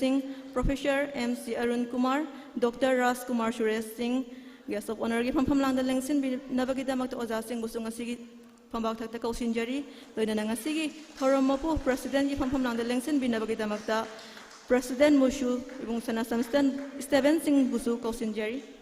Singh, Professor M.C. Arun Kumar, Dr. Ras Kumar Suresh Singh, Guest of Honor gi phampham langda lengsin nabagidamakt oja sing busung asigi phambak thakta kausinjari loina ngasigi thoromopu President gi phampham langda lengsin binabagidamakta President MUSU ibung sana samstan Steven Singh busu kausinjari.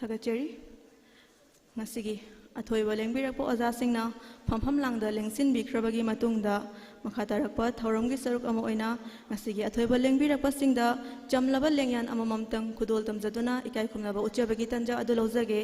Thagachari ngasigi athoiba lengbirakpo oja singna phampham langda lengsin bikrabagi matungda makhatarappa thauramgi saruk ama oina ngasigi athoiba lengbirakpa singda jamlaba lengyan amamamtang khudol tamjaduna ikai khumnaba uchabagi tanja adu lawjage.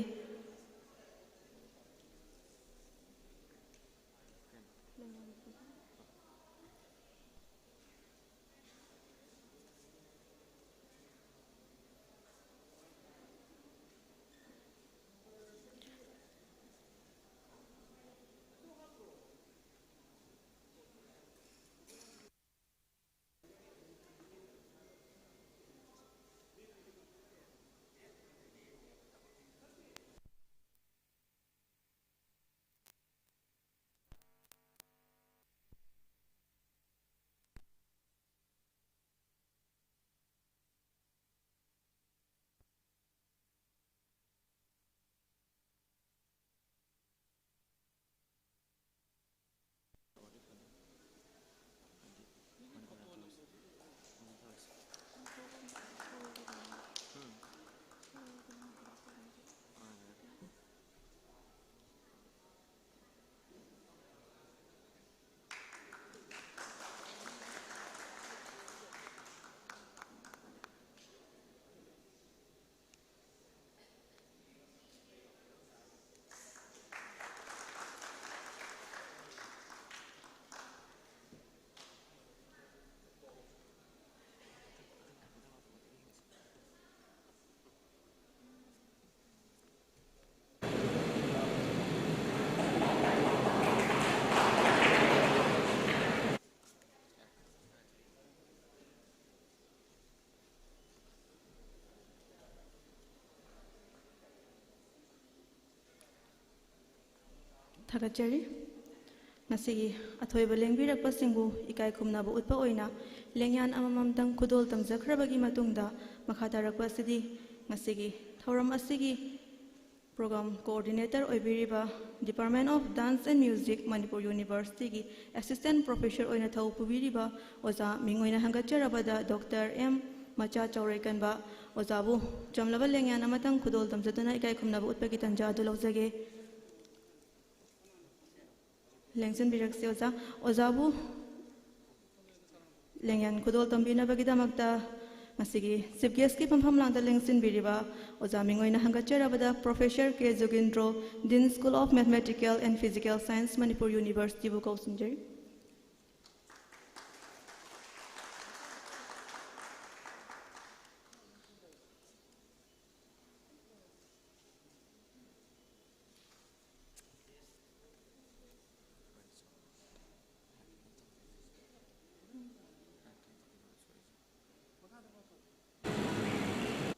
Thagachari ngasigi athoiba lengbirakpa singbu ikai khumnabu utpa oina lengyan amamamtang khudol tamjakrabagi matungda makhatarappa sidi ngasigi thauram asigi program coordinator oibiriba Department of Dance and Music Manipur University gi assistant professor oina thau pubiriba oja mingoina hangacharabada Dr. M Macha Chauraikanba ojabu jamlaba lengyan amatang khudol tamjaduna ikai khumnabu utpagi tanja adu lawjage. Lengsin birakse ojabu lengyan khudol tambina bagidamakta masigi chief guest ki phampham langda lengsin biriba oja mingoina hangacharabada Professor K Jogindro, Dean School of Mathematical and Physical Science Manipur University bu kausinjari.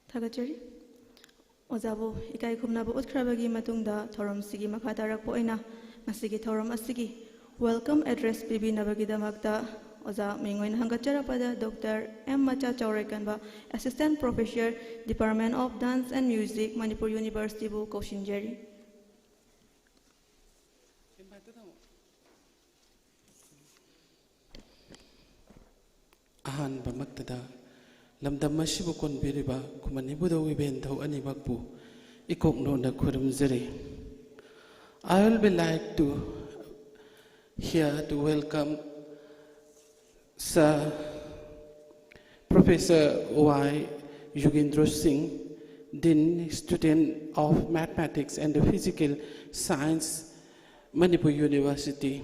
Thagachari ojabu ikai khumnabu utkrabagi matungda thoram sigi makhatarappo oina ngasigi thoram asigi welcome address pibinabagidamakta oja mingoina hangacharapada Dr. M Macha Chauraikanba assistant professor Department of Dance and Music Manipur University bu kausinjari. Ahan bamaktada lamdam masibu konbiriba kumanibudo wibentho animakbu ikokno na kurumzeri. I will be like to here to welcome Sir Professor Y. Yugindra Singh, Dean Student of Mathematics and Physical Science, Manipur University.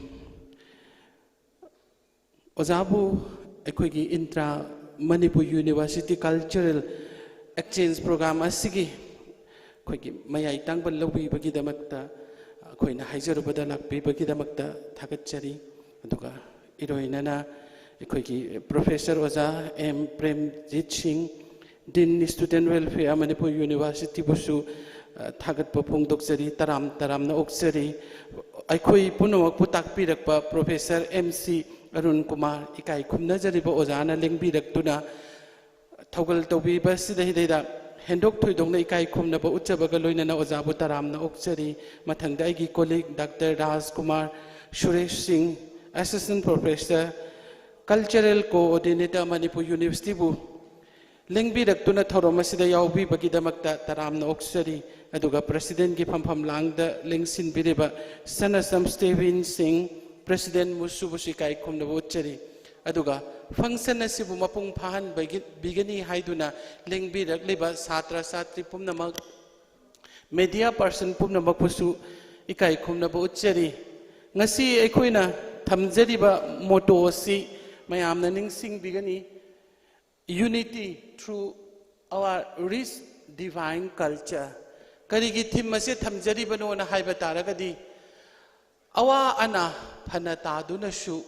Ojabu ekogi Intra-Manipur University Cultural Exchange Program asigi ꯑꯩꯈꯣꯏꯒꯤ ꯃꯌꯥꯏ ꯇꯥꯡꯕ ꯂꯧꯕꯤꯕꯒꯤꯗꯃꯛꯇ ꯑꯩꯈꯣꯏꯅ ꯍꯥꯏꯖꯔꯨꯕꯗ ꯂꯥꯛꯄꯤꯕꯒꯤꯗꯃꯛꯇ ꯊꯥꯒꯠꯆꯔꯤ ꯑꯗꯨꯒ ꯏꯔꯣꯏꯅꯅ ꯑꯩꯈꯣꯏꯒꯤ professor ꯑꯣꯖꯥ M Premjit ꯁꯤꯡ ꯗꯤꯟ student welfare Manipur ꯌꯨꯅꯤꯚꯔꯁꯤꯇꯤꯕꯨꯁꯨ ꯊꯥꯒꯠꯄ ꯐꯣꯡꯗꯣꯛꯆꯔꯤ ꯇꯔꯥꯝꯅ ꯑꯣꯛꯆꯔꯤ ꯑꯩꯈꯣꯏ ꯄꯨꯝꯅꯃꯛꯄꯨ ꯇꯥꯛꯄꯤꯔꯛꯄ professor M C Arun Kumar ꯏꯀꯥꯏ ꯈꯨꯝꯅꯖꯔꯤꯕ ꯑꯣꯖꯥꯅ ꯂꯦꯡꯕꯤꯔꯛꯇꯨꯅ ꯊꯧꯒꯜ ꯇꯧꯕꯤꯕꯁꯤꯗꯩꯗ ꯍꯦꯟꯗꯣꯛ ꯊꯣꯏꯗꯣꯛꯅ ꯏꯀꯥꯏ ꯈꯨꯝꯅꯕ ꯎꯠꯆꯕꯒ ꯂꯣꯏꯅꯅ ꯑꯣꯖꯥꯕꯨ ꯇꯔꯥꯝꯅ ꯑꯣꯛꯆꯔꯤ ꯃꯊꯪꯗ ꯑꯩꯒꯤ colleague doctor Raj Kumar Suresh Singh assistant professor cultural coordinator Manipur ꯌꯨꯅꯤꯚꯔꯁꯤꯇꯤꯕꯨ ꯂꯦꯡꯕꯤꯔꯛꯇꯨꯅ ꯊꯧꯔꯝ ꯑꯁꯤꯗ ꯌꯥꯎꯕꯤꯕꯒꯤꯗꯃꯛꯇ ꯇꯔꯥꯝꯅ ꯑꯣꯛꯆꯔꯤ ꯑꯗꯨꯒ ꯄ꯭ꯔꯁꯤꯗꯦꯟꯠꯀꯤ ꯐꯝꯐꯝ ꯂꯥꯡꯗ ꯂꯦꯡꯁꯤꯟꯕꯤꯔꯤꯕ ꯁꯅꯁꯝ ꯁ꯭ꯇꯦꯚꯤꯟ ꯁꯤꯡ ꯄ꯭ꯔꯁꯤꯗꯦꯟꯠ ꯃꯨꯁꯨꯕꯨꯁꯨ ꯏꯀꯥꯏ ꯈꯨꯝꯅꯕ ꯎꯠꯆꯔꯤ ꯑꯗꯨꯒ ꯐꯪꯁꯟ ꯑꯁꯤꯕꯨ ꯃꯄꯨꯡ ꯐꯥꯍꯟꯕꯤꯒꯅꯤ ꯍꯥꯏꯗꯨꯅ ꯂꯦꯡꯕꯤꯔꯛꯂꯤꯕ ꯁꯥꯇ꯭ꯔ ꯁꯥꯇ꯭ꯔꯤ ꯄꯨꯝꯅꯃꯛ ꯃꯦꯗꯤꯌꯥ ꯄꯔꯁꯟ ꯄꯨꯝꯅꯃꯛꯄꯨꯁꯨ ꯏꯀꯥꯏ ꯈꯨꯝꯅꯕ ꯎꯠꯆꯔꯤ ngasi ꯑꯩꯈꯣꯏꯅ ꯊꯝꯖꯔꯤꯕ ꯃꯣꯇꯣ ꯑꯁꯤ ꯃꯌꯥꯝꯅ ꯅꯤꯡꯁꯤꯡꯕꯤꯒꯅꯤ unity through our rich divine culture karigi thim ase thamjaribano na haiba taragadi awa ana phana taduna su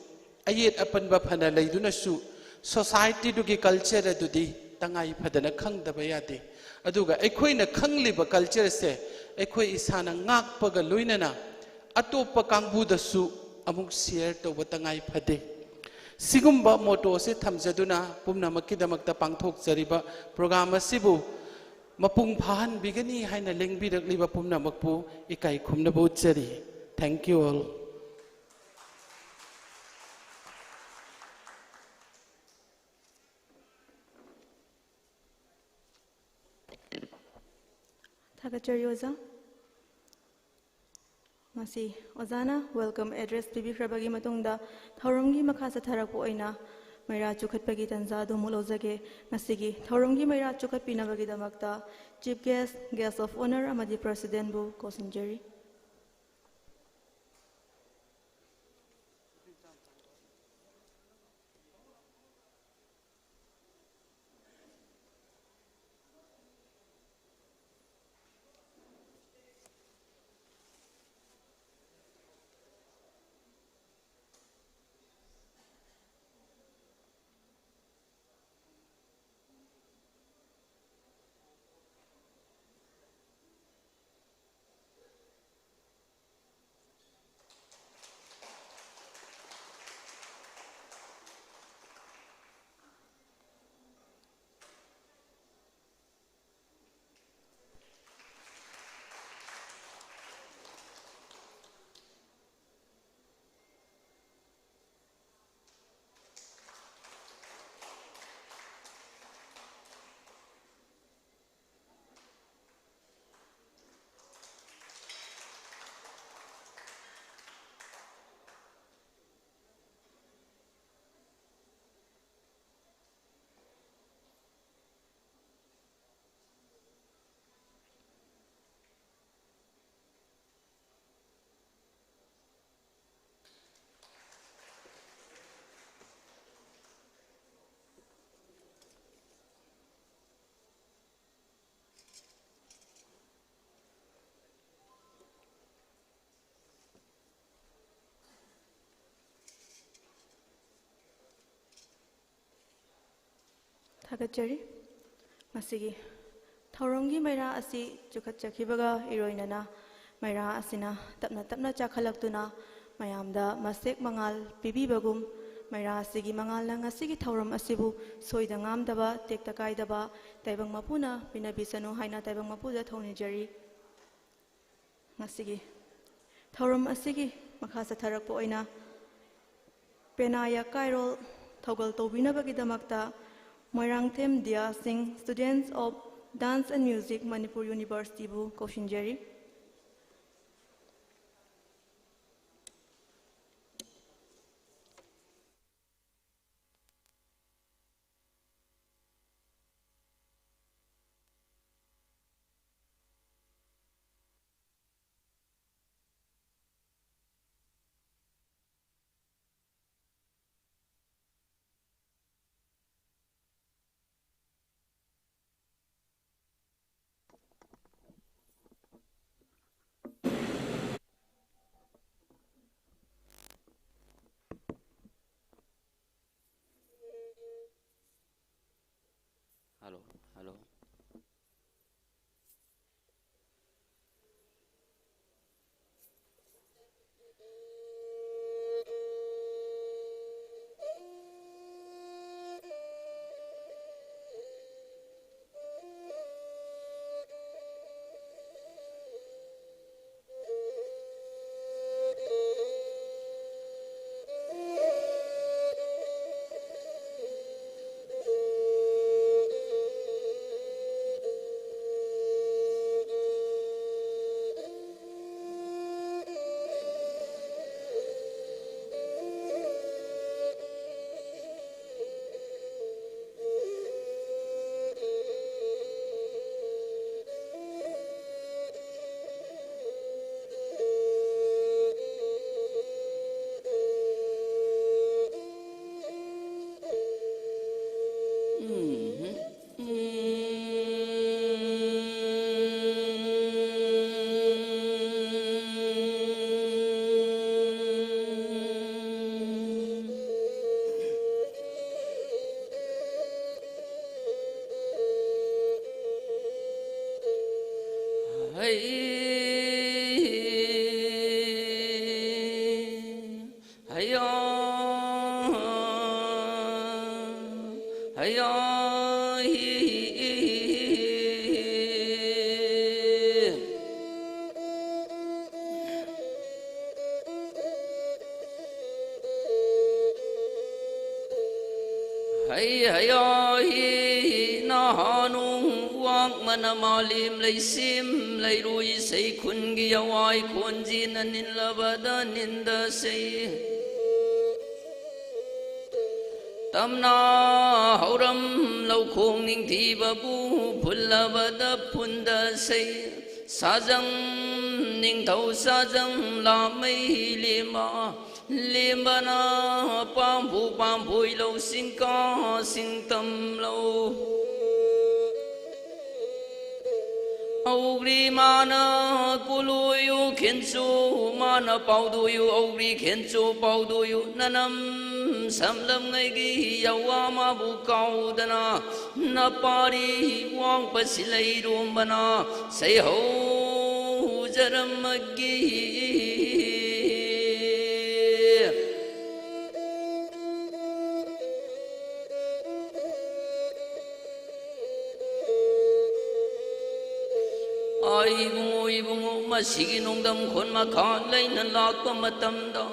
ayet apanba phana leiduna su society du gi culture adudi tangai phadana khangdaba yade aduga aikhoina khangliba culture se aikhoi isana ngakpaga loinana atopa kangbu da su amuk share to batangai phade sigumba moto se thamjaduna pumnamakkidamakta pangthokjariba program asibu mapung phahan bigani haina lengbirakliba pumnamakpu ikai khumnabu uchari thank you all Thakachari Oza. Masi Ozana welcome address pibikrabagi matungda thauramgi makha satharakpo oina maira chukhatpagi tanza do mulozage masigi thauramgi maira chukhatpinabagi damakta chief guest of honor amadi president bu kosinjeri Thakachari masigi thauramgi maira asi chukhatchakibaga iroinana maira asina tapna chakhalaktuna mayamda masek mangal pibibagum maira asigi mangal na ngasigi thauram asibu soida ngamdaba tekta kaidaba taibang mapuna pinabisanu haina taibang mapuda thonijari ngasigi thauram asigi makha satharakpo oina penaya kairol thogal tobinabagidamakta MUSU Dia Singh, students of Dance and Music, Manipur University, Bu Koshinjeri. Hello, hello. Malim lay sim lay rui say kun giyawai kun jin anin labada ninda say tamna hauram lau khong ning thi babu phulabada phunda say sajang ning thau sajang la mai lima limana pam phui lau sing ka sing tam lau Augri mana kuluyu khenchu mana pauduyu augri khenchu pauduyu nanam samlam ngai gi yawa ma bu kaudana na pari wang pasilai rumbana sai ho jaram gi Ibungo masigi nongdam khon makha laina lakpa matamda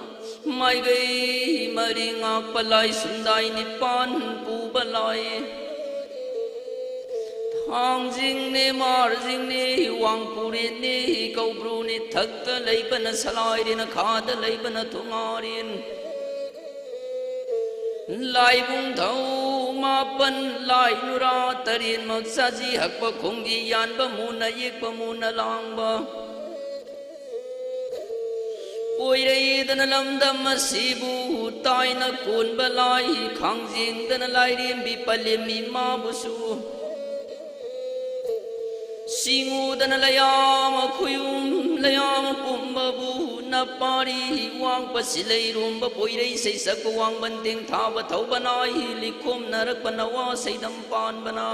mai gai maringa palai sundai nipan pu balai thang jing ne mar jing ne wang puri ne kau bru ne thak lai pan salai rin khad lai pan thungarin lai bung thau ma pan lai nura tarin mak saji hak pa khonggi yan ba muna yek pa muna lang ba oi rei dan lam dam sibu tai na kun ba lai khang jing dan lai rim bi palim mi ma busu singu dan layam khuyum layam pumbabu na pari wang pasilai rumba poirei sei sak wang banding thawa thau banai likhom narak banawa sei dam pan bana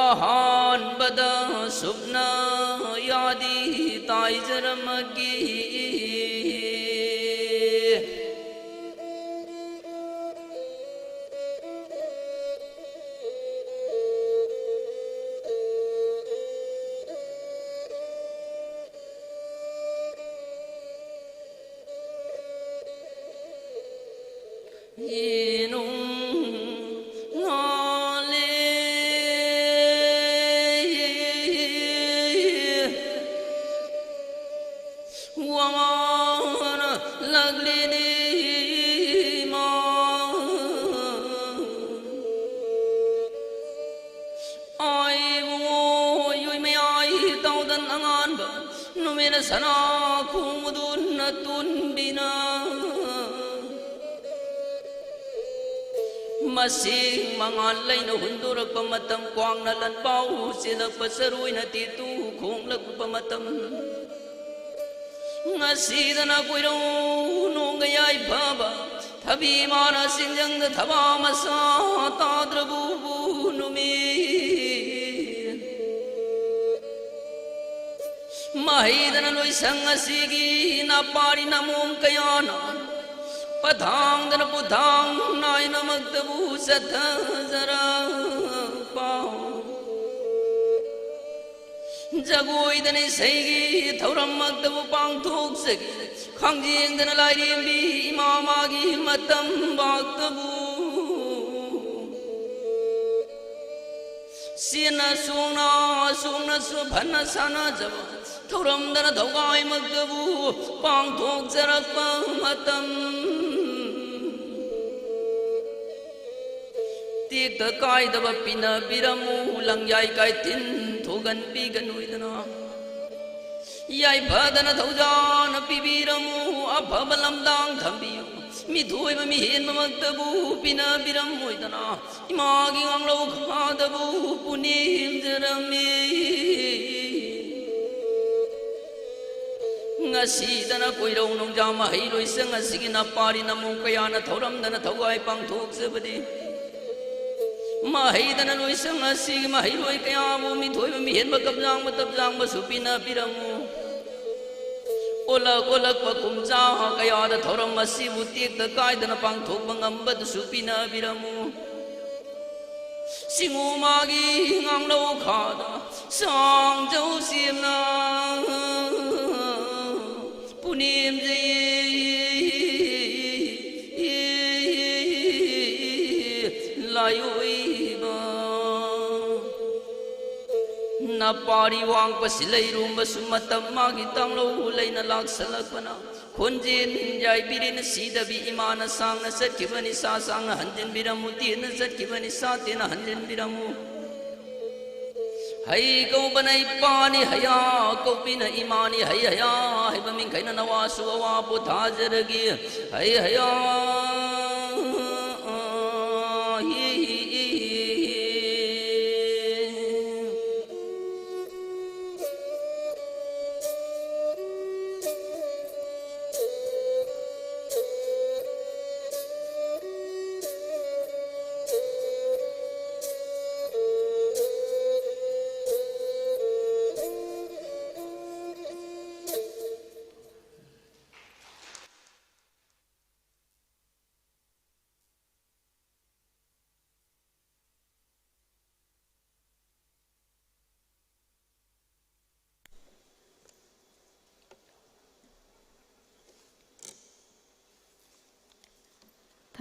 ahan bada subna yadi tai jaramagi sana kumudun natun bina masing mangalay na hundurak pamatam kwang na lanpaw sila pasarui na titu kung lagpamatam ngasida na kuiro nung gayay baba tabi mana sinjang na taba masa tadrabubu mahidana loi sangasigi na pari namom kayana padhang dana budhang naina magdabu satha zara pao jagoi dana seigi thauram magdabu pang thok sagi khangjeng dana lairimbi imamagi matam bagdabu Sina sungna subhana sana jaba Thuram dana dhaugai magdabu Pang thok jarakpa matam Tikta kai daba pina biramu Langyai kai tin thogan piganui dana Yai bhadana dhaujana pibiramu Abhabalam dang thambiyu Midhui ba mihin mamagdabu pina biram moidana imagi anglo khadabu punim jarami ngasi dana koirau nong jama hai loi sang asigi na pari na mong kaya na thoram dana thawai pang thok sabadi mahai dana loi sang asigi mahai loi kaya bu midhui ba mihin ba kabjang ba tabjang ba supina biramu Olak olak pakumja kaya da thoram asi butik da kai da pang thok bangam bad supina biramu singu magi ngang lo khada sang jau sim na punim je layoi ba na pari wang pasilai rum basumatam magi tanglo leina laksalakwana khonjin jai birin sidabi imana sang satkibani sa sang hanjin biramu tin satkibani sa tin hanjin biramu hai ko banai pani haya ko pina imani hai haya hai bamin kaina nawasu wa pothajaragi hai haya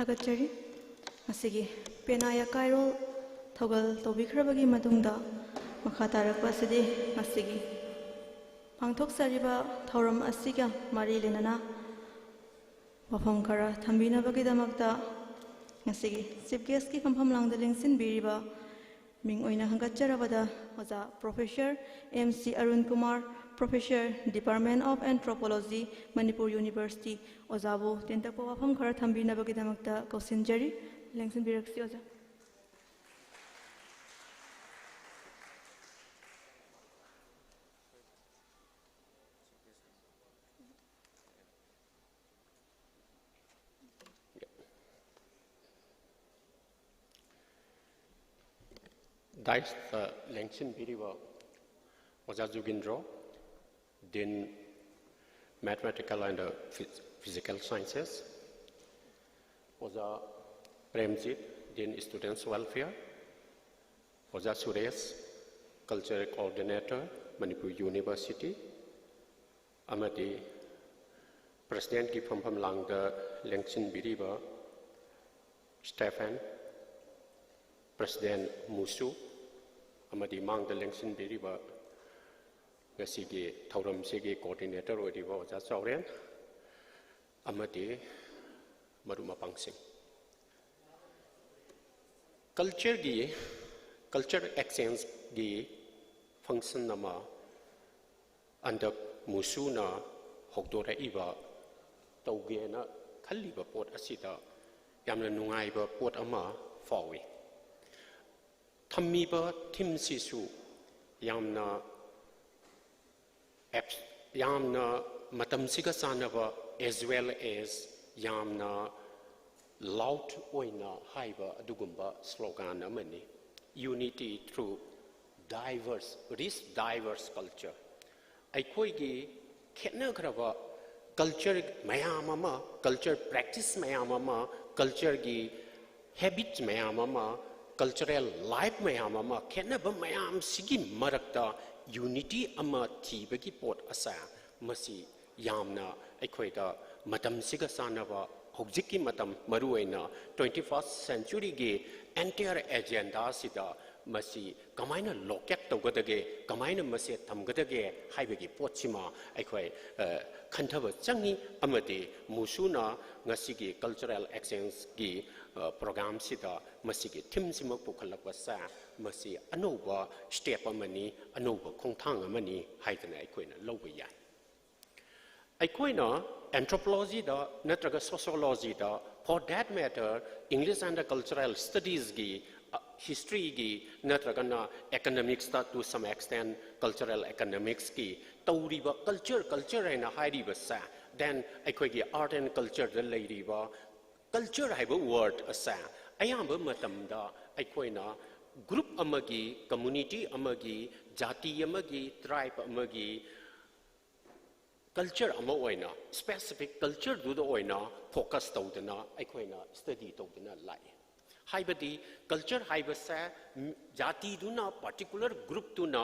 Thagachari asigi penaya kairol thogal tobikhrabagi matungda makha tarakpa asidi asigi pangthok sariba thoram asiga mari lenana wafam khara thambina bagidamakta asigi chief guest ki phampham langda lengsin biriba ming oina hangacharabada oja professor MC Arun Kumar Professor Department of Anthropology Manipur University Ojabu tentakpa wafam khara thambina bagidamakta kausinjari lengsin biraksi oja Dice Lengsin Biriwa Oja Jugindro, Dean Mathematical and Physical Sciences, Oja Premjit, Dean Students Welfare, Oja Suresh, Cultural Coordinator, Manipur University, Amati, President Ki Phampham Langda Lengsin Biriwa, Stefan, President MUSU, Amadi Mang the Lengsin Biriba, Gasigi, Tauram Sigi Coordinator, Odiva, Zasorian, Amadi Maruma Pangsing. Culture exchange gi function nama under MUSU na Hokdora Iba, Taugena, Kaliba Port Asita, Yamna Nungaiba Port Ama, Fawi. Thamiba Tim Sisu Yamna Matam Siga Sanava as well as Yamna Loud Oina Haiba Adugumba slogan Amani Unity through diverse culture. ꯑꯩꯈꯣꯏꯒꯤ ꯈꯦꯠꯅꯈ꯭ꯔꯕ culture mayam ama culture practice mayam ama culture gi habits mayam ama cultural life mayam ama khenaba mayam sigi marakta unity ama thibagi pot asa masi yamna aikhoida matam siga sanaba hojiki matam maruaina 21st century gi entire agenda sida masi kamaina lokyak tawgadage kamaina mase thamgadage haibagi pochima aikhoi khantaba changi amadi musuna ngasigi cultural exchange gi program sida masigi thim sima pukhalakwa sa masi anoba step amani anoba khongthang amani haidana aikoina lawba yai aikoina anthropology da natraga sociology da for that matter English and cultural studies gi history gi natragana economics ta to some extent cultural economics ki tauriba culture aina hairiba sa then aikoigi art and culture da leiriba culture haiba word asa ayamba matamda aikoina group amagi community amagi jati amagi tribe amagi culture ama oina specific culture du da oina focus tawdana aikoina study tawdana lai haibadi culture haibasa jati duna particular group tuna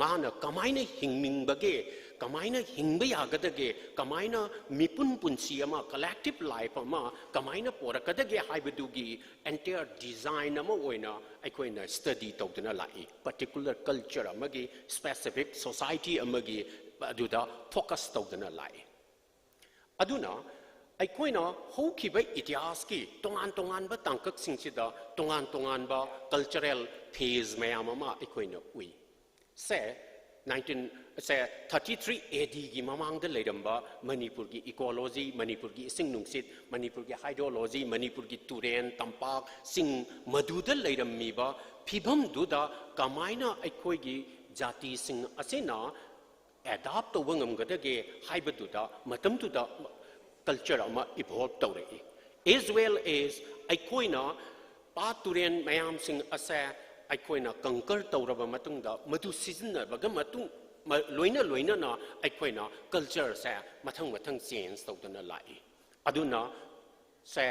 mana kamaina hingmingbage kamaina hingba yagadage kamaina mipun punsi ama collective life ama kamaina porakadage haibadugi entire design ama oina aikoina study tawdana lai particular culture amagi specific society amagi aduda focus tawdana lai aduna aikoina hokiba itias ki tongan ba tangkak singsida tongan ba cultural phase mayam ama aikoina ui se 33 AD gi mamang da leiramba Manipur gi ecology Manipur gi sing nungsit Manipur gi hydrology Manipur gi turen tampak sing maduda leirammi ba phibam duda kamaina aikoi gi jati sing asena adapt to wangam gadage haibaduda matam duda culture ama evolve tawrei as well as aikoina paturen mayam sing asa aikoina conquer tawraba matungda madu seasonal baga matung loina na aikoina culture sa mathang change tawdana lai aduna sa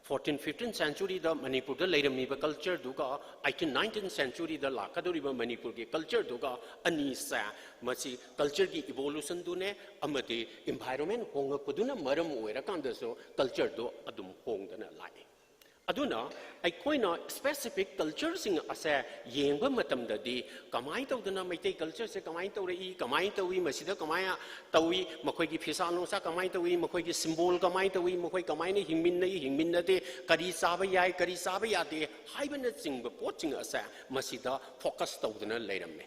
14th 15th century da Manipur da leirami ba culture duga 18th 19th century da lakadori ba Manipur gi culture duga ani sa masi culture gi evolution du ne amati environment honga puduna maram oira kanda so culture do adum hongdana lai aduna aikoina specific culture sing asa yengba matam da di kamai tawdana maitai culture se kamai tawrei kamai tawi masida kamaya tawi makoi gi phisa longsa kamai tawi makoi gi symbol kamai tawi makoi kamai ne hingminna de kari saba ya de haibana singba poching asa masida focus tawdana leiramme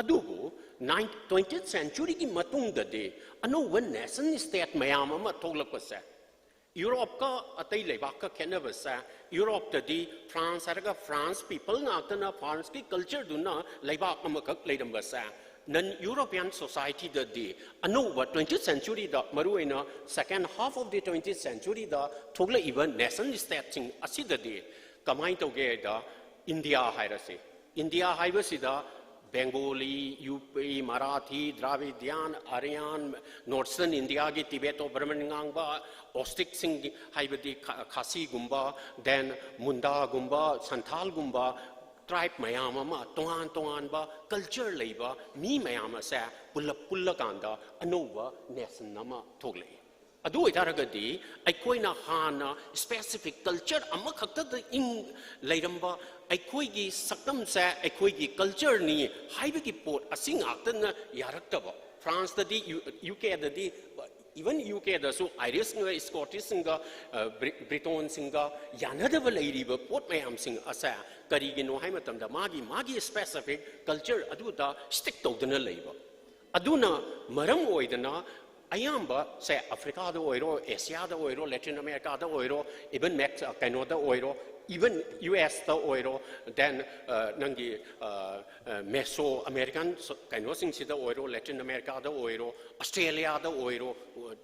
adubu 20th century gi matung da de ano one nation state mayam ama thoglakpasa Europe ka atai lebak ka khenabasa Europe ta di France araga France people ngakna France ki culture duna lebak amakak leirambasa non European society da di anova 20th century da maruina second half of the 20th century da thogla even nation state sing asida di kamai toge da India hairase India haibasida Bengali, UP, Marathi, Dravidian, Aryan, Northern India gi Tibeto-Burman ngangba, Ostic sing haibadi Khasi gumba, then Munda gumba, Santhal gumba, tribe mayama ma tongan ba culture leiba mi mayama sa pulla kanda anova nation nama thogle. Adu itaragadi aikoina hana specific culture amakhakta da in leiramba aikoigi saktam sa aikoigi culture ni haibagi pot asing aktana yaraktaba France da di UK da di even UK da so Irish nga Scottish singa Briton singa yanadaba leiriba pot mayam sing asa karigino haimatam da magi specific culture adu da stick tawdana leiba aduna maram oidana ayamba say Africa da oiro Asia da oiro Latin America da oiro even Canada oiro even US da oiro then nangi Meso American kaino sing sida oiro Latin America da oiro Australia da oiro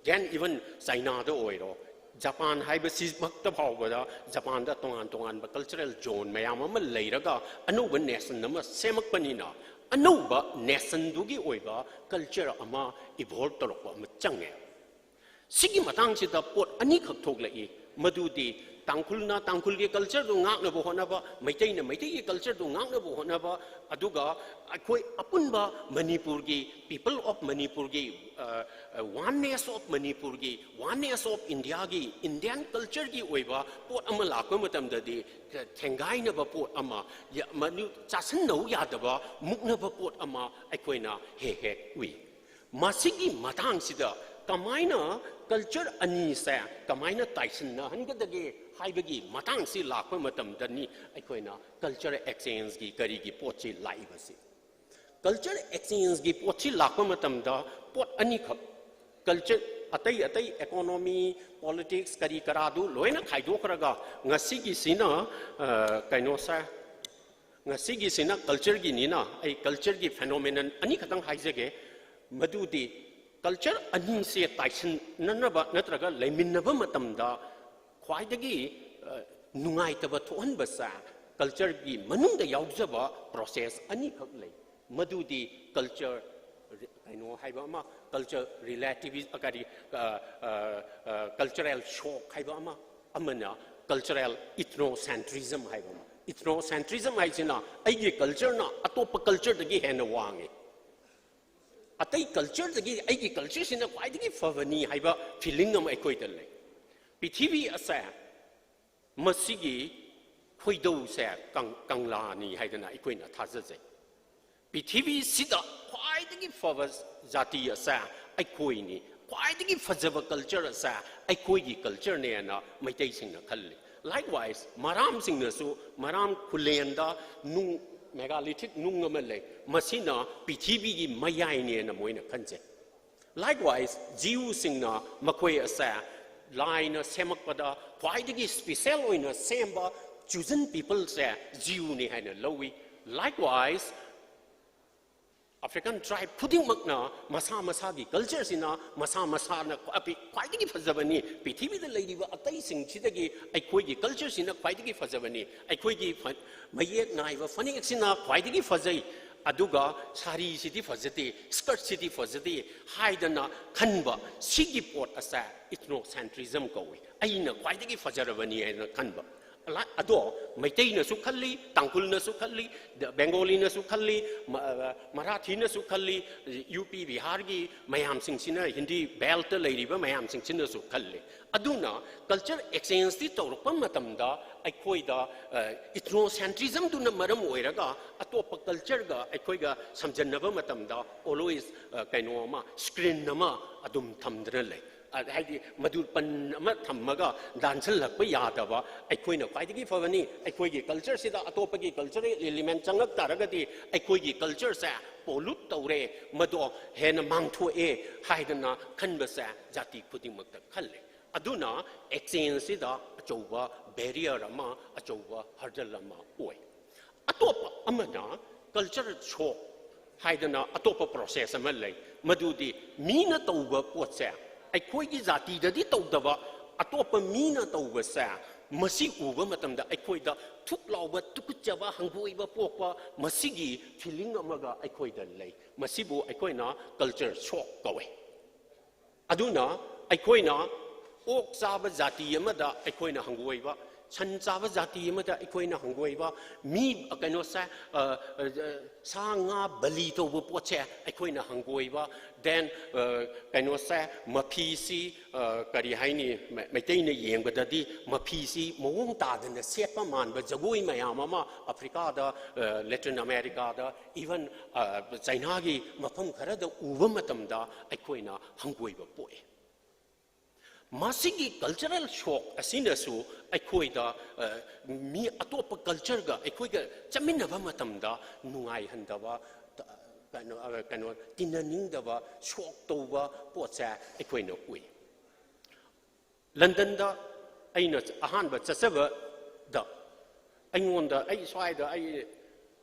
then even China da oiro Japan haibasi makta phawbada Japan da tongan ba cultural zone mayam ama leiraga anuba nation nama semakpanina anouba nation dugi oiba culture ama evolve torokwa ama change sigi matang sida pot ani khak thok lai madudi tangkul ge culture du ngak na bo hona ba maitai ge culture du ngak na bo hona ba aduga akoi apunba manipur gi people of manipur gi oneness of manipur gi oneness of india gi indian culture gi oiba pot ama lakwa matam da di thengai na ba pot ama ya manu chasan no ya da ba mukna ba pot ama akoi na he wi masigi matang sida kamaina culture ani sa kamaina taisin na hangadage haibagi matang si lakwa matam dani aikoina culture exchange gi kari gi pochi lai basi culture exchange gi pochi lakwa matam da pot ani khap culture atai economy politics kari karadu loina khaido karaga ngasi gi sina kaino sa ngasi gi sina culture gi nina ai culture gi phenomenon ani khatang haijege madudi culture ani se taisin nanaba natraga leiminaba matamda khwaidagi nungaitaba thohanba sa culture gi manungda yaujaba process ani khak lei madudi culture aino haiba ma culture relativism akari cultural shock haiba ma amana cultural ethnocentrism haiba ma ethnocentrism haisina aigi culture na atopa culture dagi hena wange atai culture dagi aigi culture sina kwaidagi favani haiba feeling am aikoi dal pithivi asa masigi khoidou sa kangla ni haidana aikoi na thajaje pithivi sida kwaidagi favas jati asa aikoi ni kwaidagi fajaba culture asa aikoi gi culture ne na maitai singna khalle likewise maram singna su maram khulenda nu megalithic nung amale masina pithivi gi mayai ne na moina khanje likewise jiu singna makoi asa line semakpada kwaidagi special oina semba chosen people sa jiu ni haina lowi likewise African tribe putting makna masa gi culture sina masa na kwaidagi fajabani pithivi da lady ba atai sing chidagi aikoi gi culture sina kwaidagi fajabani aikoi gi mayek naiba funny sina kwaidagi fajai aduga sari sidi fajati skirt sidi fajati haidana khanba sigi pot asa ethnocentrism kowi aina kwaidagi fajarabani aina khanba ado maitai na su khalli tangkul na su khalli bengali na su khalli marathi na su khalli up bihar gi mayam sing sina hindi belt leiriba mayam sing sina su khalli aduna culture exchange ti tawrpa matamda aikhoida ethnocentrism tu na maram oiraga atopa culture ga aikhoiga samjannaba matamda always kaino ma screen nama adum thamdra le haidi madu pan ama thammaga dancel lakpa yadaba aikhoina kwaidagi favani aikhoigi culture sida atopagi cultural element changak taragadi aikhoigi culture sa pollute tawre mado hena mangtho e haidana khanba sa jati khudimakta khalle aduna exchange sida achoba barrier ama achoba hurdle ama oi atopa amana culture shock haidana atopa process ama lei madudi mina tawba potsa aikhoigi jati dadi tawdaba atopa mina tawba sa masi uba matamda aikhoida thuklauba tukuchaba hangboiba pokpa masigi feeling amaga aikhoida lei masibu aikhoina culture shock kawe aduna aikhoina ok chaba jati amada aikhoina hangboiba chan chaba jati amada aikhoina hangboiba mi kaino sa sanga bali tawba poche aikhoina hangboiba then kaino sa maphisi kari haini maitaina yengbadadi maphisi mawong tadana sepa manba jagoi mayam ama africa da latin america da even china gi mafam khara da uba matamda aikhoina hangboiba poe masigi cultural shock asinasu aikhoida mi atopa culture ga aikhoiga chaminaba matamda nungai handaba kano tinaningdaba shock toba potsa aikhoina ui London da aina ahanba chasaba da aingonda ai swaida ai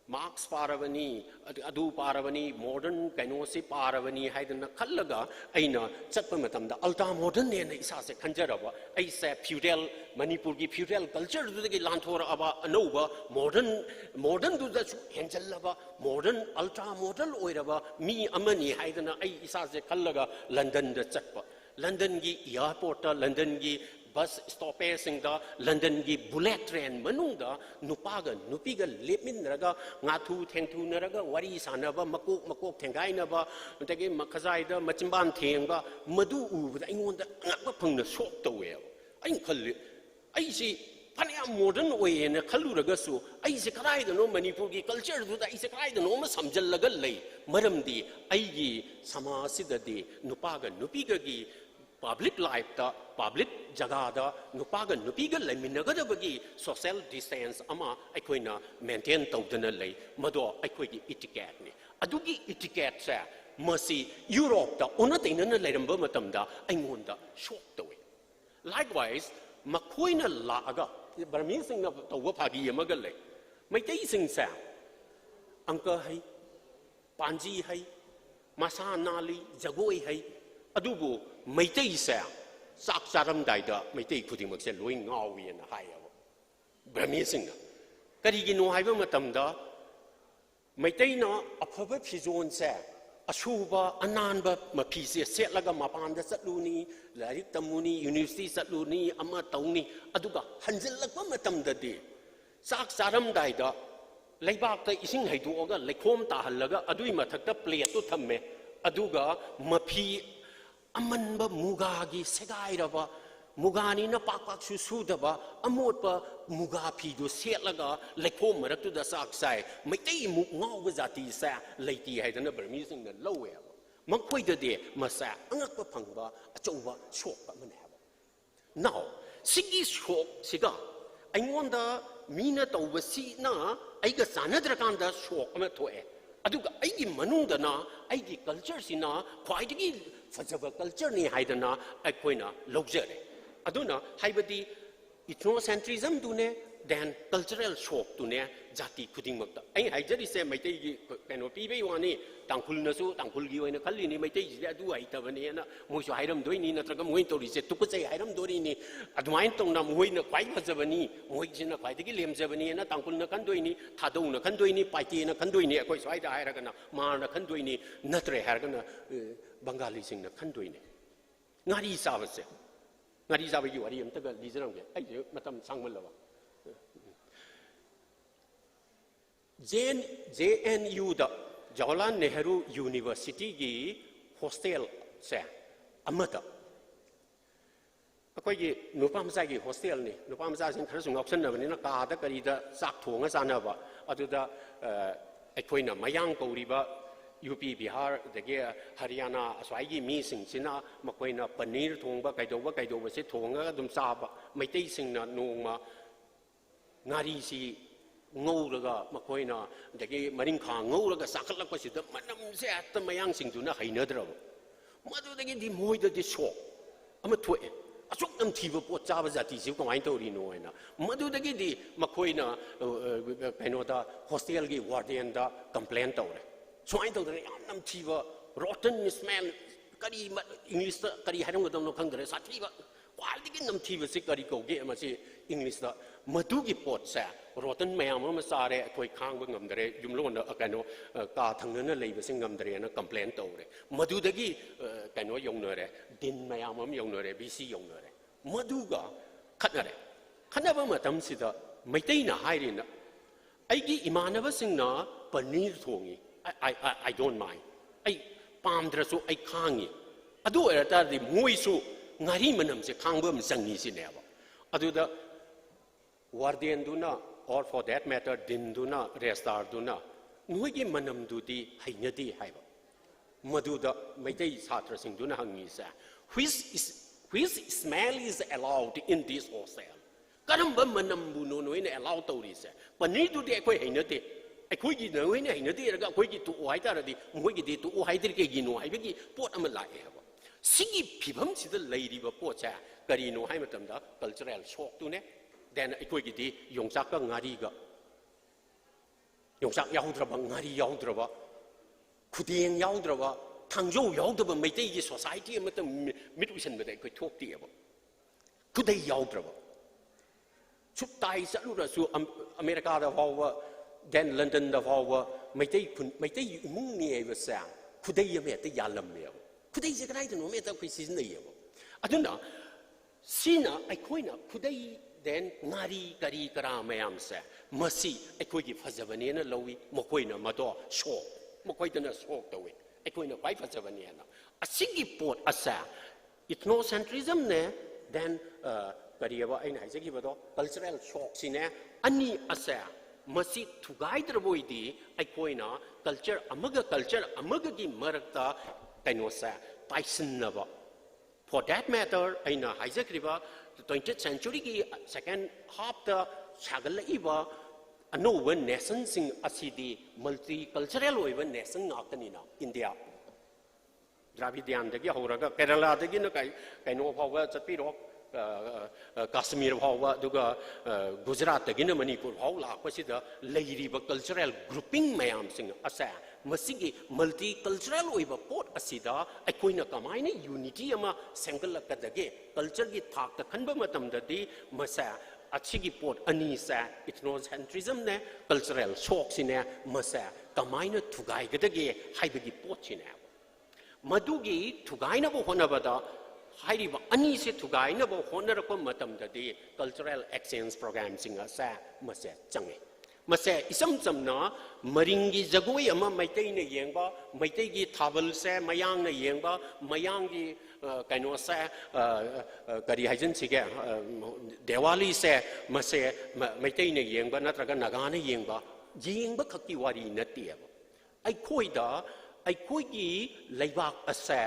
Marks Paravani, Adu Paravani, modern Kanosi Paravani, Haidana Kalaga, Aina, Chatpamatam, the Alta modern name is a Kanjarava, I say feudal, Manipurgi feudal culture to the Lantora Aba Anova, modern to the Angelava, modern, Alta model, Oirava, me Amani, Haidana, I Isase Kalaga, London the Chatpa, London gi airport, London gi bus stoppage da London gi bullet train manungda nupaga nupiga lepmin raga ngatu thengtu naraga wari sanaba makok thengai naba tagi makhazai da machimban thengba madu u da ingonda ngakpa phangna sok tawe ai khalli ai si phanya modern way na khaluraga su ai se krai da no Manipur gi culture du da ai se krai da no ma samjallaga lei maramdi ai gi samasida de nupaga nupiga gi public life da public jaga da nupaga nupiga leminaga da bagi social distance ama aikoina maintain tawdana lei mado aikoigi etiquette ni adugi etiquette sa masi Europe da ona tainana leiramba matamda aingonda shock tawe likewise makoina laaga Burmese sing na tawwa phagi amaga lei maitai sing sa angka hai panji hai masa nali jagoi hai adubu Maitai sa sak saram daida Maitai khudimak se loi ngawi na hayaba Burmese na karigi no haiba matamda Maitai na aphaba phizon sa asuba ananba mapi se setlaga mapanda satluni larik tamuni university satluni ama tauni aduga hanjallakba matamda de sak saram daida leibak ta ising haiduoga lekhom ta hallaga adui mathakta plate to thamme aduga mapi Amanba mugagi segairaba mugani na pakpak susudaba amotpa mugapi do setlaga lekho maraktu da saksai maitai muk ngau zati sa leiti haidana Burmese na lowe mangkhoi de masa angakpa phangba achouba shok amane haba now sigi shok siga aingonda mina tawba si na aiga sanadrakanda shok ama thoe aduga aigi manungdana aigi culture sina khwaidagi fajaba culture ni haidana aikoina lojare aduna haibadi ethnocentrism dune then cultural shock dune jati khudingmakta ai haijari se maitai gi keno pibe wani tangkhul nasu tangkhul gi oina khalli ni maitai ji adu aitabani na moisu hairam doini natraga moi tori se tukuchai hairam dori ni adwain tongna moina kwai phajabani moi jina kwai digi lemjabani na tangkhul na kandoini thadau na kandoini paiti na kandoini akoi swai da hairaga na mar na kandoini natre hairaga na Bengali sing na kandoini ngari sabase ngari sabai wari amtaga lijaram ge ai je matam sangmalawa JNU da Jawaharlal Nehru University gi hostel se amata akoi gi nupamsa gi hostel ni nupamsa sing khara sung option na bani na ka da kari da sak thonga sana ba adu da aikoina mayang kauriba UP Bihar dagi Haryana aswai mi sing sina makoina paneer thongba kaidoba se thonga dum saba maitai sing na nongma ngari si ngowraga makoina dagi maring kha ngowraga sakhalakpa sida manam se at mayang sing duna hainadra madu dagi di moida di shock ama thoe asok nam thiba pot chaba jati si kamai tori no ena madu dagi di makoina kainoda hostel gi warden da complain tawre Trying to nam thiva rotten smell kari English kari haram gadam no khangdare sathiva quality nam thiva se kari ko ge ma se English da madu gi pot sa rotten mayam ma sare khoi khang ba ngamdare jumlon da kano ka thangna leiba sing ngamdare na complain tawre madu dagi kano yongnore din mayam am yongnore bc yongnore madu ga khanaba matam sida maitai na hairina aigi imanaba singna paneer thongi I don't mind. I palmdrasu I kangi. Adu erata di muisu ngari manam se kangbam sangi sineva. Adu da wardian duna or for that matter din duna restar duna. Nuigi manam dudi hainadi haiba. Madu da maitai satra sing duna hangi sa. Which smell is allowed in this hostel? Karamba manam buno no in allowed to this. Panir dudi ekoi hainadi. Aikoigi na wena hina de raga aikoigi tu o haitara di moigi de tu o haidir ke gi no haibagi pot ama la e ba sigi phibam sida leiri ba pot cha kari no hai matam da cultural shock tu ne then aikoigi di yongsak ka ngari ga yongsak yaudraba ngari yaudraba khudeng yaudraba thangjo yaudaba maitai gi society amata mit uisan bada koi thok ti aba khudai yaudraba chup tai salura su america da hawa then london da hawa maitai mung ni eba sa khudai ya me ta yalam me khudai je kanai no me ta koi season nei aba aduna sina ai koina khudai then ngari kari kara mayam sa masi ai koi gi phajabane na lowi mokoina mado show mokoina shock tawi ai koina pai phajabane na asigi pot asa ethnocentrism ne then kariaba aina haisagi bado cultural shock sine ani asa masi thugai draboi ai koina culture amaga gi marakta kaino sa taisin naba for that matter aina haisagriba the 20th century ki second half the sagalaiba anova nation sing asidi multicultural oiba nation ngakani na India Dravidian dagi horaga Kerala dagi na kaino phawa chapiro Kashmir phawa duga Gujarat dagi na Manipur phaw lakpasida leiriba cultural grouping mayam sing asa masigi multicultural oiba pot asida aikoina kamaina unity ama single kadage culture gi thak ta khanba matam dadi masa achigi pot ani sa ethnocentrism ne cultural shock sine masa kamaina thugai gadage haibagi pot sine madugi thugaina bo honabada hairiba ani se thugaina bo honarako matam dadi cultural exchange program singa sa masa change mase isam chamna maringi jagoi ama maitai na yengba maitai gi thabal se mayang na yengba mayang gi kaino sa kari haijan sige Diwali se mase maitai na yengba natraga naga na yengba khaki wari nati aba ai khoi gi leibak asa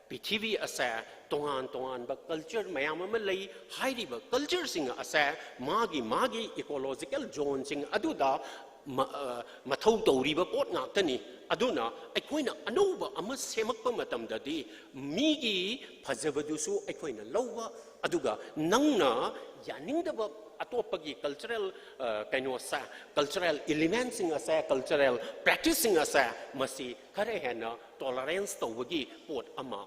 pithivi asa tongan ba culture mayam ama lei hairi ba culture sing asa magi ecological zone sing aduda mathau tauri ba pot ngak tani aduna aikoina anoba ama semakpa matam dadi migi phajabadusu aikoina lowa aduga nangna yaningdaba atopagi cultural kaino sa cultural elements sing asa cultural practicing asa masi khare hena tolerance tawagi pot ama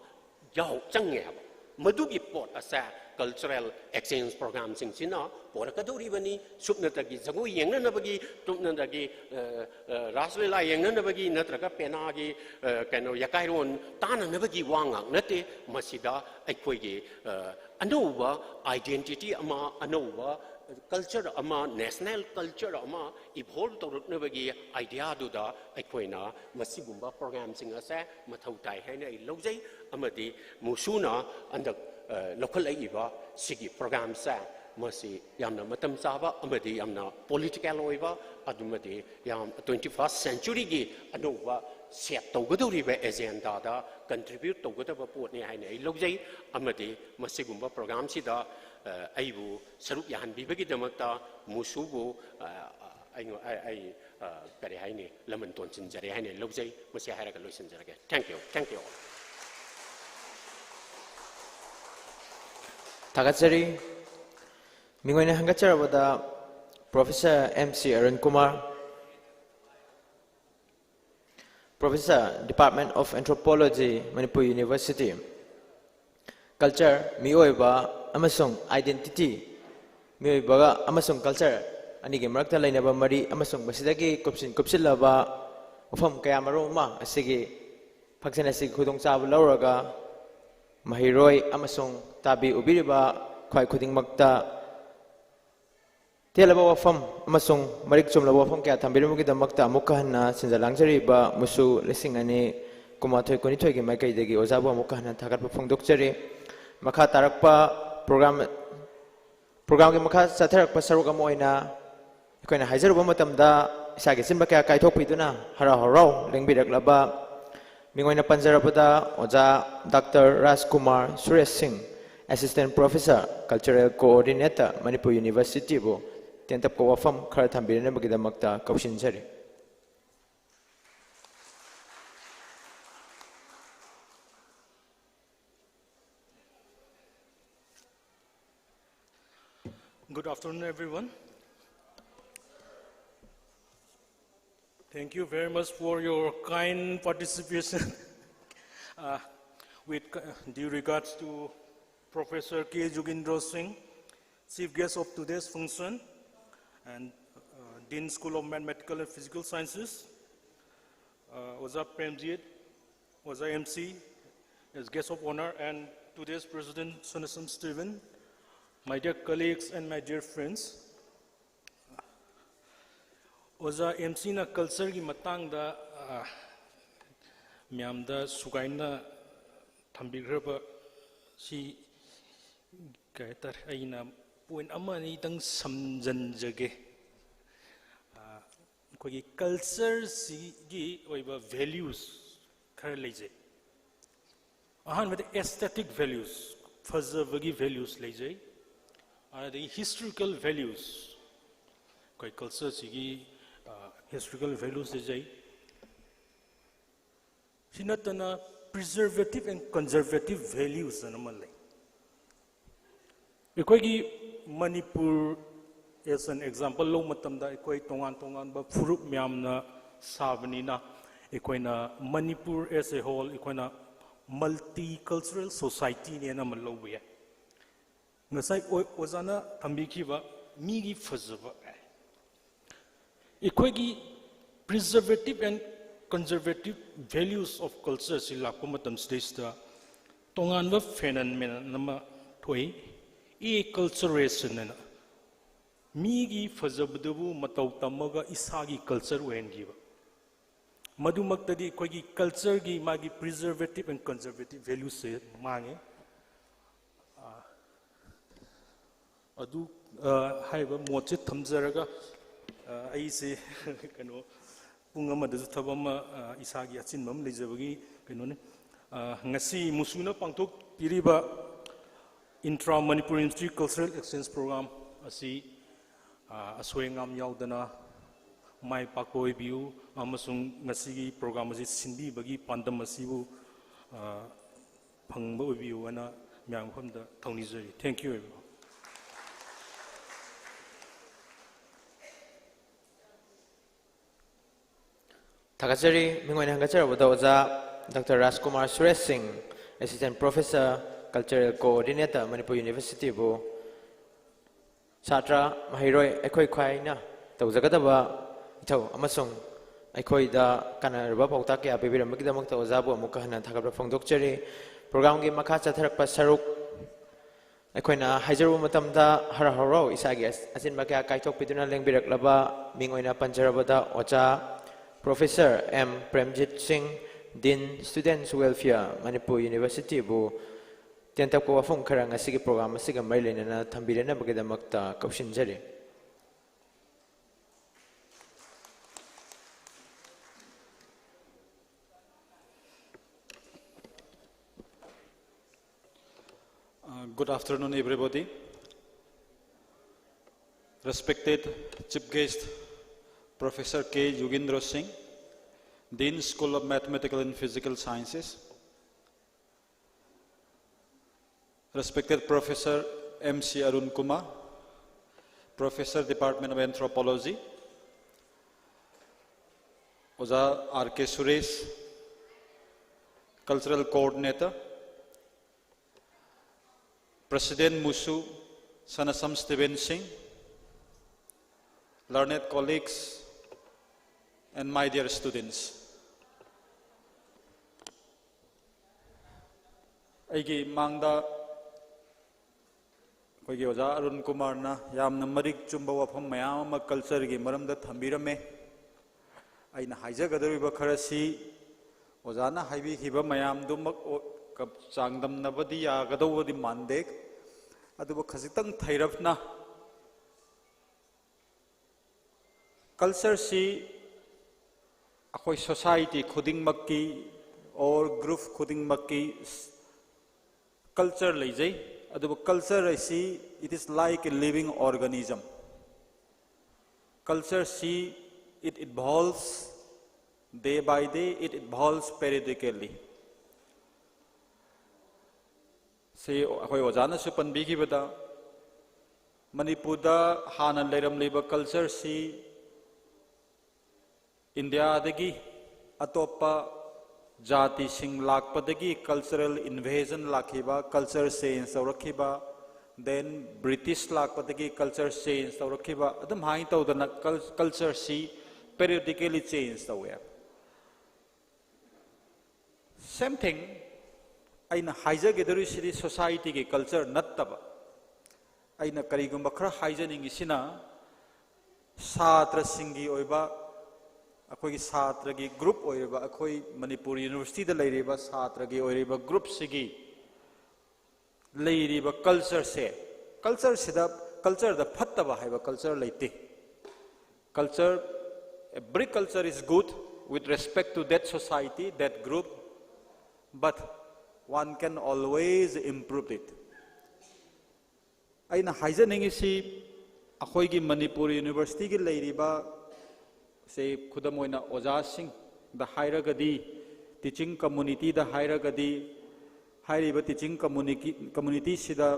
yau change madugi pot asa cultural exchange program sing sina porakadori bani supnatagi jago yengna nabagi tumnandagi raslila yengna nabagi natraga penagi kano yakairon tana nabagi wanga nate masida aikoigi anova identity ama anova culture ama national culture ama evolve toruknabagi idea duda aikoina masigumba program sing asa mathau tai haina I lojai amadi musuna andak local aiba sigi program sa masi yamna matam saba amadi yamna political oiba adumadi yam 21st century gi anova set tawgadori ba agenda da contribute tawgadaba potni haina I lojai amadi masigumba program sida aibu saruk yahan bibagi damakta musubu ai kare haini laman ton chinjare haini lojai masi haraga loisan jarage thank you Tagatsari Mingoina Hangacharabada Professor MC Arun Kumar Professor Department of Anthropology Manipur University Culture Mioiba Amasung Identity Mioibaga Amasung Culture Anigi Marakta Lainaba Mari Amasung Basidagi Kupsilaba Ufam Kayamaroma Asigi Paksanasi Kudong Sabu Lauraga Mahiroi Amasung Tabi Ubiriba Kwai Kuding Makta Telaba Wafam Amasung Marik Chumla Wafam Kaya Tambirimuki the Makta Mukahana Sinzalangari Ba Musu Lissingani Kumatoi Kunitogi Makai Degi Ozaba Mukahana Takat Pungdokchari Maka Tarakpa program ki Maka Satarakpa Sarugamoina Ikona Hazaruba Matamda Sagi Simbaka Kaitopiduna Hara Horau Lingbirak Laba Mingoina Panjarabada Oja Dr. Rajkumar Suresh Singh Assistant Professor Cultural Coordinator Manipur University Bo Tentap ko wafam khara thambirina bagidamakta kaushinjari Good afternoon, everyone. Thank you very much for your kind participation. With due regards to Professor K. Yugindra Singh, Chief Guest of today's function, and Dean School of Mathematical and Physical Sciences, Oza Premjit, Oza MC, as guest of honor, and today's President Sonasam Stephen, my dear colleagues and my dear friends. Oza MC na culture ki matang da miyam da sugay na thambiraba si kaitar ay na point ama ni tang samjanjage koi culture si gi oiba values khar leje ahan with aesthetic values fazavagi values leje the historical values koi culture si gi historical values leje sinatana preservative and conservative values anomalai equigi Manipur as an example lo matamda ekoi tongan ba furup myamna sabnina ekoina Manipur as a whole ekoina multicultural society ne na malowe ngasai ozana thambikhiba migi fazaba equigi preservative and conservative values of culture si lakumatam stage da tonganba phenomenon nama thoi culturation na migi fazabdubu matau tamaga isagi culture wengiba madumaktadi koigi culture gi magi preservative and conservative values se mange adu haiba moche thamjaraga aise kano punga madasu thabama isagi achinmam lejabagi kano ne ngasi musuna pangthok piriba Intra-Manipur Cultural Exchange Program asi aswengam yaudana mai pakoi biu amasung ngasi program asi sindi bagi pandam asibu phangba biu ana myang phomda thongjari. Thank you everyone. Thakachari mingoi hangachara boda Dr. Rajkumar Suresh Singh, Assistant Professor, Cultural Coordinator, Manipur University bu Chatra Mahiroi Ekoi Kwai na Tauzagadaba Ito Amasung Ekoi da Kanaraba Pautaki Abibiram Magdamakta Ozabu Mukahana Takabra Fongdokchari Program Gi Makacha Tarak Pasaruk Ekoina Hajaru Matamda Haraharo Isagias Asin Maka Kaitok Piduna Lengbirak Laba Mingoina Panjarabada Ocha Professor M. Premjit Singh, Dean Students Welfare, Manipur University bu Tiantap ko wafong karang asigi program asigi marilin na thambire na bagada makta kaushin jari. Good afternoon, everybody. Respected Chief Guest, Professor K. Yugindra Singh, Dean School of Mathematical and Physical Sciences. Respected Professor M.C. Arun Kumar, Professor, Department of Anthropology. Oza R.K. Suresh, Cultural Coordinator. President MUSU, Sonasam Stephen Singh. Learned colleagues and my dear students. Aigi mangda Koigi Oza Arun Kumar na yamna marik chumba wafam mayama culture gi maramda thambirame aina haijagadariba kharasi Ozana haibi hiba mayam dumak changdam nabadi yagadawadi mandek aduba khasitang thairapna culture si akoi society khuding makki or group khuding makki culture lejai aduba culture isi it is like a living organism. Culture see it evolves day by day, it evolves periodically. See akoi ojana su panbigi bada Manipur da hana leiram leba culture si India dagi atopa jati sing lakpadagi cultural invasion lakhiba culture change tawrakhiba then British lakpadagi culture change tawrakhiba adum hai tawdana culture si periodically change tawe same thing aina haijageduri sidi society ge culture nattaba aina karigumba khara haijaningi sina satra singi oiba अखोई छात्र की group ओइरेबा अखोई Manipur university दा लेरिबा छात्र की ओइरेबा group सिगी लेरिबा culture दा फत्तबा हाइबा culture लेते culture every culture is good with respect to that society that group but one can always improve it aina haijaningi si अखोई की मणिपुर यूनिवर्सिटी की लेरिबा से खुदमोइना ओजासिंग द हाइरगदी टीचिंग कम्युनिटी द हाइरगदी हाइरिबा टीचिंग कम्युनिटी सिदा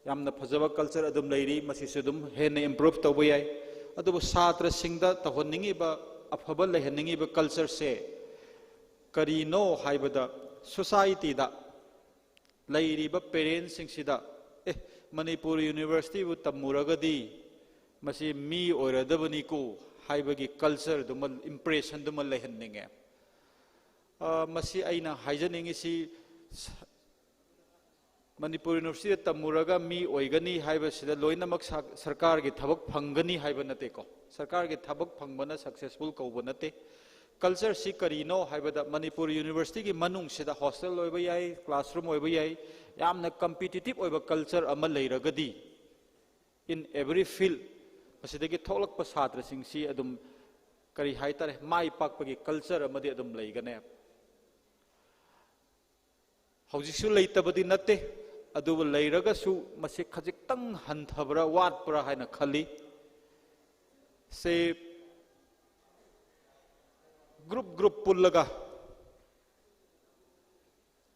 यामना फजबा कल्चर अदुम लेरी मसिसे अदुम हेन इंप्रूव तौबा याय अदुबो छात्र सिंगदा तहोनिंगिबा अफबा लेहनिंगिबा कल्चर से करीनो हाइबदा सोसाइटी दा लेरिबा पेरेंट्स सिंगसिदा मणिपुर यूनिवर्सिटी बु तमुरगदी मसी मी ओइरदबनी को हाइबगी कल्चर दुम इंप्रेशन दुम लेहनिंगे मसी आइना हाइजनिंगी सी मणिपुर यूनिवर्सिटी तमुरगा मी ओइगनी हाइबसिदा लोइनमक सरकार की थबक फंगनी हाइब नतेको सरकार की थबक फंगबना सक्सेसफुल कौब नते कल्चर सी करीनो हाइबदा मणिपुर यूनिवर्सिटी की मनुंग सिदा हॉस्टल ओइब याय क्लासरूम ओइब याय यामना कॉम्पिटिटिव ओइब कल्चर अमा लेरगदी इन एवरी फील्ड मसिदगी थोलक प छात्र सिंगसी अदुम करी हाइतारे माइ पाकपगी कल्चर अमदि अदुम लेगने हौजिसु लेतबदी नते अदुब लेरगसु मसि खजिक्तंग हंथबरा वाटपरा हाइना खली से ग्रुप पुल्लगा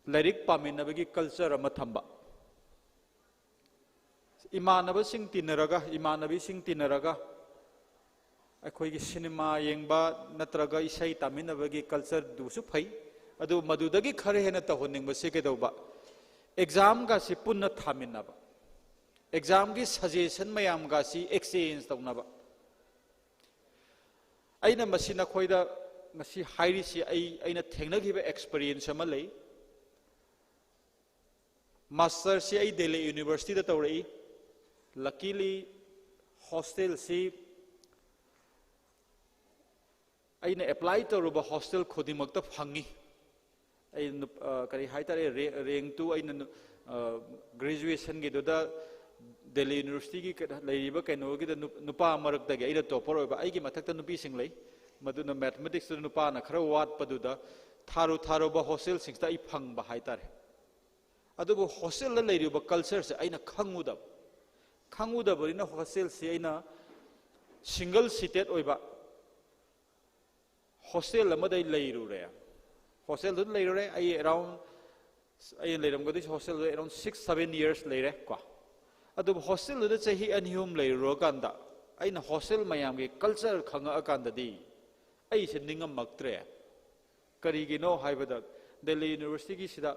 लाइरिक पामिनबगी कल्चर अमा थंबा इमानब सिंग तिनरगा इमानबी सिंग तिनरगा अखोई सिनेमा येंबा नत्रगा इसै तामिनबगी कल्चर दुसु फै अदु मदुदगी खरे हेन तहोनिंग बसे केदौबा एग्जाम गा सि पुन्ना थामिनबा एग्जाम की सजेशन मयाम गा सि एक्सचेंज तौनबा अइना मसिना खोइदा मसि हाइरिसि अइना थेंनगिबा एक्सपीरियंस अमा लई मास्टर से दिल्ली यूनिवर्सिटी दा तौरई लकीली हॉस्टल से अइना अप्लाई तौरबा हॉस्टल खुदिमक्ता फंगी करी हाइतारे रैंक टू अइना ग्रेजुएशन की दुदा दिल्ली यूनिवर्सिटी की लेरिबा कैनोगी दा नुपा मरकदगी अइना टॉपर ओइबा अइगी मथक्ता नुपी सिंग लई मदुना मैथमेटिक्स दा नुपा ना खरा वाट पदुदा थारो हॉस्टल सिंगता इ फंगबा हाइतारे अदुबो हॉस्टल ला लेरिबा कल्चर से अइना खंगुदबरिना हॉस्टल से अइना सिंगल सीटेड ओइबा हॉस्टल अमदै लेरुरे हॉस्टल दु लेरुरे अइ अराउंड अइ लेरमगदि हॉस्टल अराउंड 6-7 इयर्स लेरे को अदुबो हॉस्टल दु चही अनिहुम लेरो कांदा अइना हॉस्टल मयाम के कल्चर खंगा कांददी अइ से निंगम मक्त्रे करिगिनो हाइबदा दिल्ली यूनिवर्सिटी की सिदा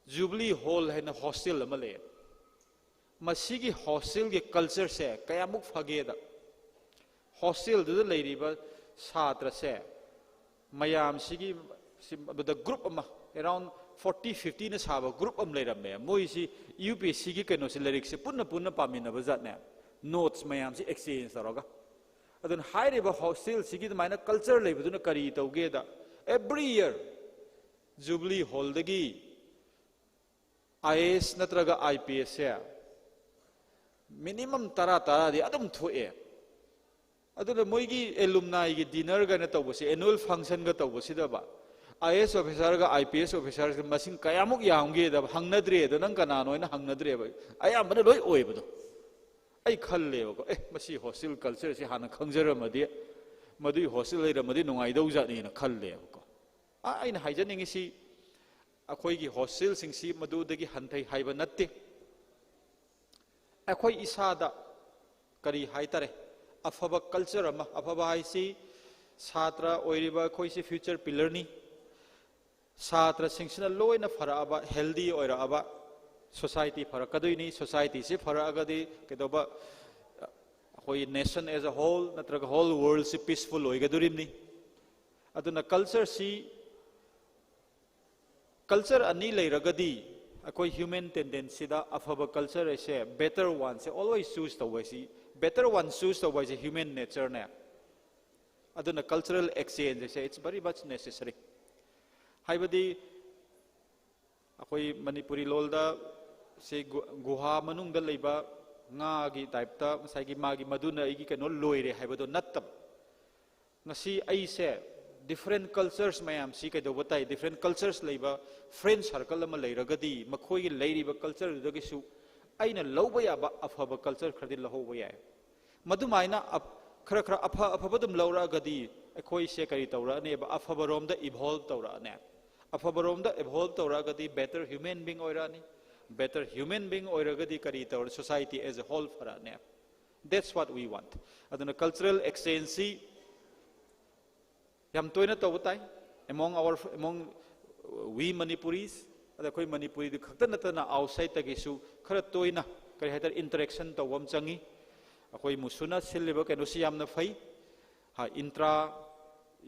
जुबली हॉल है ना हॉस्टल अमले मसीगी हॉस्टल के कल्चर से कयामुक फगेदा हॉस्टल दु लेरिबा छात्र से मयाम सिगी ग्रुप अराउंड 40-50 ने साब ग्रुप लेरमे मोइसी यूपीएससी की कनो से लिरिक्स पुनः पामिनब जाने नोट्स मयाम से एक्सचेंज तौरगा अदन हाइरिबा हॉस्टल सिगी माइना कल्चर लेबदुना करी तौगेदा एवरी ईयर जुबली हॉल दगी IAS नत्रगा IPS से मिनिमम तरा दी अदम थोए अदुना मोइगी एलुमनाई की डिनर गने तौबसे एनुअल फंक्शन गा तौबसिदबा IAS ऑफिसर गा IPS ऑफिसर गा मसिंग कयामुक यामगे द हंगनद्रे द नंग कनानोइना हंगनद्रे बा अयामना लोइ ओइबदो अइ खल्लेबको मसी हॉस्टल कल्चर से हाना खंगजरमदि मदुइ हॉस्टल लेरमदि नुंगाइदौ जानिना खल्लेबको आइना हाइजनिंगिसि अखोई हॉस्टल सिंगसी मदुदगी हंथै हाइबा नत्ते अखोई इसादा करी हाइतरे अफबा कल्चर अमा अफबा HiAce Satra oiriba koisi future pillar ni. Satra singsina loina faraba healthy oiraba society farakadui ni society se farakadi kedoba koi nation as a whole natraga whole world se peaceful oigadurim ni. Aduna culture ani leiragadi akoi human tendency da afaba culture ase better one se always choose the way si better one choose the way se human nature na aduna cultural exchange se it's very much necessary haibadi akoi manipuri lolda se guha manung da leiba nga gi type ta sai gi magi maduna igi kano loire haibado nattab ngasi ai se different cultures mayam si kai do batai different cultures leiba friend circle ama leiragadi makhoi gi leiriba culture dagi su aina loba ya ba afaba culture khadi lahoba ya madumaina khara khara afa badum laura gadi akhoi se kari tawra ne ba afaba rom da evolve tawra ne afaba rom da evolve tawra gadi better human being oira ni better human being oira gadi kari tawra society as a whole fara ne that's what we want aduna cultural exchange yam toina tawtai among we Manipuris ada koi Manipuri du khakta natana outside ta gisu khara toina kari hatar interaction tawam changi akoi musuna silliba keno siam na fai ha intra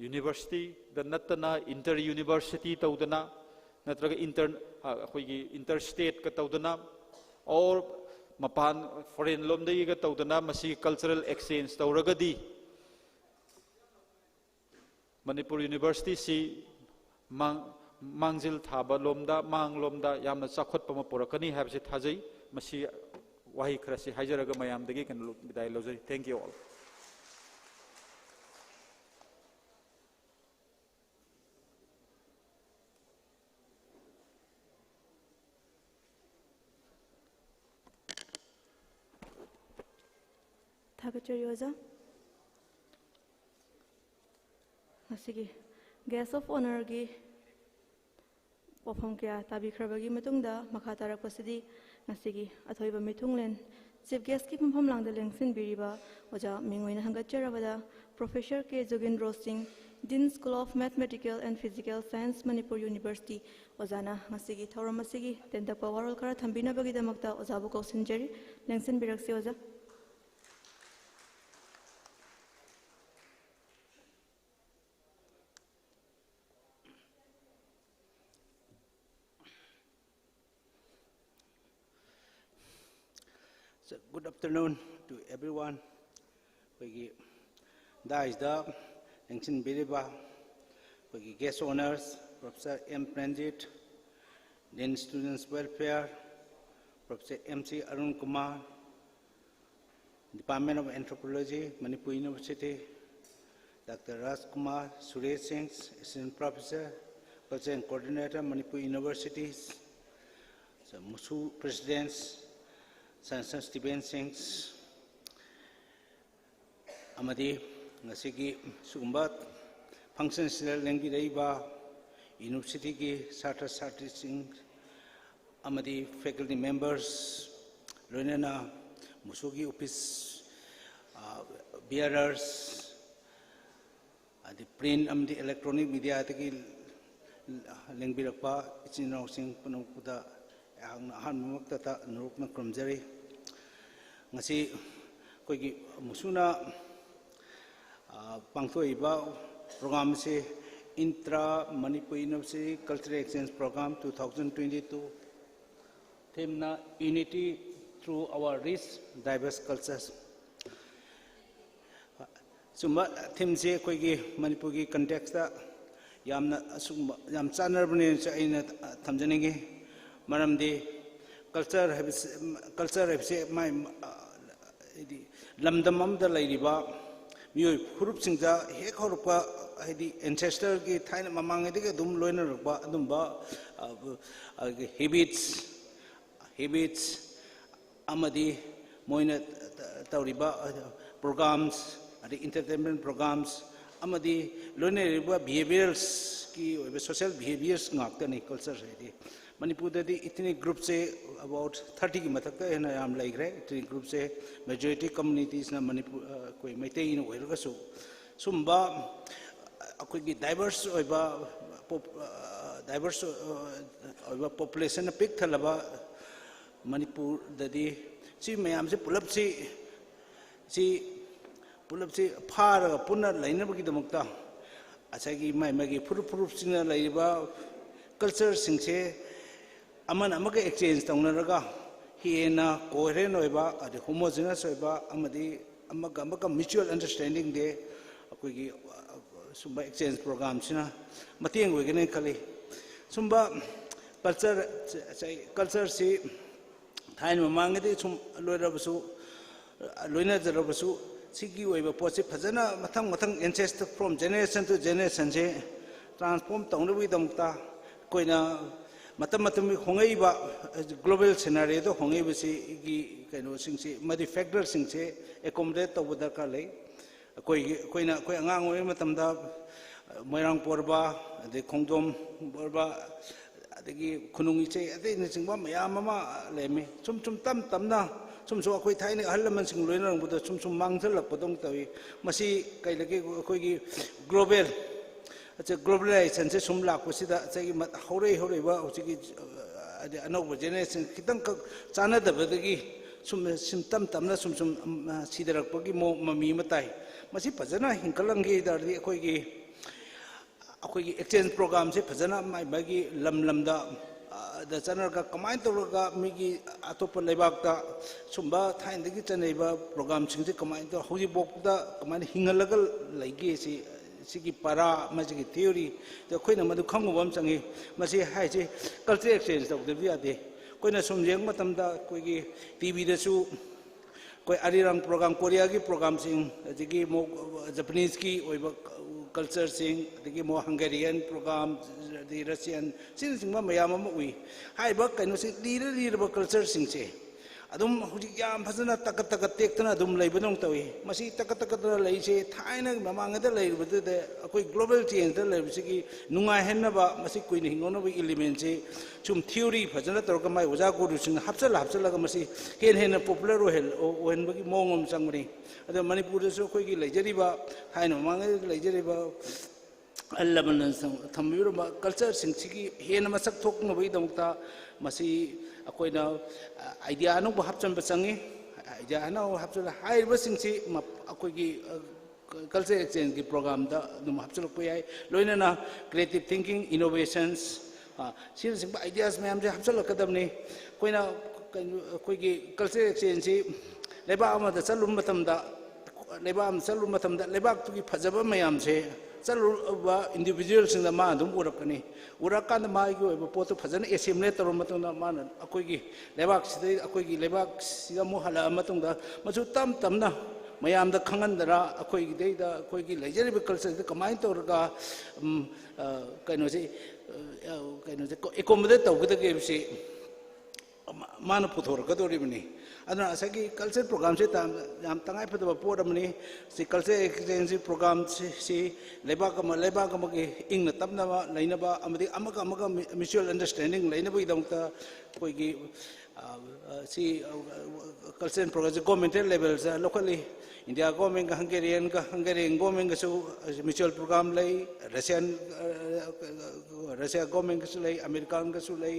university da natana inter university tawdana natraga interstate ka tawdana or mapan foreign lom dai ga tawdana masi cultural exchange tawragadi Manipur University si mangjil thaba lomda mang lomda yamna chakhot pama porakani habse thajai masi wahi khrasi hajaraga mayam dagi kan bidai lojari thank you all Thagachari Oza Asigi guest of honor gi wafam kya tabi khrabagi matungda makha tarakpasidi ngasigi athoiba mithunglen chief guest ki phampham langda lengsin biriba oja mingoina hangatcharabada professor K Jogindra Singh Dean School of Mathematical and Physical Science Manipur University ojana ngasigi thoram asigi tendakpa warol khara thambina bagi damakta ojabu kausinjari lengsin biraksi oja Good afternoon to everyone. Da is the Ningthen Biriba, guest honors, Professor M. Pranjit, Dean Students Welfare, Professor M.C. Arun Kumar, Department of Anthropology, Manipur University, Dr. Raj Kumar Suresh Singh, Assistant Professor, Culture and Coordinator, Manipur Universities, MUSU Presidents, Sansan Stephen Singh, Amadi, Nasiki, Sumbat, Functions Langi Reiba, University ki Satra Sati Singh, Amadi, faculty members, Lunana, Musugi office, bearers, the print and the electronic media, Langbirapa, it's in our Singh Panokuda. Han tata nurukna kromjari ngasi koigi musuna pangthoiba program se Intra-Manipur University Cultural Exchange Program 2022 theme na unity through our rich diverse cultures sumba theme se koigi Manipur gi context da yam chanarbane cha aina thamjaningi Maramdi culture habse my lamdamam da lairiba miyoi hurup singja hek horupa hadi ancestor ki thaina mamang edi dum loina rukba dumba habits amadi moina tauriba programs adi entertainment programs amadi loina riba behaviors ki social behaviors ngaktani culture hadi Manipur da itni group se about 30 ki mathakta ena yam like right itni group se majority communities na Manipur koi Meitei no oirga so sumba ꯑꯩꯈꯣꯏꯒꯤ diverse ꯑꯣꯏꯕ ꯄꯣꯄꯨꯂꯦꯁꯟꯅ ꯄꯤꯛ ꯊꯜꯂꯕ ꯃꯅꯤꯄꯨꯔꯗꯗꯤ ꯁꯤ ꯃꯌꯥꯝꯁꯦ ꯄꯨꯂꯞꯁꯤ ꯐꯥꯔꯒ ꯄꯨꯟꯅ ꯂꯩꯅꯕꯒꯤꯗꯃꯛꯇ ꯉꯁꯥꯏꯒꯤ ꯃꯥꯒꯤ ꯐꯨꯔꯨꯞꯁꯤꯡꯅ ꯂꯩꯔꯤꯕ ꯀꯜꯆꯔꯁꯤꯡꯁꯦ ꯑꯃꯅ ꯑꯃꯒ ꯑꯦꯛꯆꯦꯟꯖ ꯇꯧꯅꯔꯒ ꯍꯦꯟꯅ ꯀꯣꯍꯔꯦꯟ ꯑꯣꯏꯕ ꯑꯗꯩ ꯍꯣꯃꯣꯖꯤꯅꯁ ꯑꯣꯏꯕ ꯑꯃꯗꯤ ꯑꯃꯒ ꯃ꯭ꯌꯨꯆꯨꯋꯦꯜ ꯑꯟꯗꯔꯁꯇꯦꯟꯗꯤꯡꯗꯤ ꯑꯩꯈꯣꯏꯒꯤ ꯁꯨꯝꯕ ꯑꯦꯛꯆꯦꯟꯖ ꯄ꯭ꯔꯣꯒ꯭ꯔꯥꯝꯁꯤꯅ ꯃꯇꯦꯡ ꯑꯣꯏꯒꯅꯤ ꯈꯜꯂꯤ ꯁꯨꯝꯕ ꯀꯜꯆꯔꯁꯤ ꯊꯥꯏꯅ ꯃꯃꯥꯡꯒꯗꯤ ꯁꯨꯝ ꯂꯣꯏꯅꯖꯔꯕꯁꯨ ꯁꯤꯒꯤ ꯑꯣꯏꯕ ꯄꯣꯠꯁꯤ ꯐꯖꯅ ꯃꯊꯪ ancestor from generation to ꯖꯦꯅꯦꯔꯦꯁꯟꯁꯦ transform ꯇꯧꯅꯕꯒꯤꯗꯃꯛꯇ ꯑꯩꯈꯣꯏꯅ ꯃꯇꯝꯒꯤ ꯍꯣꯡꯉꯛꯏꯕ ꯒ꯭ꯂꯣꯕꯦꯜ ꯁꯤꯅꯥꯔꯤꯗ ꯍꯣꯡꯉꯛꯏꯕꯁꯤꯒꯤ ꯀꯩꯅꯣꯁꯤꯡꯁꯤ ꯃꯗꯨ ꯐꯦꯛꯇꯔꯁꯤꯡꯁꯦ ꯑꯦꯀꯣꯃꯣꯗꯦꯠ ꯇꯧꯕ ꯗꯔꯀꯥꯔ ꯂꯩ ꯑꯩꯈꯣꯏ ꯑꯉꯥꯡ ꯑꯣꯏꯔꯤꯉꯩ ꯃꯇꯝꯗ ꯃꯣꯏꯔꯥꯡ ꯄꯣꯔꯕ ꯑꯗꯩ ꯈꯣꯡꯖꯣꯝ ꯄꯣꯔꯕ ꯑꯗꯒꯤ ꯈꯨꯅꯨꯡ ꯏꯁꯩ ꯑꯇꯩꯅꯆꯤꯡꯕ ꯃꯌꯥꯝ ꯑꯃ ꯂꯩꯔꯝꯃꯤ ꯁꯨꯝ ꯇꯞꯅ ꯁꯨꯝꯁꯨ ꯑꯩꯈꯣꯏ ꯊꯥꯏꯅ ꯑꯍꯜ ꯂꯃꯟꯁꯤꯡ ꯂꯣꯏꯅꯔꯛꯄꯗ ꯁꯨꯝ ꯃꯥꯡꯁꯤꯜꯂꯛꯄꯗꯧ ꯇꯧꯏ ꯃꯁꯤ ꯀꯩꯗꯒꯤ ꯑꯩꯈꯣꯏꯒꯤ ꯒ꯭ꯂꯣꯕꯦꯂꯥꯏꯖꯦꯁꯟꯁꯦ ꯁꯨꯝ ꯂꯥꯛꯄꯁꯤꯗ ꯉꯁꯥꯏꯒꯤ ꯍꯧꯔꯛꯏꯕ ꯍꯧꯖꯤꯛꯀꯤ ꯑꯅꯧꯕ ꯖꯦꯅꯦꯔꯦꯁꯟ ꯈꯤꯇꯪꯈꯛ ꯆꯥꯟꯅꯗꯕꯗꯒꯤ ꯁꯨꯝ ꯇꯞꯅ ꯁꯨꯝ ꯁꯤꯊꯔꯛꯄꯒꯤ ꯃꯃꯤ ꯑꯃ ꯇꯥꯏ ꯃꯁꯤ ꯐꯖꯅ ꯍꯤꯡꯀꯠꯍꯟꯒꯦ ꯇꯥꯔꯗꯤ ꯑꯩꯈꯣꯏꯒꯤ ꯑꯦꯛꯆꯦꯟꯖ ꯄ꯭ꯔꯣꯒ꯭ꯔꯥꯝꯁꯦ ꯐꯖꯅ ꯃꯥꯒꯤ ꯂꯝꯗ ꯆꯠꯅꯔꯒ ꯀꯃꯥꯏꯅ ꯇꯧꯔꯒ ꯃꯤꯒꯤ ꯑꯇꯣꯞꯄ ꯂꯩꯕꯥꯛꯇ ꯁꯨꯝꯕ ꯊꯥꯏꯅꯗꯒꯤ ꯆꯠꯅꯔꯤꯕ ꯄ꯭ꯔꯣꯒ꯭ꯔꯥꯝꯁꯤꯡꯁꯦ ꯀꯃꯥꯏꯅ ꯇꯧꯔ ꯍꯧꯖꯤꯛꯐꯥꯎꯕꯗ ꯀꯃꯥꯏꯅ ꯍꯤꯡꯍꯜꯂꯒ ꯂꯩꯒꯦ ꯁꯤꯒꯤ ꯄꯔꯥ ꯃꯁꯤꯒꯤ ꯊꯤꯑꯣꯔꯤ ꯑꯩꯈꯣꯏꯅ ꯃꯗꯨ ꯈꯪꯉꯨꯕ ꯑꯃ ꯆꯪꯉꯤ ꯃꯁꯤ ꯍꯥꯏꯁꯦ ꯀꯜꯆꯔ ꯑꯦꯛꯁꯆꯦꯟꯖ ꯇꯧꯗꯕ ꯌꯥꯗꯦ ꯑꯩꯈꯣꯏꯅ ꯁꯨꯝ ꯌꯦꯡꯕ ꯃꯇꯝꯗ ꯑꯩꯈꯣꯏꯒꯤ ꯇꯤꯚꯤꯗꯁꯨ ꯑꯩꯈꯣꯏ ꯑꯔꯤꯔꯪ ꯄ꯭ꯔꯣꯒ꯭ꯔꯥꯝ ꯀꯣꯔꯤꯌꯥꯒꯤ ꯄ꯭ꯔꯣꯒ꯭ꯔꯥꯝꯁꯤꯡ ꯑꯗꯒꯤ ꯑꯃꯨꯛ ꯖꯄꯅꯤꯁꯀꯤ ꯑꯣꯏꯕ ꯀꯜꯆꯔꯁꯤꯡ ꯑꯗꯒꯤ ꯑꯃꯨꯛ ꯍꯪꯒꯦꯔꯤꯌꯟ ꯄ꯭ꯔꯣꯒ꯭ꯔꯥꯝ ꯑꯗꯒꯤ ꯔꯁꯤꯌꯥꯟ ꯁꯤꯅꯆꯤꯡꯕ ꯃꯌꯥꯝ ꯑꯃ ꯎꯏ ꯍꯥꯏꯔꯤꯕ ꯀꯩꯅꯣꯁꯤ ꯂꯤꯔꯕ ꯀꯜꯆꯔꯁꯤꯡꯁꯦ ꯑꯗꯨꯝ ꯍꯧꯖꯤꯛ ꯌꯥꯝ ꯐꯖꯅ ꯇꯀꯠ ꯇꯦꯛꯇꯅ ꯑꯗꯨꯝ ꯂꯩꯕꯗꯧ ꯇꯧꯏ ꯃꯁꯤ ꯇꯀꯠꯇꯅ ꯂꯩꯁꯦ ꯊꯥꯏꯅ ꯃꯃꯥꯡꯉꯩꯗ ꯂꯩꯔꯤꯕꯗꯨꯗ ꯑꯩꯈꯣꯏ ꯒ꯭ꯂꯣꯕꯦꯜ ꯆꯦꯟꯖꯇ ꯂꯩꯕꯁꯤꯒꯤ ꯅꯨꯡꯉꯥꯏꯍꯟꯅꯕ ꯃꯁꯤ ꯀꯨꯏꯅ ꯍꯤꯡꯍꯧꯅꯕꯒꯤ ꯏꯂꯤꯃꯦꯟꯁꯤ ꯁꯨꯝ ꯊꯤꯑꯣꯔꯤ ꯐꯖꯅ ꯇꯧꯔꯒ ꯃꯥꯏ ꯑꯣꯖꯥ ꯒꯨꯔꯨꯁꯤꯡꯅ ꯍꯥꯞꯆꯤꯜꯂꯒ ꯃꯁꯤ ꯍꯦꯟꯅ ꯄꯣꯄꯨꯂꯔ ꯑꯣꯏꯍꯟꯕꯒꯤ ꯃꯑꯣꯡ ꯑꯃ ꯆꯪꯕꯅꯤ ꯑꯗꯣ ꯃꯅꯤꯄꯨꯔꯗꯁꯨ ꯑꯩꯈꯣꯏꯒꯤ ꯂꯩꯖꯔꯤꯕ ꯊꯥꯏꯅ ꯃꯃꯥꯡꯉꯩꯗ ꯂꯩꯖꯔꯤꯕ ꯑꯍꯜ ꯂꯃꯟꯅ ꯊꯝꯕꯤꯔꯝꯕ ꯀꯜꯆꯔꯁꯤꯡꯁꯤꯒꯤ ꯍꯦꯟꯅ ꯃꯁꯛ ꯊꯣꯛꯅꯕꯒꯤꯗꯃꯛꯇ ꯃꯁꯤ ꯑꯩꯈꯣꯏꯅ ꯑꯥꯏꯗꯤꯌꯥ ꯑꯅꯧꯕ ꯍꯥꯞꯆꯤꯟꯕ ꯆꯪꯉꯤ ꯑꯥꯏꯗꯤꯌꯥ ꯑꯅꯧꯕ ꯍꯥꯞꯆꯤꯟꯕ ꯍꯥꯏꯔꯤꯕꯁꯤꯡꯁꯤ ꯑꯩꯈꯣꯏꯒꯤ ꯀꯜꯆꯔ ꯑꯦꯛꯁꯆꯦꯟꯖꯒꯤ ꯄ꯭ꯔꯣꯒ꯭ꯔꯥꯝꯗ ꯑꯗꯨꯝ ꯍꯥꯞꯆꯤꯜꯂꯛꯄ ꯌꯥꯏ ꯂꯣꯏꯅꯅ ꯀ꯭ꯔꯤꯌꯦꯇꯤꯞ ꯊꯤꯡꯀꯤꯡ ꯏꯅꯣꯚꯦꯁꯟꯁ ꯁꯤꯅꯆꯤꯡꯕ ꯑꯥꯏꯗꯤꯌꯥꯁ ꯃꯌꯥꯝꯁꯦ ꯍꯥꯞꯆꯤꯜꯂꯛꯀꯗꯕꯅꯤ ꯑꯩꯈꯣꯏꯒꯤ ꯀꯜꯆꯔ ꯑꯦꯛꯁꯆꯦꯟꯖꯁꯤ ꯂꯩꯕꯥꯛ ꯑꯃꯗ ꯆꯠꯂꯨꯕ ꯃꯇꯝꯗ ꯂꯩꯕꯥꯛꯇꯨꯒꯤ ꯐꯖꯕ ꯃꯌꯥꯝꯁꯦ ꯆꯠꯂꯨꯕ ꯏꯟꯗꯤꯕꯤꯖꯨꯋꯦꯜꯁꯤꯡꯗ ꯃꯥ ꯑꯗꯨꯝ ꯎꯔꯛꯀꯅꯤ ꯎꯔꯛꯀꯥꯟꯗ ꯃꯥꯒꯤ ꯑꯣꯏꯕ ꯄꯣꯠꯇꯨ ꯐꯖꯅ ꯑꯦꯁꯤꯃꯤꯂꯦꯠ ꯇꯧꯔꯕ ꯃꯇꯨꯡꯗ ꯃꯥꯅ ꯑꯩꯈꯣꯏꯒꯤ ꯂꯩꯕꯥꯛꯁꯤꯗ ꯑꯃꯨꯛ ꯍꯜꯂꯛꯑ ꯃꯇꯨꯡꯗ ꯃꯁꯨ ꯇꯞꯅ ꯃꯌꯥꯝꯗ ꯈꯪꯍꯟꯗꯅ ꯑꯩꯈꯣꯏꯒꯤ ꯂꯩꯖꯔꯤꯕ ꯀꯜꯆꯔꯁꯤꯗ ꯀꯃꯥꯏꯅ ꯇꯧꯔꯒ ꯀꯩꯅꯣꯁꯦ ꯑꯦꯀꯣꯃꯣꯗꯦꯠ ꯇꯧꯒꯗꯒꯦ ꯍꯥꯏꯕꯁꯤ ꯃꯥꯅ ꯄꯨꯊꯣꯔꯛꯀꯗꯧꯔꯤꯕꯅꯤ ꯑꯗꯨꯅ ꯉꯁꯥꯏꯒꯤ ꯀꯜꯆꯔ ꯄ꯭ꯔꯣꯒ꯭ꯔꯥꯝꯁꯤ ꯌꯥꯝ ꯇꯉꯥꯏꯐꯗꯕ ꯄꯣꯠ ꯑꯃꯅꯤ ꯁꯤ ꯀꯜꯆꯔ ꯑꯦꯛꯁꯆꯦꯟꯖ ꯄ꯭ꯔꯣꯒ꯭ꯔꯥꯝꯁꯤ ꯂꯩꯕꯥꯛ ꯑꯃꯒꯤ ꯏꯪꯅ ꯇꯞꯅꯕ ꯂꯩꯅꯕ ꯑꯃꯗꯤ ꯑꯃꯒ ꯃ꯭ꯌꯨꯆꯨꯋꯦꯜ ꯑꯟꯗꯔꯁꯇꯦꯟꯗꯤꯡ ꯂꯩꯅꯕꯒꯤꯗꯃꯛꯇ ꯑꯩꯈꯣꯏꯒꯤ ꯁꯤ ꯀꯜꯆꯔꯦꯜ ꯄ꯭ꯔꯣꯒ꯭ꯔꯥꯝꯁꯤ ꯒꯣꯔꯃꯦꯟꯇꯦꯜ ꯂꯦꯚꯦꯜꯗ ꯂꯧꯈꯠꯂꯤ ꯏꯟꯗꯤꯌꯥ ꯒꯣꯔꯃꯦꯟꯒ ꯍꯪꯒꯦꯔꯤꯌꯟ ꯒꯣꯔꯃꯦꯟꯒꯁꯨ ꯃ꯭ꯌꯨꯆꯨꯋꯦꯜ ꯄ꯭ꯔꯣꯒ꯭ꯔꯥꯝ ꯂꯩ ꯔꯁꯤꯌꯥ ꯒꯣꯔꯃꯦꯟꯒꯁꯨ ꯂꯩ ꯑꯃꯦꯔꯤꯀꯥꯟꯒꯁꯨ ꯂꯩ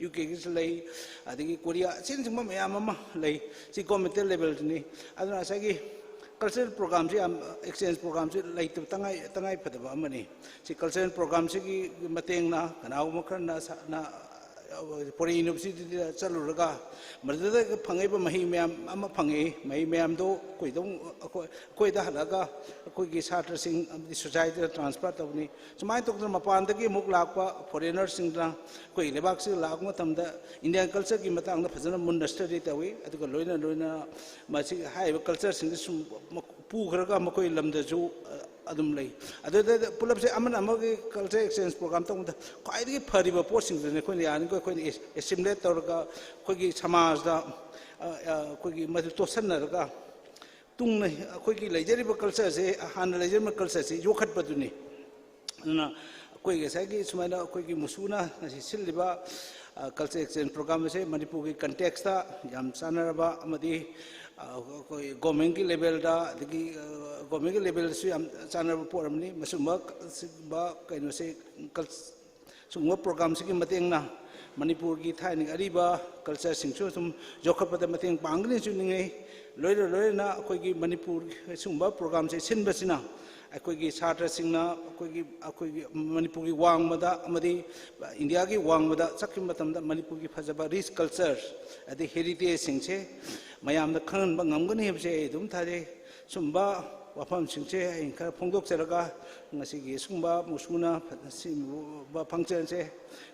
ꯌꯨꯀꯦꯒꯤꯁꯨ ꯂꯩ ꯑꯗꯒꯤ ꯀꯣꯔꯤꯌꯥ ꯑꯁꯤꯅꯆꯤꯡꯕ ꯃꯌꯥꯝ ꯑꯃ ꯂꯩ ꯁꯤ ꯒꯣꯔꯃꯦꯟꯇꯦꯜ ꯂꯦꯚꯦꯜꯗꯅꯤ ꯑꯗꯨꯅ ꯉꯁꯥꯏꯒꯤ ꯀꯜꯆꯔꯦꯜ ꯄ꯭ꯔꯣꯒ꯭ꯔꯥꯝꯁꯤ ꯑꯦꯛꯁꯆꯦꯟꯖ ꯄ꯭ꯔꯣꯒ꯭ꯔꯥꯝꯁꯤ ꯂꯩꯇꯕ ꯇꯉꯥꯏ ꯐꯗꯕ ꯑꯃꯅꯤ ꯁꯤ ꯀꯜꯆꯔꯦꯜ ꯄ꯭ꯔꯣꯒ꯭ꯔꯥꯝꯁꯤꯒꯤ ꯃꯇꯦꯡꯅ ꯀꯅꯥꯒꯨꯝꯕ ꯈꯔꯅ ꯐꯣꯔꯦꯟ ꯌꯨꯅꯤꯚꯔꯁꯤꯇꯤꯗ ꯆꯠꯂꯨꯔꯒ ꯃꯗꯨꯗ ꯐꯪꯉꯛꯏꯕ ꯃꯍꯩ ꯃꯌꯥꯝ ꯑꯃ ꯐꯪꯉꯛꯏ ꯃꯍꯩ ꯃꯌꯥꯝꯗꯣ ꯑꯩꯈꯣꯏꯗ ꯍꯜꯂꯛꯑꯒ ꯑꯩꯈꯣꯏꯒꯤ ꯁꯥꯇ꯭ꯔꯁꯤꯡ ꯑꯃꯗꯤ ꯁꯣꯁꯥꯏꯇꯤꯗ ꯇ꯭ꯔꯥꯟꯁꯐꯔ ꯇꯧꯕꯅꯤ ꯁꯨꯃꯥꯏꯅ ꯇꯧꯗꯅ ꯃꯄꯥꯟꯗꯒꯤ ꯑꯃꯨꯛ ꯂꯥꯛꯄ ꯐꯣꯔꯦꯅꯔꯁꯤꯡꯗꯨꯅ ꯑꯩꯈꯣꯏꯒꯤ ꯂꯩꯕꯥꯛꯁꯤꯗ ꯂꯥꯛꯄ ꯃꯇꯝꯗ ꯏꯟꯗꯤꯌꯥꯟ ꯀꯜꯆꯔꯒꯤ ꯃꯇꯥꯡꯗ ꯐꯖꯅ ꯃꯨꯟꯅ ꯁ꯭ꯇꯗꯤ ꯇꯧꯏ ꯑꯗꯨꯒ ꯂꯣꯏꯅ ꯃꯁꯤ ꯍꯥꯏꯔꯤꯕ ꯀꯜꯆꯔꯁꯤꯡꯁꯤ ꯁꯨꯝ ꯄꯨꯈ꯭ꯔꯒ ꯃꯈꯣꯏ ꯂꯝꯗꯁꯨ ꯑꯗꯨꯝ ꯂꯩ ꯑꯗꯨꯗ ꯄꯨꯂꯞꯁꯦ ꯑꯃꯒꯤ ꯀꯜꯆꯔ ꯑꯦꯛꯁꯆꯦꯟꯖ ꯄ꯭ꯔꯣꯒ꯭ꯔꯥꯝ ꯇꯧꯕꯗ ꯈ꯭ꯋꯥꯏꯗꯒꯤ ꯐꯔꯤꯕ ꯄꯣꯠꯁꯤꯡꯗꯨꯅꯤ ꯑꯩꯈꯣꯏꯅ ꯌꯥꯔꯤꯈꯩ ꯑꯩꯈꯣꯏꯅ ꯑꯦꯁꯤꯃꯤꯂꯦꯠ ꯇꯧꯔꯒ ꯑꯩꯈꯣꯏꯒꯤ ꯁꯃꯥꯖꯗ ꯑꯩꯈꯣꯏꯒꯤ ꯃꯗꯨ ꯇꯣꯠꯁꯟꯅꯔꯒ ꯇꯨꯡꯅ ꯑꯩꯈꯣꯏꯒꯤ ꯂꯩꯖꯔꯤꯕ ꯀꯜꯆꯔꯁꯦ ꯍꯥꯟꯅ ꯂꯩꯖꯔꯤꯕ ꯀꯜꯆꯔꯁꯦ ꯌꯣꯛꯈꯠꯄꯗꯨꯅꯤ ꯑꯗꯨꯅ ꯑꯩꯈꯣꯏꯒꯤ ꯉꯁꯥꯏꯒꯤ ꯁꯨꯃꯥꯏꯅ ꯑꯩꯈꯣꯏꯒꯤ ꯃꯨꯁꯨꯅ ꯉꯁꯤ ꯁꯤꯜꯂꯤꯕ ꯀꯜꯆꯔ ꯑꯦꯛꯁꯆꯦꯟꯖ ꯄ꯭ꯔꯣꯒ꯭ꯔꯥꯝ ꯑꯁꯦ ꯃꯅꯤꯄꯨꯔꯒꯤ ꯀꯟꯇꯦꯛꯁꯇ ꯌꯥꯝ ꯆꯥꯟꯅꯔꯕ ꯑꯃꯗꯤ government ki level da digi government ki level su am channel program ni masuma ba kaino se sungwa program se ki mateng na Manipur ki thai ni ariba culture sing su sum jokhapa da mateng pangni su ningai loi na koi ki Manipur sungba program se sin basina akoi ki satra singna akoi ki Manipur ki wang mada amadi India ki wang mada sakkim matam da Manipur ki phajaba rich culture adi heritage sing se mayam da khan ba ngamgani hebse dum thare sumba wafam sing se in kha phongdok charaga ngasi gi sumba musuna ba function se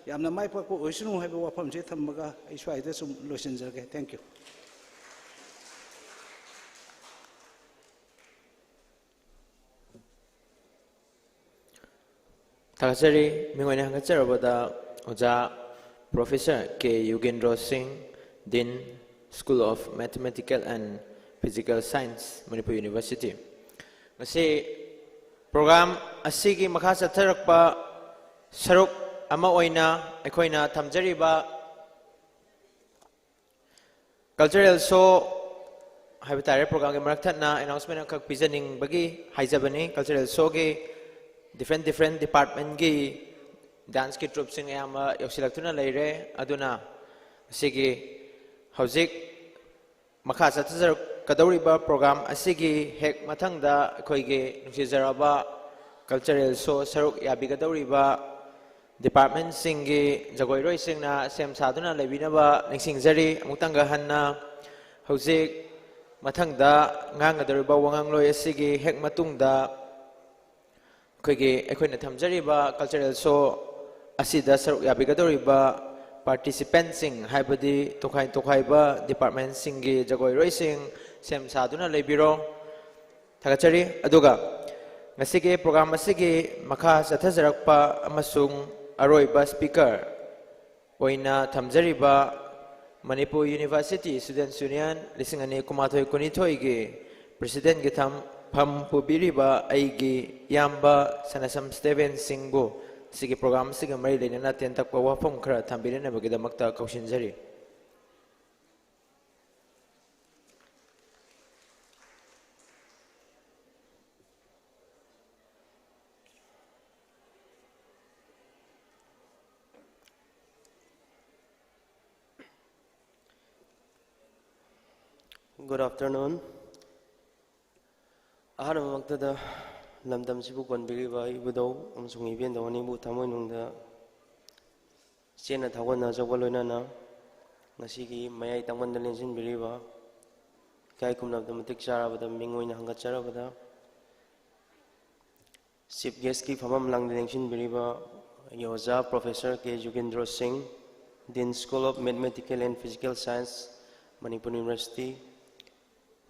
yamna mai pa ko oisnu heba wafam se thambaga ai swai da sum losin jarge thank you Takasari mingwani hangatsarabada Oja Professor K. Yugendro Singh, Dean, School of Mathematical and Physical Science, Manipur University. Masi program asigi makasa tarakpa saruk ama oina ekoina tamjariba cultural show habitare program ke marakthana announcement kak pijaning bagi haijabani cultural show ke different department ki dance ki troupe sing ama yoksilaktuna leire aduna asigi hojik makha satjar kadawriba program asigi hek mathangda khoige nungsijaraba cultural show saruk yabi kadawriba department singi jagoi roi singna sem saduna lebinaba ningsingjari amutanga hanna hojik mathangda ngangadawriba wangangloi asigi hek matungda Ekoina Tamjariba cultural show Asida Saruk Yabigadoriba participants sing Haibadi Tokai department singi Jagoi Racing Sem Saduna Lebiro Takachari Aduga Ngasigi program Asigi Maka Satazarakpa Amasung Aroiba speaker Oina Tamjariba Manipur University Students Union Lisingani Kumatoi Kunitoigi President Gitam Pam Pubiriba Aigi Yamba Sanasam Steven Singbo Sigi program Siga Marilyn and Atenta Wafum Kra Tambin and Bagida Makta Kaushinjari. Good afternoon. Ahana Magda Lamdam Sibukon Biriba Ibudo, Umsungi the Onibu Tamun the Sena Tawana Zawalona, Nasiki, Maya Tamandalis in Biriba, Kaikum of the Matic Shara, the Minguin Hangacharabada, Sip Geski Famam Lang the Nation Biriba, Yoza Professor K. Yugendro Singh, Dean School of Mathematical and Physical Science, Manipur University,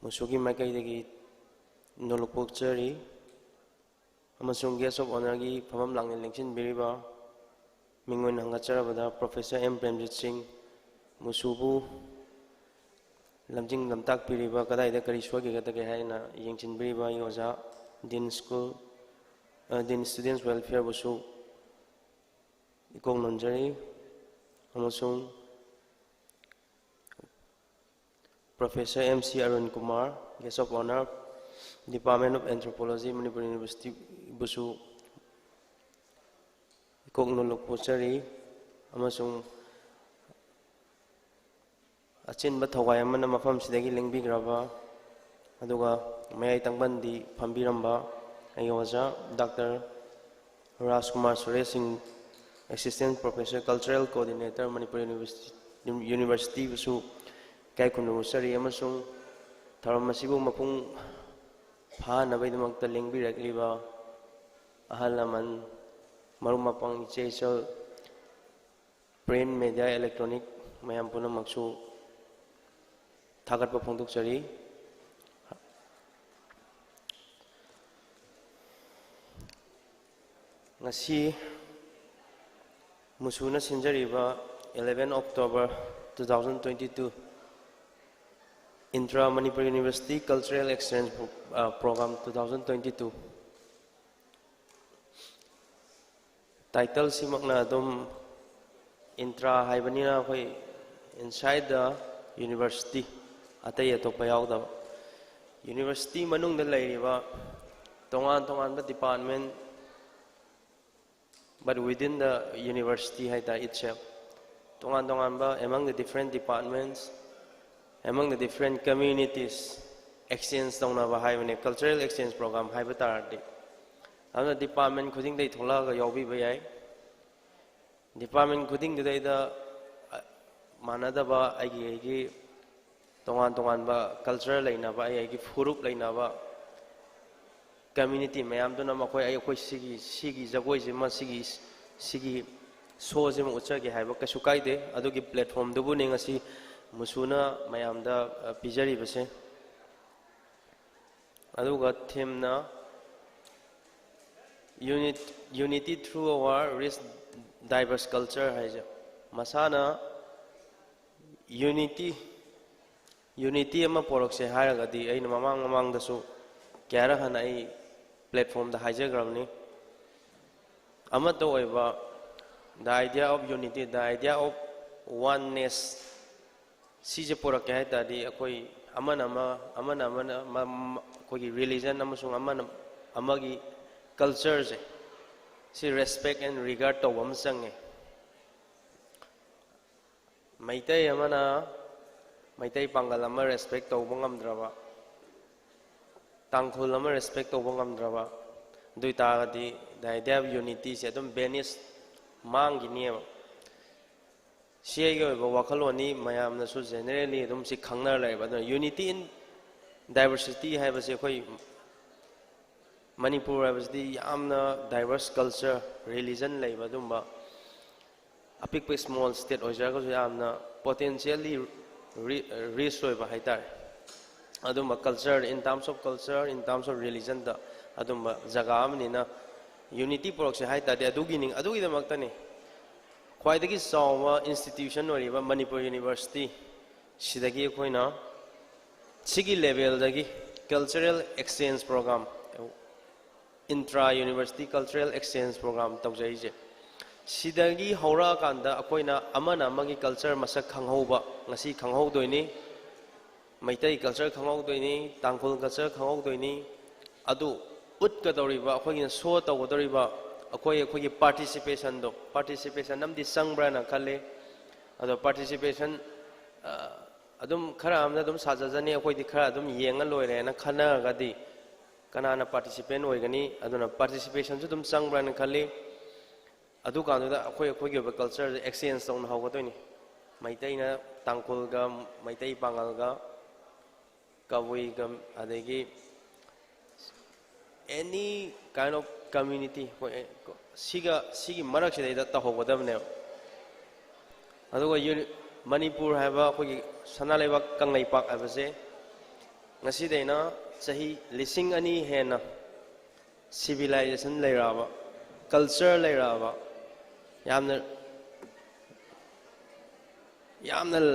Musugi Makai. Nolopok Chari, Amasung guest of honor gi Pamam Lang election Biriba, Mingun Hangacharabada, Professor M. Premjit Singh, Musubu, Lamjing Lamtak Biriba, Kadai the Karishwagi Gatakaina, Yanchin Biriba, Yoza, Dean School, Dean Students Welfare Busu, Ikong Nonjari, Amasung, Professor M.C. Arun Kumar, guest of honor, Department of Anthropology, Manipur University, Busu, Kognolok Pochari, Amasung Achin Batawayamana Mafam Sidagi Lingbi Grava, Aduga, May Tangbandi, Pambiramba, Ayoza, Dr. Raskumar Suresing, Assistant Professor, Cultural Coordinator, Manipur University, Busu, Kaikunu Sari, Amasung, Taramasibu Mapung. Nabai the Makta Lingbi Rakliba Ahalaman Marumapang Chesal Print Media Electronic Mayampuna Maksu Tagat Papunduk Sari Nasi Musuna Sinjariba 11 October 2022 Intra-Manipur University Cultural Exchange Program 2022. Title Simakna Dum Intra Haibanina inside the university ꯑꯇꯩ ꯑꯇꯣꯞꯄ ꯌꯥꯎꯗꯕ university ꯃꯅꯨꯡꯗ ꯂꯩꯔꯤꯕ tongan department but within the university itself tongan among the different departments among the different communities exchange taunaba haibane cultural exchange program haiba taradi aduna department khuding dei tholaga yawbi ba yai department khuding dei da manadaba agi tongan ba culture lainaba agi furup lainaba community mayam duna makoi ai sigi jagoi je ma sigi so je ma uchage haiba kasu kaide adugi platform dubu ne ngasi musuna mayam da pijari base aduga theme na unity through our rich diverse culture haija masana unity ama porokse haraga di ai mamang da su kyara hana ai platform da haijagram amato oiba the idea of unity the idea of oneness sije porak hai ta di akoi amana koi religion amasung amagi culture je si respect and regard to wam sange maitai pangal ama respect to bangam draba tangkhul ama respect to bangam draba dui ta di the idea of unity se dum banish mangi niya siya ga wakaloni mayam na su generally dum si khangna lai ba unity in diversity hai ba se khoi Manipur has the diverse culture, religion, labor, dumba. A big small state or Jago potentially rich over Haitar. Adumba culture, in terms of culture, in terms of religion, the Adumba Zagam Nina unity proxy Haita, they are beginning, Adu the Maktani. Quite a saw institution or even Manipur University, Shidagi Koina, Sigi level, the cultural exchange program. Intra-University Cultural Exchange Program tawjaije sidagi haura kanda akoina amana amagi culture masak khanghoba ngasi khanghau doini maitai culture khanghau doini tangkhul culture khanghau doini adu utka doriba akoina show tawdoriba akogi participation namdi sangbra na khalle ado participation adum khara amna dum sajajani akoi di khara dum yenga loire na khana gadi kanana participant oigani aduna participation ju dum changbran khali adu kanu da akoi gi culture exchange tawna hawgadoni maitai na tangkul ga maitai pangal ga kawui ga adegi any kind of community sigi marak se da ta hawgadamne aduga Manipur haba akoi sanaleba kanglai pak abase ngasi deina Sahi lising ani hena civilization lairaba culture lairaba yamna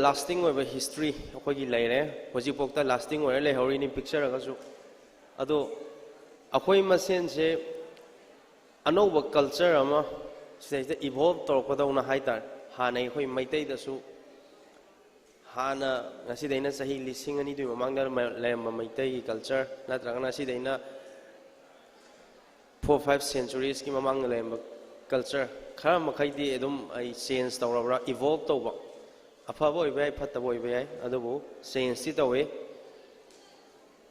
lasting over history akogi laire hojipokta lasting over le horini picture agasu ado akoi masen se anoba culture ama se evolve torkodona haitar hanai khoi maitai da su hana ngasi daina sahi lising ani du mamangda lemba maitai culture natraga ngasi daina 4-5 centuries ki mamang lemba culture khara makhai di edum ai change tawra evolve tawba afa boy bai phatta boy bai adubu change ti tawe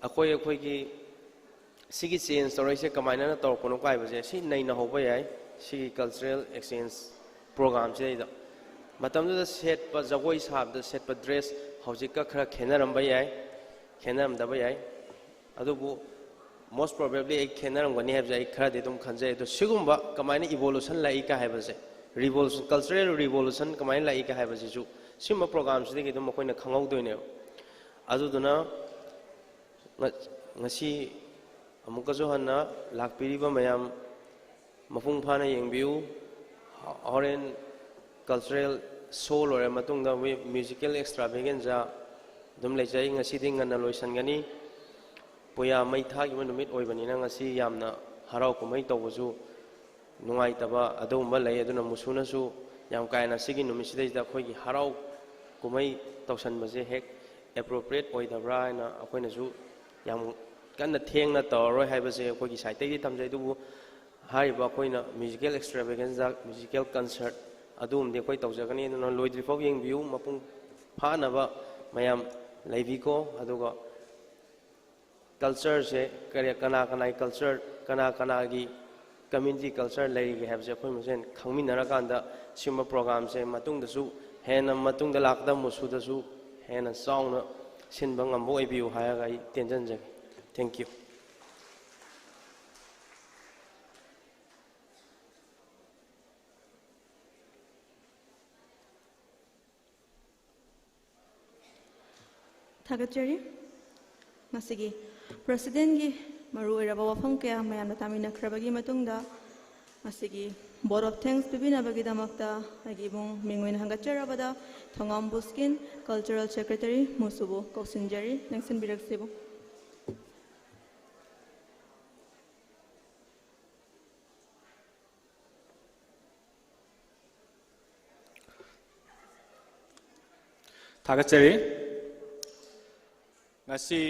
akoi gi sigi change tawra se kamaina na taw kono kai baje si nei na hoba yai si cultural exchange program se da matamda set pa jagoi sab da set pa dress hojika khara khenaram ba yai khenaram da ba yai adubu most probably ai khenaram gani have jai khara de dum khanje to sigumba kamaina evolution lai ka have je revolution cultural revolution kamaina lai ka have je ju simba programs de dum koina khangau doine aduduna ngasi amuka jo hanna lakpiri ba mayam mapung phana yengbiu horen cultural soul or matung da musical extravaganza dum lejai ngasi ding na loisan gani poya mai tha gi numit oibani na ngasi yamna harau kumai tawbu nungai taba adumba lei aduna musuna su yam kaina sigi numit sidai da khoi gi harau kumai tawsan baje hek appropriate oidabra haina akoina su yam kanna thengna tawroi haibase akoi gi site di tamjai du hariba akoina musical extravaganza musical concert adum de koi tawjagani no loidri fau yeng view mapung phanaba mayam leiviko aduga culture se kare kana kana culture kana gi community culture leigi habse khoi musen khangminara kanda sima program se matung da su hena matung da lakda musu da su hena song na sinba ngambo ibiu haya gai tenjan jage thank you Thagachari masigi president gi maru eraba wafam kya mayam tamina khrabagi matungda masigi board of thanks bibina bagi damakta agi bung mingwin hangacharabada thongam buskin cultural secretary musubo kausinjari nangsin biraksibu Thagachari ngasi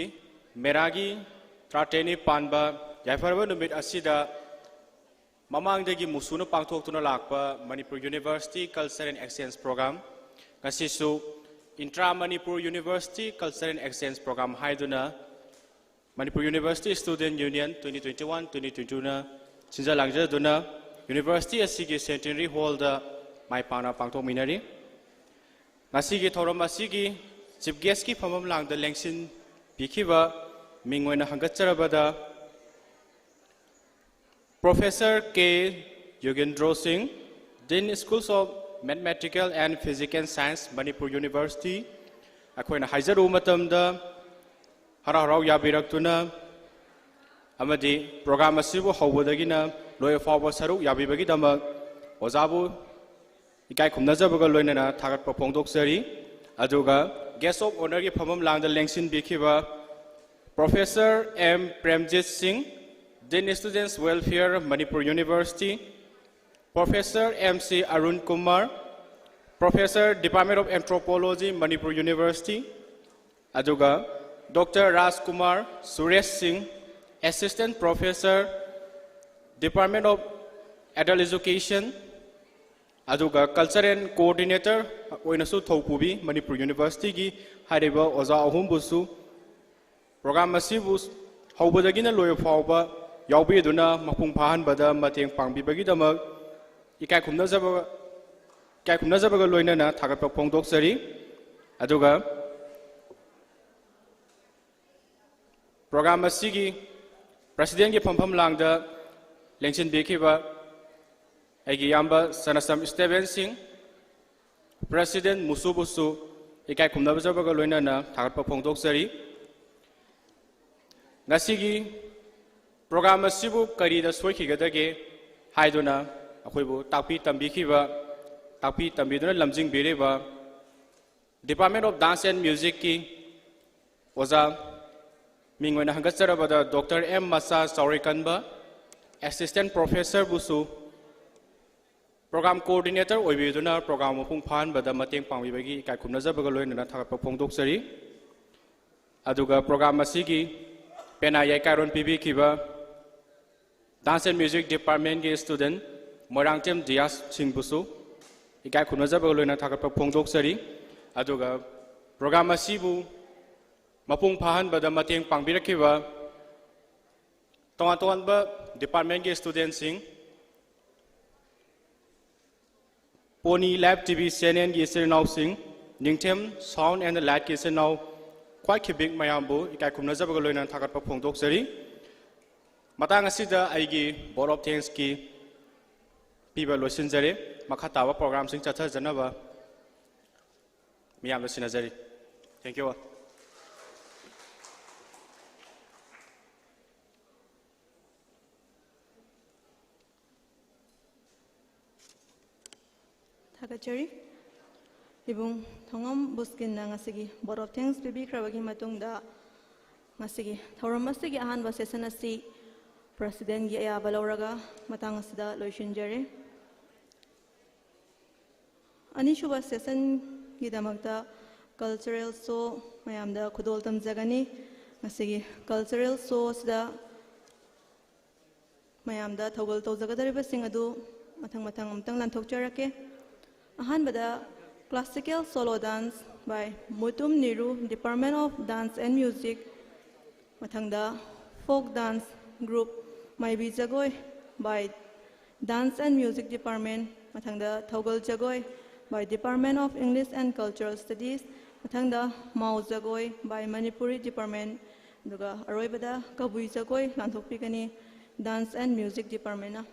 meragi trateni panba yaifarba numit asida mamangdagi musuna pangthoktuna lakpa Manipur University Culture and Exchange Program ngasi su Intra-Manipur University Culture and Exchange Program haiduna Manipur University Student Union 2021-2022 na sinja langja duna University asigi Centenary Hall da maipana pangthokminari ngasi gi thoram asigi chief guest ki phamam langda lengsin bikiba mingwena hangacharabada Professor K. Yogendro Singh, Dean Schools of Mathematical and Physical Science, Manipur University, akoina haizaru matamda harau yabiraktuna amadi program asibu hawbadagina loy fawba saru yabibagi damak ozabu ikai khumnajabaga loinana thagatpa phongdoksari aduga guest of honor gi phamam langda lengsin bikiba Professor M. Premjit Singh, Dean Students Welfare, Manipur University, Professor M.C. Arun Kumar, Professor Department of Anthropology, Manipur University, aduga Dr. Raj Kumar Suresh Singh, Assistant Professor, Department of Adult Education, aduga Culture and Coordinator, Oinasu Thopubi, Manipur University gi hariba oza ahum busu program asibu hawbadagina loy fawba yaubiduna mapung phahanbada mateng pangbibagi damak ikai khumnajabaga loinana thagatpa phongdoksari aduga program asigi president gi phampham langda lengsin bekiba aigi yamba sanasam Steven Singh president MUSU busu ikai khumnajabaga loinana thagatpa phongdoksari ngasigi program asibu karida soikigadage haiduna akoibu takpi tambiduna lamjing bireba Department of Dance and Music ki oza mingwena hangacharabada Dr. M. Masa Saurikanba Assistant Professor busu Program Coordinator oibiduna program mapung phanbada mateng pangbibagi ikai khumnajabaga loinana thagappa phongdoksari aduga program asigi Pena Yakaron PB Kiba Dance and Music Department ki student Morangtem Dias Singbusu ikai khunajaba loina thakapa phongdoksari aduga program asibu mapung phahan bada mateng pangbirakiba tongan ba department ki student sing Pony Lab TV CNN ki sirnau sing NINGTHEM Sound and Light ki sirnau quite big mayambu ikai khumnajabaga loina thagatpa phongdoksari matang asida aigi board of thanks ki piba losinjare makhatawa program sing chatha janaba miyam losinajari thank you Thagachari ibung thongam buskin na ngasigi board of thanks bibi krabagi matungda ngasigi thoram asigi ahan ba session asi president gi aya balauraga matang asida loishinjare ani shuba session gi damakta cultural show mayamda khudol tamjagani ngasigi cultural shows da mayamda thogol tawjagadariba sing adu mathang amtang lanthokjarake ahanbada classical solo dance by Mutum Niru, Department of Dance and Music. Mathangda folk dance group Maibi Jagoi by Dance and Music Department. Mathangda Thogol Jagoi by Department of English and Cultural Studies. Mathangda Mao Jagoi by Manipuri Department. Duga Aroibada Kabui Jagoi Lanthokpikani Dance and Music Department.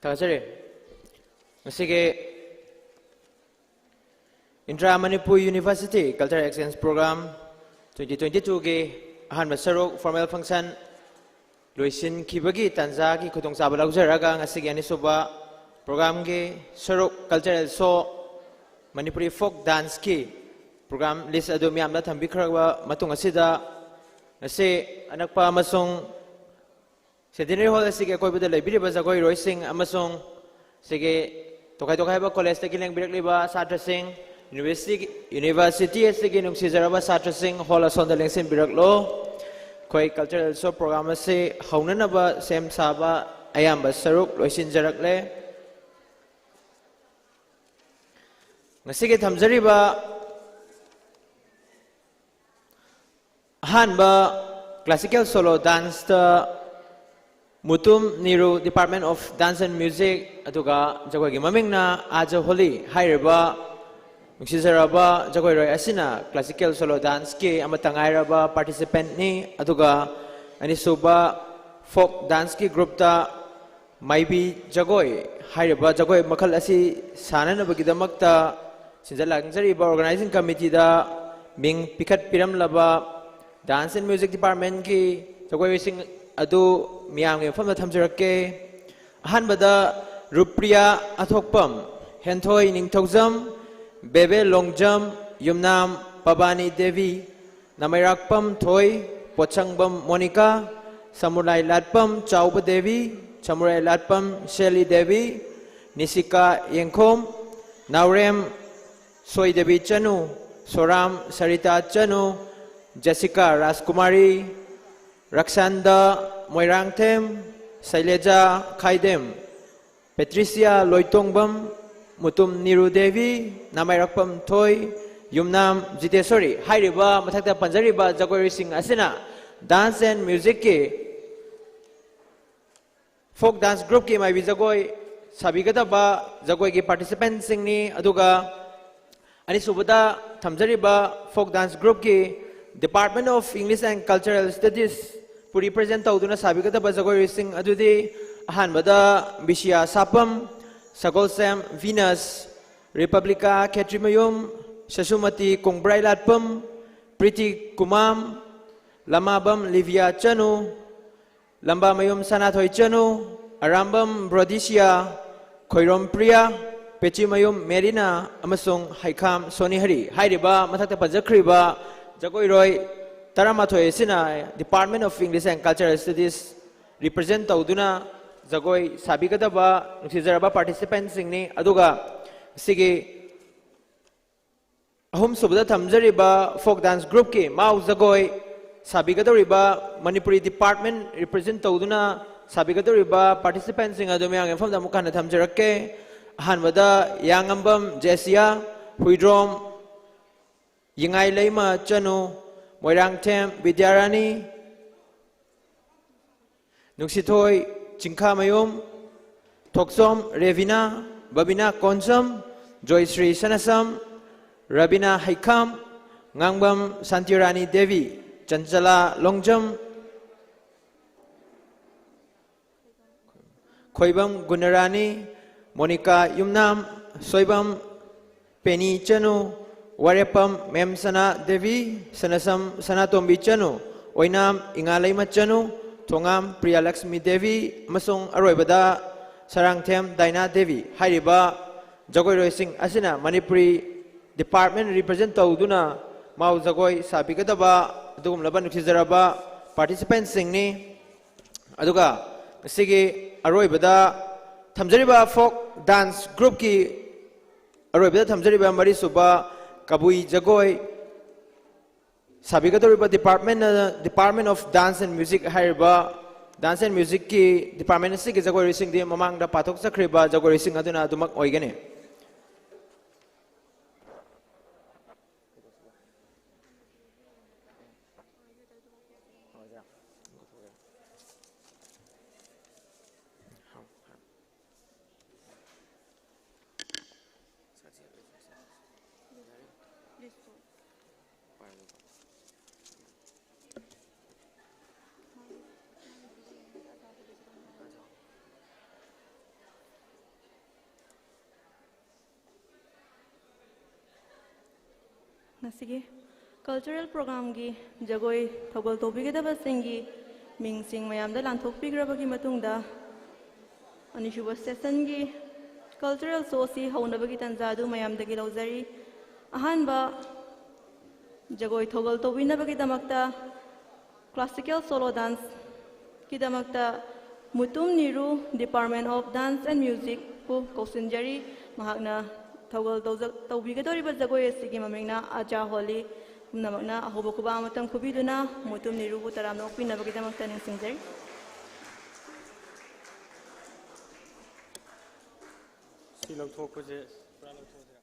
Tagajare, masige Intra-Manipur University Cultural Exchange Program 2022 ge ahan masarok formal function loisin kibagi tanza ki khutong sabala ujaraga ngasige ani soba program ge sarok cultural show Manipuri folk dance ki program list adu miyamna thambi kharawa matung asida ase anakpa amasong Centenary Hall sige koi bada library ba jagoi roi sing amasong sige tokai ba college ta kileng birak liba satra sing university sige nung sizaraba satra sing hall ason da lengsen birak lo koi cultural show program se haunana ba sem saba ayamba saruk loisin jarak le ngasige thamjari ba han ba classical solo dance ta Mutum Niru Department of Dance and Music aduga jagoi gi maming na aja holi hairaba muksizaraba jagoi roi asina classical solo dance ki amatangai raba participant ni aduga ani suba folk dance ki group ta maibi jagoi hairaba jagoi makhal asi sanana bagidamakta sinjalangzari ba organizing committee da ming pikat piram laba dance and music department ki jagoi sing adu miyam nge famda thamjarake ahanbada rupriya athokpam henthoi ningthokjam bebe longjam yumnam pabani devi namairakpam thoi pochangbam monica samurai latpam chauba devi samurai latpam sheli devi nisika yengkhom naurem soi devi chanu soram sarita chanu jessica raskumari Raksanda Moirangthem, Saileja Khaidem, Patricia Loitongbam, Mutum Niru Devi, Namairakpam Thoi, Yumnam Jitesori, Hairiba, Mathakta Panjariba, Jagori Singh Asina, Dance and Music ki, Folk Dance Group ki Mai Jagoi, Sabigata ba, Jagoi ki participants sing ni, Aduga, Ani Subada, Thamjariba, Folk Dance Group ki, Department of English and Cultural Studies Puri present Tauduna Sabigata Bazagoi Sing Adudi Hanbada Bishia Sapam Sagol Sam Venus Republica Ketrimayum Shashumati Kongbrai Latpam Priti Kumam Lamabam Livia Chanu Lamba Mayum Sanathoi Chanu Arambam Brodisia Koirom Priya Pechimayum Merina Amasung Haikam Soni Hari Hairiba Mathata Pajakriba Jagoi Roy Taramathoi Sina Department of English and Cultural Studies represent Tauduna Jagoi Sabigataba Nuksizaraba participants singni Aduga Sigi Ahum Subda Thamjariba folk dance group ki Mau Jagoi Sabigatariba Manipuri Department represent Tauduna Sabigatariba participants sing Adumiang from the Mukana Thamjarake Hanwada Yangambam Jessia Huidrom Yingai Lema Chanu Moirangthem Vidyarani Nuksithoi Chingkhamayum Thoksom Revina Babina Konsam Joysri Sanasam Rabina Haikam Ngangbam Santirani Devi Chanchala Longjam Khoibam Gunarani Monica Yumnam Soibam Penny Chanu Warepam Memsana Devi Sanasam Sanatombi Chanu Oinam Ingalai Machanu Tongam Priyalakshmi Devi Masung Aroibada Sarangthem Daina Devi Hairiba Jagoi Roising Asina Manipuri Department represent Tauduna Mau Jagoi Sabigadaba Dugum Laban Nuksizaraba participants singni Aduga ꯑꯁꯤꯒꯤ ꯑꯔꯣꯏꯕꯗ ꯊꯝꯖꯔꯤꯕ folk dance ꯒ꯭ꯔꯨꯞꯀꯤ ꯑꯔꯣꯏꯕꯗ ꯊꯝꯖꯔꯤꯕ ꯃꯔꯤꯁꯨꯕ ꯀꯕꯨꯏ ꯖꯒꯣꯏ ꯁꯥꯕꯤꯒꯗꯧꯔꯤꯕ department of dance and music ꯍꯥꯏꯔꯤꯕ dance and ꯃ꯭ꯌꯨꯖꯤꯛꯀꯤ department ꯑꯁꯤꯒꯤ ꯖꯒꯣꯏꯔꯤꯁꯤꯡꯗꯤ ꯃꯃꯥꯡꯗ ꯄꯥꯊꯣꯛꯆꯈ꯭ꯔꯤꯕ ꯖꯒꯣꯏꯔꯤꯁꯤꯡ ꯑꯗꯨꯅ ꯑꯗꯨꯃꯛ ꯑꯣꯏꯒꯅꯤ ꯉꯁꯤꯒꯤ ꯀꯜꯆꯔꯦꯜ ꯄ꯭ꯔꯣꯒ꯭ꯔꯥꯝꯒꯤ ꯖꯒꯣꯏ ꯊꯧꯒꯜ ꯇꯧꯕꯤꯒꯗꯕꯁꯤꯡꯒꯤ ꯃꯤꯡꯁꯤꯡ ꯃꯌꯥꯝꯗ ꯂꯥꯟꯊꯣꯛꯄꯤꯈ꯭ꯔꯕꯒꯤ ꯃꯇꯨꯡꯗ ꯑꯅꯤꯁꯨꯕ ꯁꯦꯁꯟꯒꯤ ꯀꯜꯆꯔꯦꯜ ꯁꯣ ꯑꯁꯤ ꯍꯧꯅꯕꯒꯤ ꯇꯥꯟꯖꯥ ꯑꯗꯨ ꯃꯌꯥꯝꯗꯒꯤ ꯂꯧꯖꯔꯤ ꯑꯍꯥꯟꯕ ꯖꯒꯣꯏ ꯊꯧꯒꯜ ꯇꯧꯕꯤꯅꯕꯒꯤꯗꯃꯛꯇ ꯀ꯭ꯂꯥꯁꯤꯀꯦꯜ ꯁꯣꯂꯣ ꯗꯥꯟꯁꯀꯤꯗꯃꯛꯇ ꯃꯨꯇꯨꯝ ꯅꯤꯔꯨ ꯗꯤꯄꯥꯔꯠꯃꯦꯟ ꯑꯣꯐ ꯗꯥꯟꯁ ꯑꯦꯟ ꯃ꯭ꯌꯨꯖꯤꯛꯄꯨ ꯀꯧꯁꯤꯟꯖꯔꯤ ꯃꯍꯥꯛꯅ ꯊꯧꯒꯜ ꯇꯧꯕꯤꯒꯗꯧꯔꯤꯕ ꯖꯒꯣꯏ ꯑꯁꯤꯒꯤ ꯃꯃꯤꯡꯅ ꯑꯖꯥ ꯍꯣꯂꯤ ꯄꯨꯝꯅꯃꯛꯅ ꯑꯍꯧꯕ ꯈꯨꯕꯥꯛ ꯑꯃꯇꯪ ꯈꯨꯕꯤꯗꯨꯅ ꯃꯨꯇꯨꯝ ꯅꯤꯔꯨꯕꯨ ꯇꯔꯥꯝꯅ ꯑꯣꯛꯄꯤꯅꯕꯒꯤꯗꯃꯛꯇ ꯅꯤꯡꯁꯤꯡꯖꯔꯤ ꯁꯤ ꯂꯧꯊꯣꯛꯄꯁꯦ ꯄꯨꯔꯥ ꯂꯧꯊꯣꯛꯑꯁꯤꯔꯥ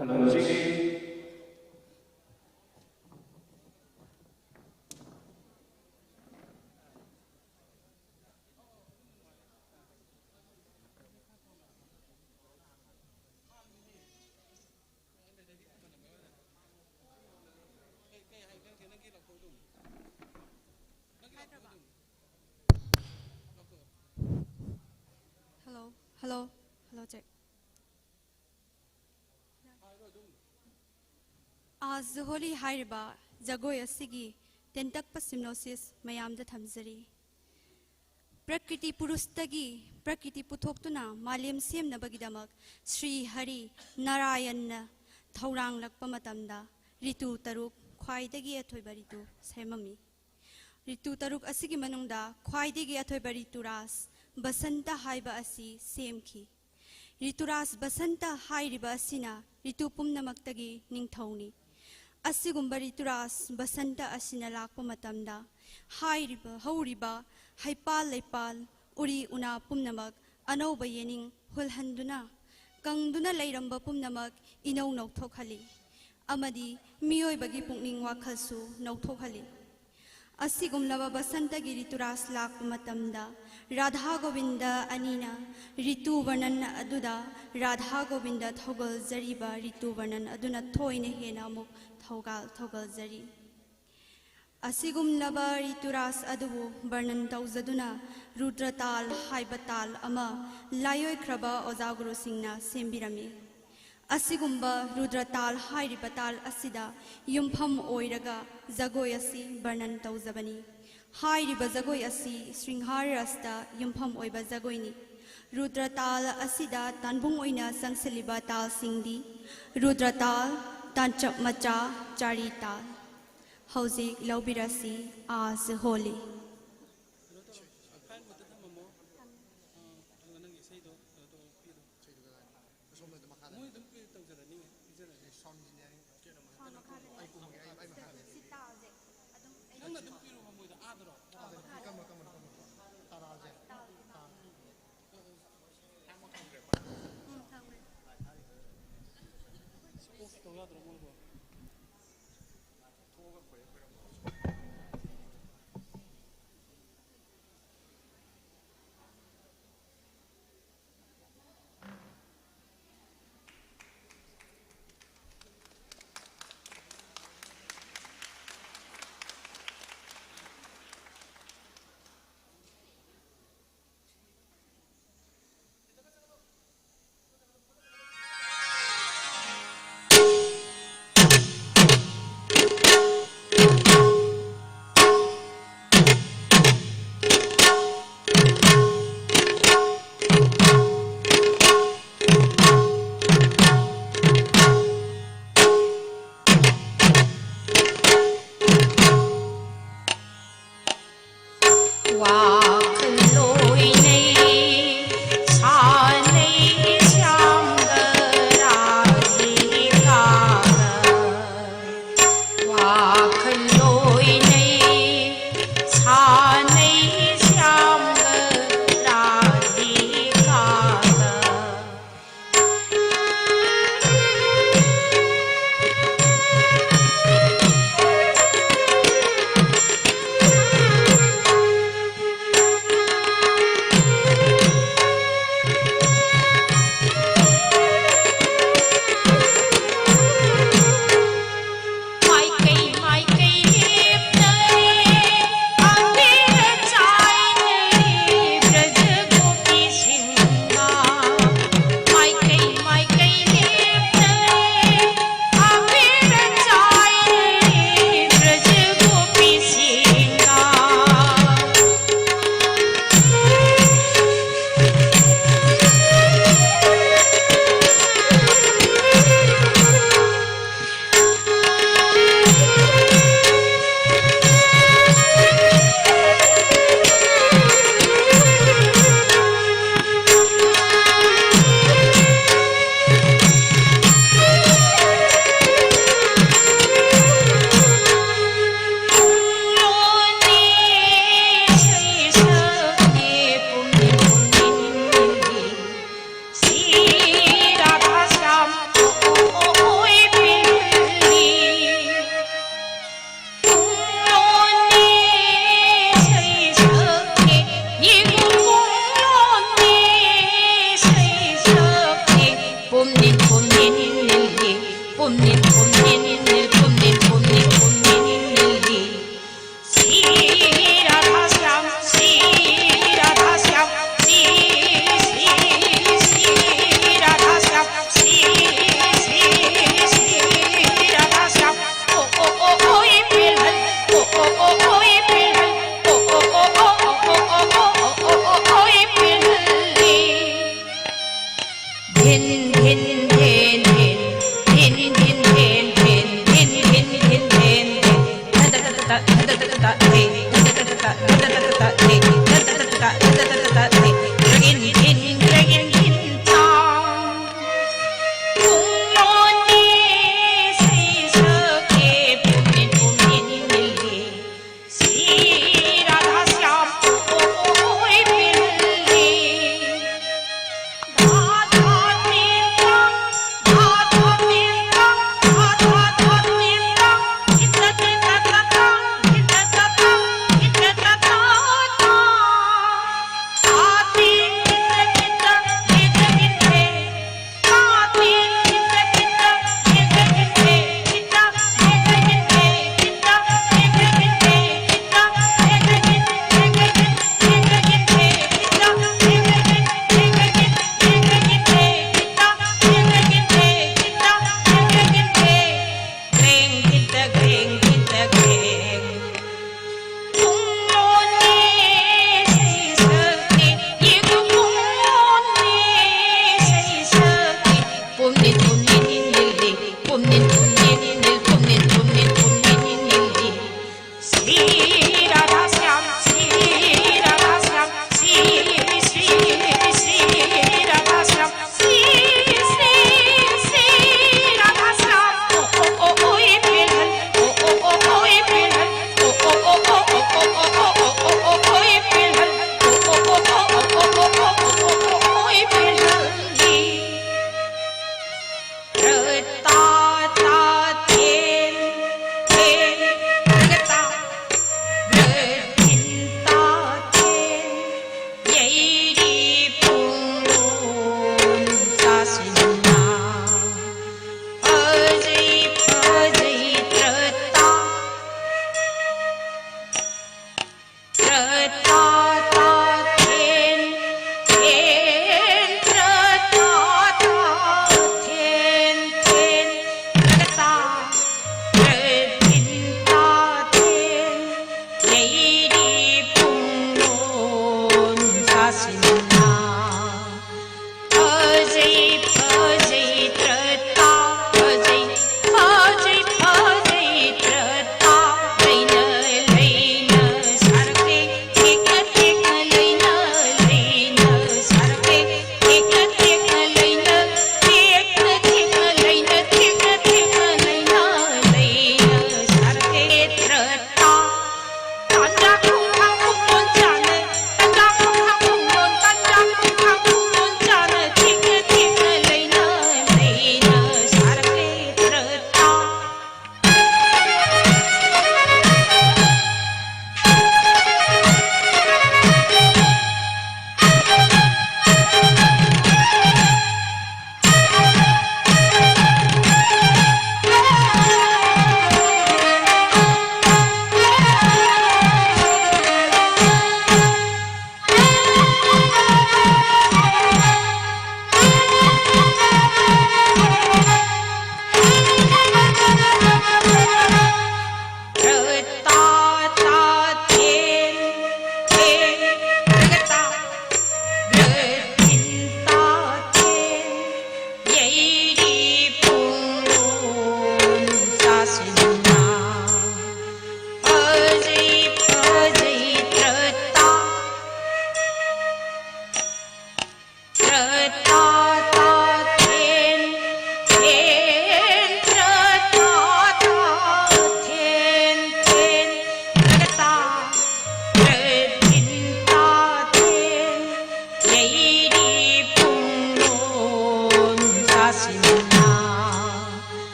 Hello, check. Zuholi Hariba, Zagoya Sigi, Tentak Pasimnosis, Mayamda Tamzari. Prakriti Purustagi, Prakriti Putoktuna, Maliam Sim Nabagidamak, Sri Hari, Narayana, थौरांगलक्पा मतमदा ऋतु तरुक ख्वाइदगी अथोइबा ऋतु सेममी ऋतु तरुक असिगी मनुंगदा ख्वाइदगी अथोइबा ऋतुरास बसंत हाइबा असि सेमखी ऋतुरास बसंत हाइरिबा असिना ऋतु पुम्नमक्तगी निंगथौनी असिगुम्बा ऋतुरास बसंत असिना लाक्पा मतमदा हाइरिबा हौरिबा हाइपाल लैपाल उरी उना पुम्नमक अनौबा येनिंग हुलहंदुना कंगदुना लैरंबा पुम्नमक इनौ नौथोखली अमदी मियोइबगी पुंगनिंग वाखलसु नौथोखली असिगुमलबा बसंतगी ऋतुरास लाक्पा मतमदा राधा गोविंद अनीना ऋतु वर्णन अदुदा राधा गोविंद थौगल जरीबा ऋतु वर्णन अदुना थोइने हेना अमुक थौगल जरी असिगुमलबा ऋतुरास अदुबु वर्णन तौजदुना रुद्रताल हाइबताल अमा लायोइख्रबा ओजागुरु सिंगना सेम्बिरमी असिगुम्बा रुद्रताल हाइरिबताल असिदा युमफम ओइरगा जगोय असि वर्णन तौजबनी हाइरिबा जगोय असि श्रृंगार रसता युमफम ओइबा जगोयनी रुद्रताल असिदा तानबुंग ओइना संगसलिबा ताल सिंगदी रुद्रताल तांचप मचा चारी ताल हौजिक लौबिरासी आज होली धिन धिन धिन धिन धिन धिन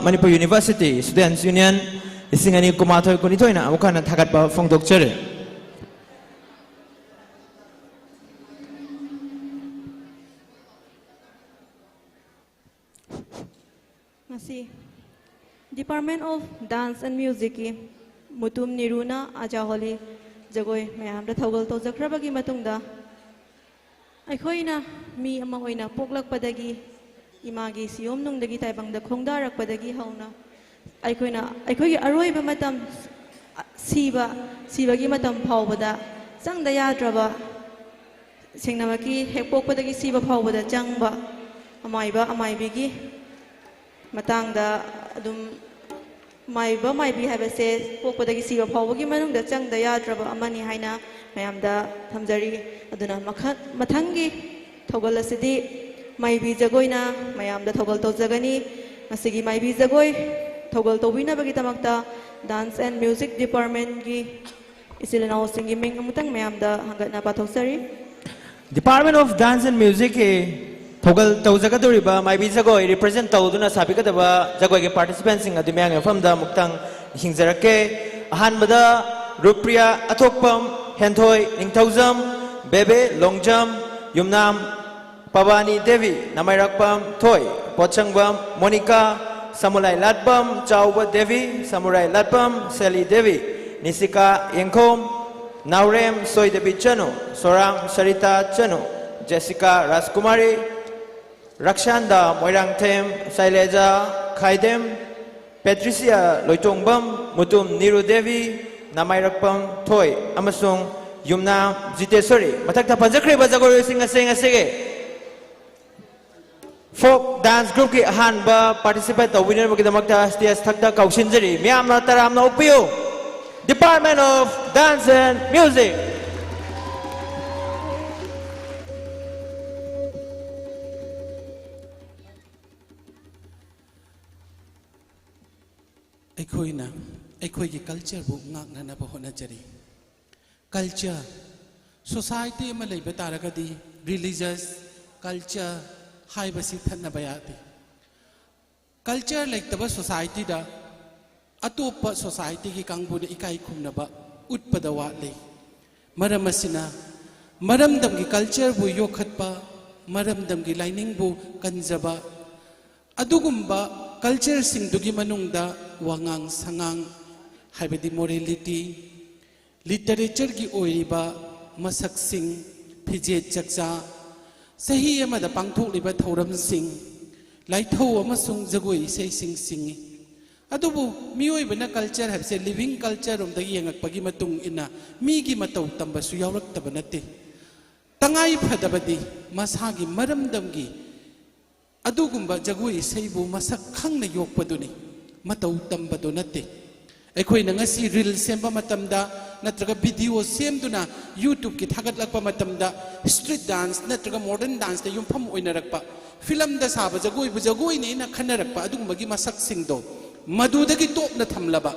Manipur University Students Union isingani kumathoi kunithoi na amukana thagat ba phongdok chere ngasi Department of Dance and Music ki mutum niruna ajaholi jagoi mayam da thogal to jakrabagi matungda aikhoina mi ama oina poklakpadagi imagi siyom nungdagi taibangda khongdarakpadagi hauna aikhoigi aroiba matam sibagi matam phawbada changda yadraba singnamaki hekpokpadagi siba phawbada changba amaibigi matangda adum maibi habase pokpadagi siba phawbagi manungda changda yadraba amani haina mayamda thamjari aduna mathangi thogal asidi Maibi jagoina mayamda thogal tawjagani masigi maibi jagoi thogal tawbina bagi tamakta Dance and Music Department gi isilana singi ming amutang mayamda hangatna pathoksari Department of Dance and Music ki thogal tawjagadoriba maibi jagoi represent tawduna sabikadaba jagoi ge participants sing adu mayang famda muktang hingjarake ahanbada rupriya athokpam henthoi ningthaujam bebe longjam yumnam Pavani Devi, Namairakpam, Toy, Pochangbam, Monica, Samurai Latpam, Chauba Devi, Samurai Latpam, Sally Devi, Nisika Yengkom, Naurem Soy Devi Chano, Soram Sarita Chano, Jessica Raskumari, Rakshanda MUSU, Saileja Khaidem, Patricia Loitongbam, Mutum Niru Devi, Namairakpam, Toy, Amasung, Yumna Jitesori, Matakta Panjakri Bazagori Singa Folk dance group ki ahanba participate to winner magi damakta stage thakta kaushinjari miyamna taramna upiyo Department of Dance and Music Aikoigi culture bu ngaknana ba honajari culture society ma leiba taragadi religious culture Hai basi thanna bayati culture like taba society da atopa society ki kangbu de ikai khumna ba utpada watle maramasina maramdam ki culture bu yokhatpa maramdam ki lining bu kanjaba adugumba culture sing dugi manungda wangang sangang haibadi morality literature ki oiba masak sing phije chakcha Sahi amada pangthok liba thoram sing laitho amasung jagoi sei sing adubu mioi bana culture habse living culture om dagi yangakpagi matung ina mi gi matau tamba su yawrak tabanate tangai phadabadi masagi maramdam gi adugumba jagoi sei bu masak khangna yokpaduni matau tambado nate ekoi na ngasi reel semba matamda natraga video semduna YouTube ki thagatrakpa matamda street dance natraga modern dance da yumpham oinarakpa film da saba jagoi bu jagoi ne na khanarakpa adugumagi masak singdo madudagi topna thamlaba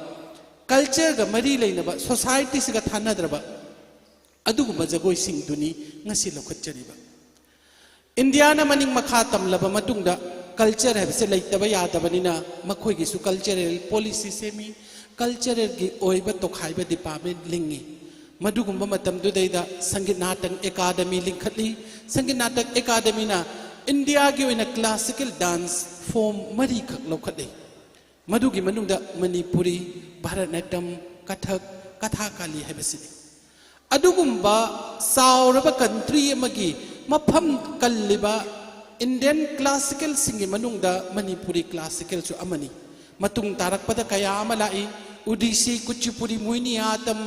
culture ga mari leinaba society siga thanadraba adugumba jagoi singduni ngasi lokhatchariba India na maning makha tamlaba matungda culture है से लेतब यादबनिना मखोइगिसु cultural policy semi cultural की ओइब तोखाइब department लिंगी मधुगुंब मतमदुदैदा संगीत नाटक academy लिंखली संगीत नाटक academy ना India की ओइना classical dance form मरी खक लौखले मधुगी मनुंगदा मणिपुरी भारतनाट्यम कथक कथाकाली है बसिनी अदुगुंबा साउरब कंट्री अमगी मफम कल्लिबा इंडियन क्लासिकल सिंगी मनुंगदा मणिपुरी क्लासिकल सु अमनी मतुंग तारकपदा कया अमा लाई उडीसी कुचिपुड़ी मोहिनीआट्टम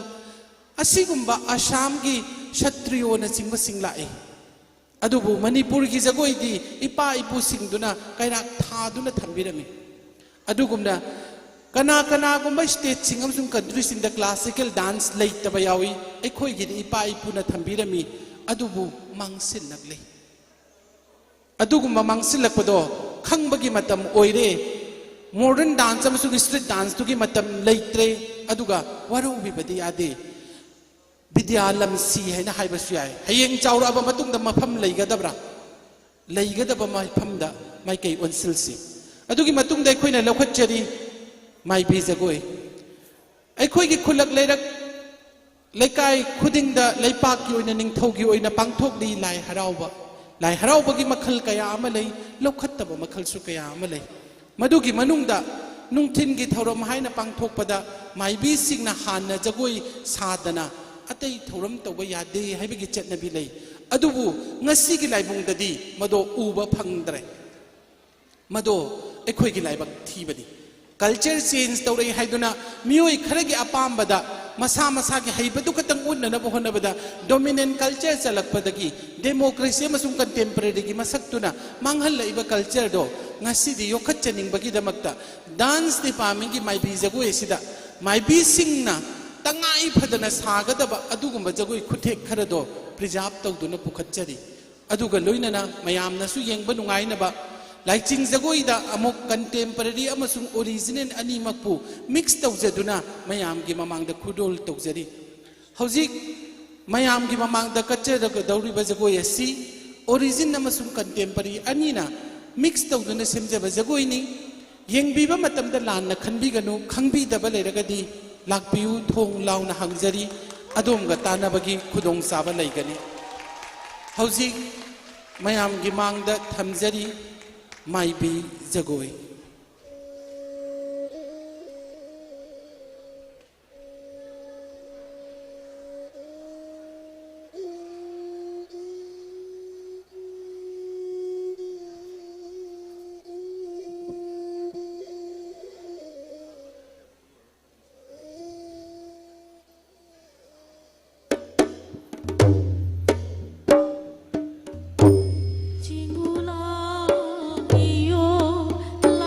असिगुंबा असम की क्षत्रियो न चिंब सिंग लाए अदुबु मणिपुर की जगोइदी इपा इपु सिंगदुना कैराक थादुना थंबिरमी अदुगुमना कना कना गुंबा स्टेट सिंग अमसुंग कंट्री सिंग द क्लासिकल डांस लेतबा यावी एखोइगी इपा इपुना थंबिरमी अदुबु मांगसिलकले अदुगुंबा मांगसिलकपदो खंगबगी मतम ओइरे मॉडर्न डांस अमसुंग स्ट्रीट डांस तुगी मतम लेत्रे अदुगा वारोबिबदी यादे विद्यालम सी है ना हाइबसु याय हयेंग चाउराबा मतुंगदा मफम लेगदबरा लेगदबा मफमदा माइकई ओनसिलसी अदुगी मतुंगदा अखोइना लौखटचरी माइबी जगोय अखोइगी खुलक लेरक लेकाय खुदिंगदा लेपाकी ओइना निंगथौगी ओइना पांगथोकली लाई हराउबगी मखल कया अमा लई लौखटतबा मखलसु कया अमा लई मधुगी मनुंगदा नुंगथिनगी थौरम हाइना पांगथोकपदा माइबी सिंगना हाना जगोय सादना अतई थौरम तौब यादे हाइबगी चटनबी लई अदुबु ngasiगी लाइबुंगददी मदो उबा फंगद्रे मदो एखोइगी लाइबक थीबनी कल्चर चेंज तौरई हाइदुना मियोई खरगी अपामबदा मसा मसा की हाइबदु खतंग उन्ननब होनबदा डोमिनेंट कल्चर चलकपदगी डेमोक्रेसी अमसुंग कंटेम्परेरी की मसक्तुना मांगहल लइबा कल्चर दो ngasiदी योखचनिंगबगी दमक्ता डांस डिपार्टमेंट की माइबी जगोय सिदा माइबी सिंगना तंगाई फदना सागदबा अदुगुंबा जगोय खुथेक खरदो प्रिजर्व तौदुना पुखतचरी अदुगा लोइनना मयामनसु येंगबा नुंगाइनबा लाइचिंग जगोइदा अमुक कंटेम्परेरी अमसुंग ओरिजिनल अनिमकपु मिक्स तौजदुना मयामगी ममांगदा खुदोल तौजरी हौजिक मयामगी ममांगदा कच्चरग दौरिबा जगोय असि ओरिजिन अमसुंग कंटेम्परेरी अनिना मिक्स तौदुना सेमजबा जगोइनी येंगबिबा मतमदा लानना खनबिगनु खंगबिदबा लेरगदी लाकपियु थोंग लाउना हंगजरी अदोमगा तानबगी खुदोंग साबा लेगनी हौजिक मयामगी मांगदा थमजरी माइबी Jagoi La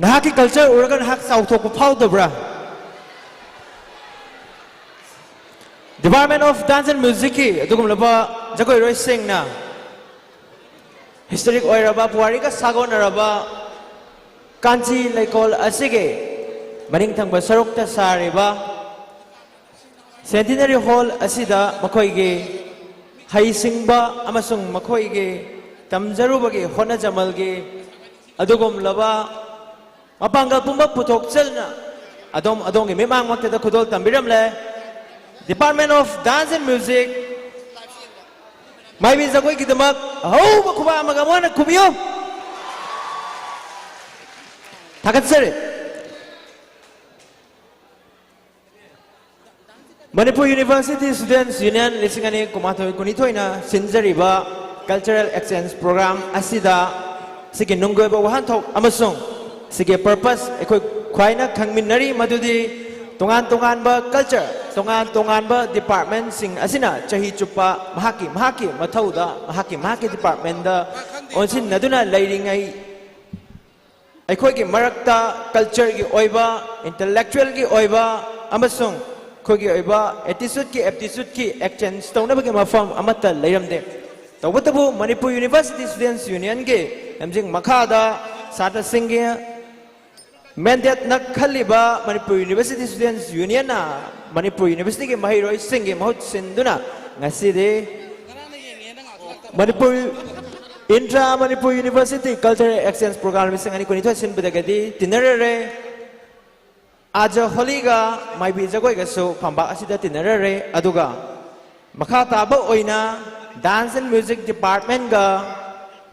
Nahaki culture urgan hak sau thok phau dobra. Department of Dance and Music ki adugum laba jagoi roi sing na historic oiraba puari ka sagon araba kanchi laikol asige maning thangba saruk ta sariba Centenary Hall asida makoi ge hai singba amasung makoi ge tamjaruba ge hona jamal ge adugum laba mapanggal pumba putok chelna adom ge memang makte da khudol tambiram le Department of Dance and Music mai bin jagoi ki damak hau bakhuba magamona kubiyo thagat sare Manipur University Students Union lisingani kumathoi kunithoina sinjariba cultural exchange program asida sigi nunggoiba wahanthok amasung sigi purpose ekoi khwaina khangminnari madudi tongan ba culture tongan ba department sing asina chahi chupa mahaki mathauda mahaki department da onsin naduna leiringai aikoi ki marakta culture gi oiba intellectual gi oiba amasung khoi gi oiba aptitude ki exchange tongna bagi mafam amata leiramde tawbatabu Manipur University Students Union ge amjing makhada sata singge mandate nak khaliba Manipur University Students Union na Manipur University ke mahiroi singge mahut sinduna ngaside Manipur Intra-Manipur University Cultural Exchange Program misangani kunitho sinbudagadi tinarare aja holiga mai bi jagoi ga so phamba asida tinarare aduga makha taba oina Dance and Music Department ga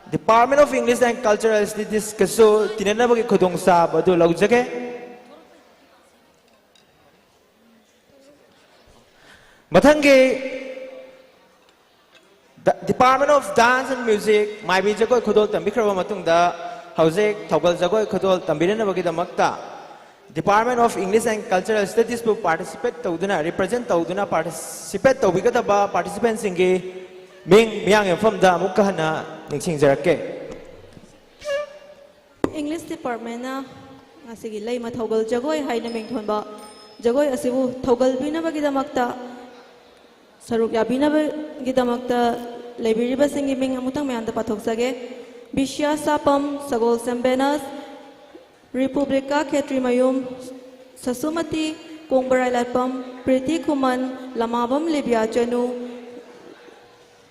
Department of English and Cultural Studies kaso tinanaba ki khudong sa badu laujage mathange Department of Dance and Music mai bi jagoi khudol tambikraba matungda haujek thogal jagoi khudol tambirana bagi damakta Department of English and Cultural Studies pu participate tawduna represent tawduna participate tawbigadaba participants inge miyang from da mukahana ningsing jarake English Department na asigi lay mathogal jagoi haina mingthonba jagoi asibu thogal bina bagi damakta saruk yabina bagi damakta laibiriba singi ming amutang mayanda pathok sage Bishya Sapam Sagol Sembenas Republika Khetri Mayum Sasumati Kongbarai Latpam Priti Kuman Lamabam Libya Chanu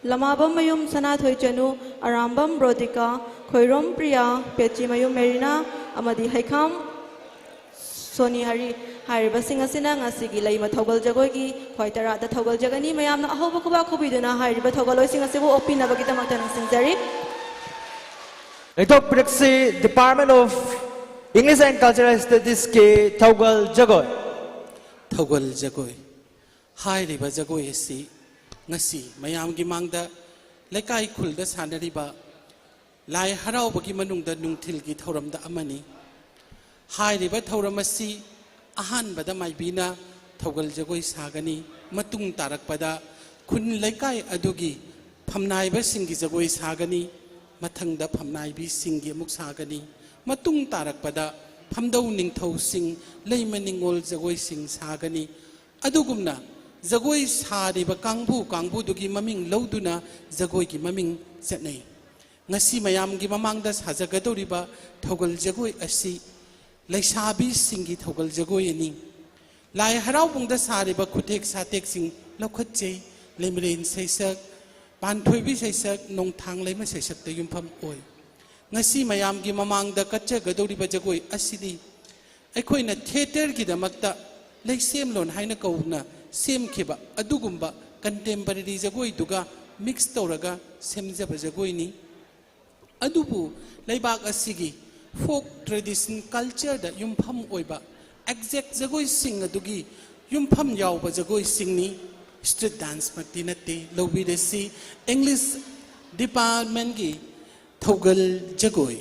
Lamabam Mayum Sanathoi Chanu Arambam Brodika Khoirom Priya Pechi Mayum Merina Amadi Haikam Soni Hari Hariba Singasina Ngasigi Lai Mathogal Jagogi Khoitara the Thogal Jagani Mayam Ahobakuba Kubiduna Hariba Thogalo Singasibu Opina Bagita Matan Sinjari Ito Prexi Department of English and Cultural Studies ke Thogal Jagoy Hai riba jagoy si ngasi mayam gi mangda lekai khulda sanariba lai harau bagi manungda nungthil gi thoramda amani hai riba thoramasi ahan bada maibina thogal jagoi sagani matung tarakpada khun lekai adugi phamnai ba singi jagoi sagani mathangda phamnai bi singi muk sagani matung tarakpada phamdau ningthau sing leimaningol jagoi sing sagani adugumna jagoi sariba kangbu dugi maming lauduna jagoi gi maming chatnai ngasi mayam gi mamangda sajagadoriba thogal jagoi asi leisabi singi thogal jagoi ani lai harau bungda sariba khutek satek sing lokhatchei lemren seisak panthoi seisak nongthang leima seisak te yumpham oi ngasi mayam gi mamangda kachagadoriba jagoi asidi aikhoina theater gi damakta leisem lon haina kauna sem khiba adugumba contemporary jagoi duga mix tawraga semjaba jagoi ni adubu leibak asigi folk tradition culture da yumpham oiba exact jagoi sing adugi yumpham yawba jagoi sing ni street dance makti natte lobi desi English department gi thogal jagoi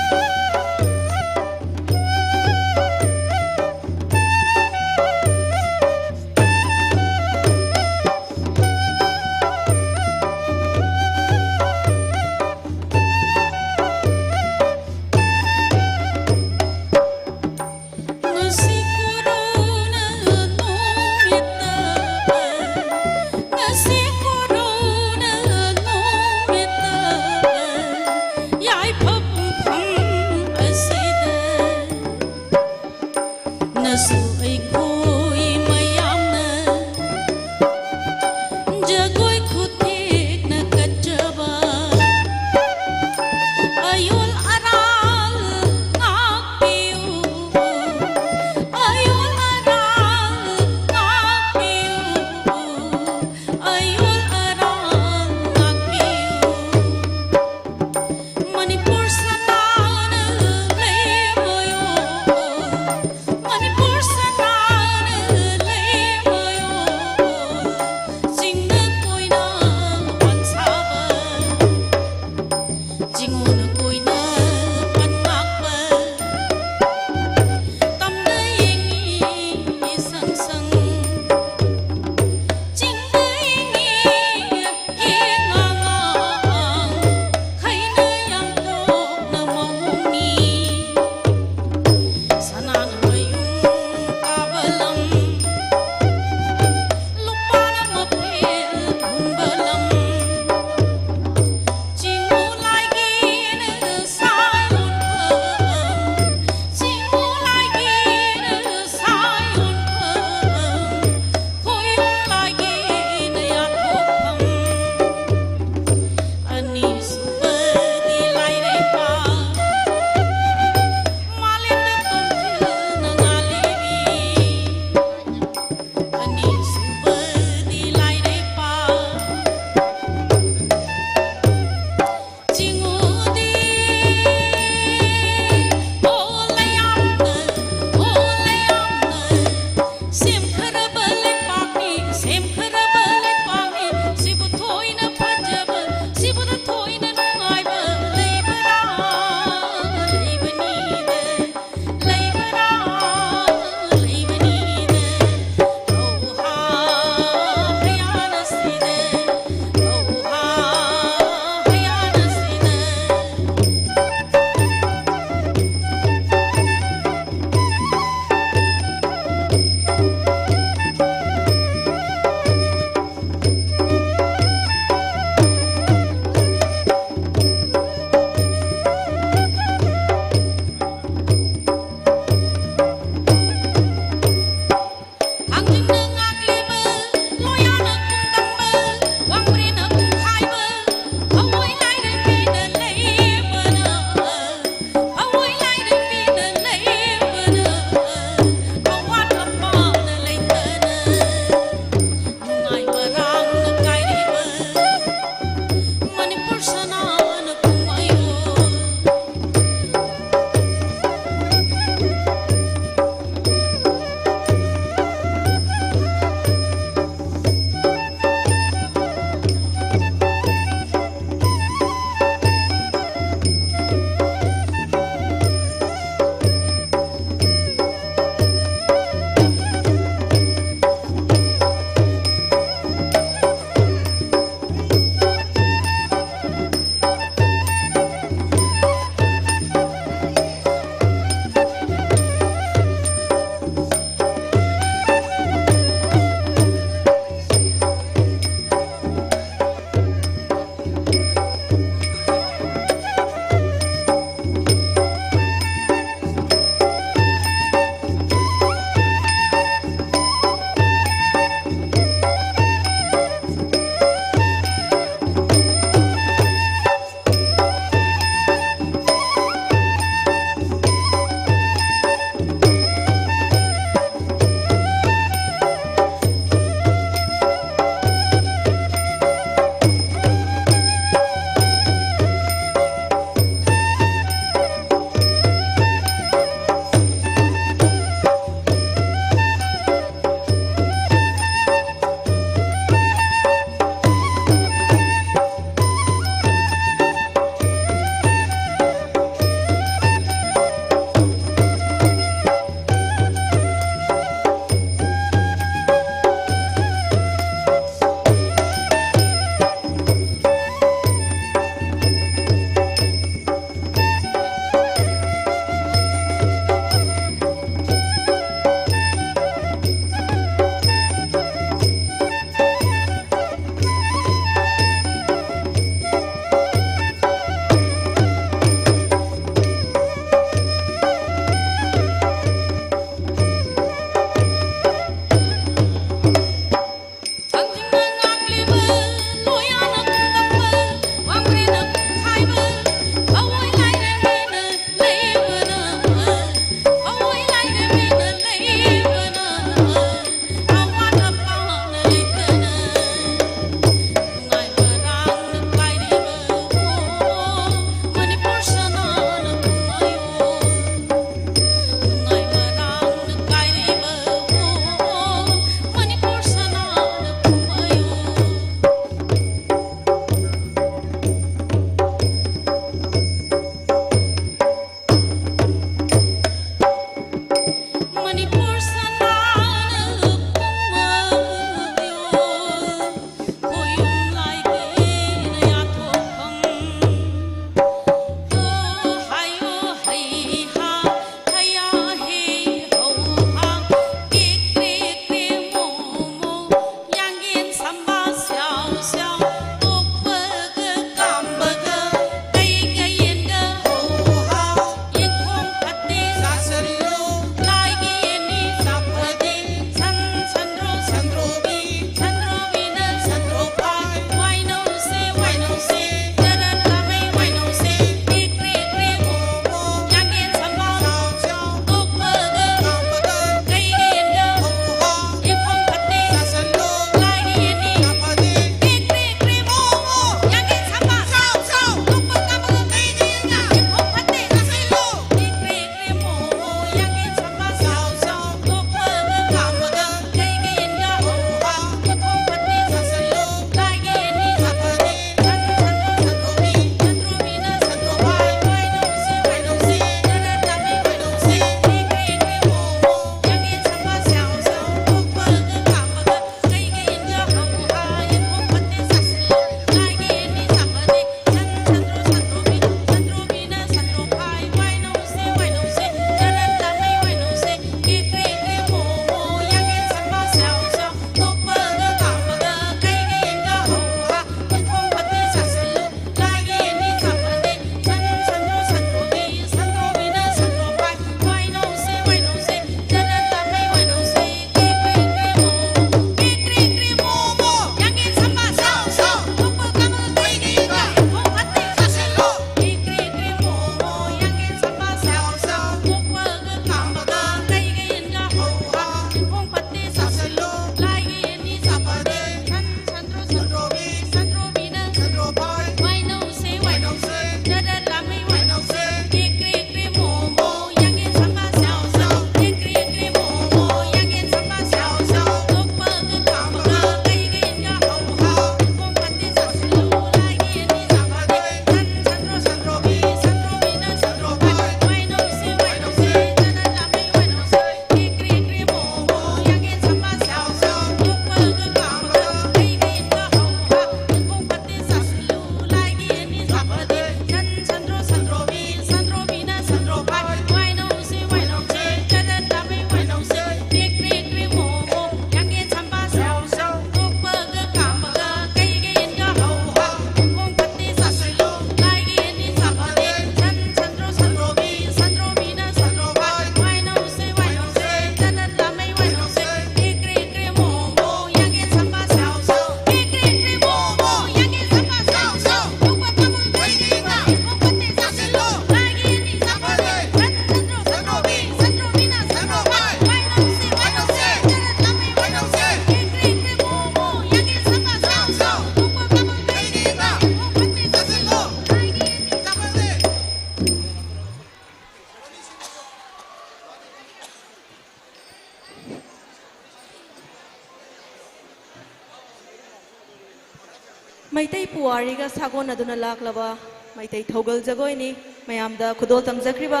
puwariga sagon aduna laklaba maitai thogal jagoi ni mayamda khudol tamjakriba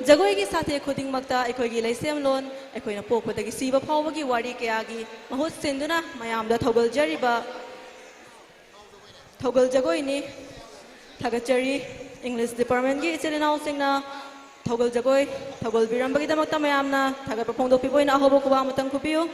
jagoi gi sathe khuding makta ekoi gi leisem lon ekoi na pokpodagi siba phawagi wari kayagi mahut senduna mayamda thogal jariba thogal jagoi ni thagachari English department gi ichilinaw singna thogal jagoi thogal birambagi damakta mayamna thagat phongdok piboina ahobo kuba matang kupiu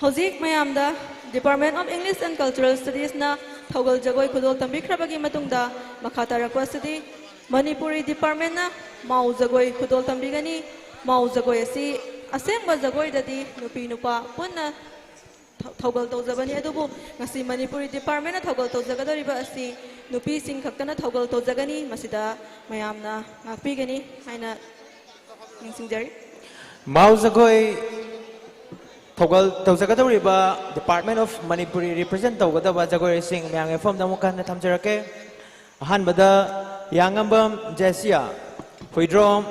Hozik mayamda Department of English and Cultural Studies na thogal jagoi khudol tambikhrabagi matungda makhatarapwa sidi Manipuri Department na mau jagoi khudol tambigani mau jagoi asi asengba jagoi dadi nupi nupa punna thogal tawjabani adubu ngasi Manipuri Department na thogal tawjagadoriba asi nupi sing khaktana thogal tawjagani masida mayamna ngakpigani haina ningsingjari mau jagoi thogal tawjagadoriba Department of Manipuri represent tawgadaba jagoi sing myang efom damukan na thamjarake ahanbada yangambam Jesia Huidrom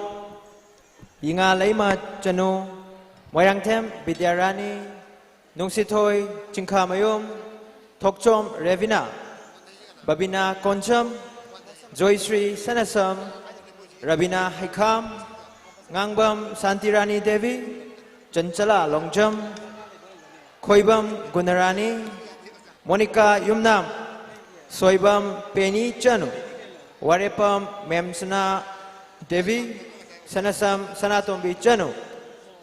Yinga Laima Chanu Moirangthem Bidyarani Nungsithoi Chingkhamayum Thokchom Revina Babina Koncham Joyshri Sanasam Rabina Haikam Ngangbam Santirani Devi Chanchala Longjam Khoibam Gunarani Monica Yumnam Soibam Penny Chanu Warepam Memsana Devi Sanasam Sanatombi Chanu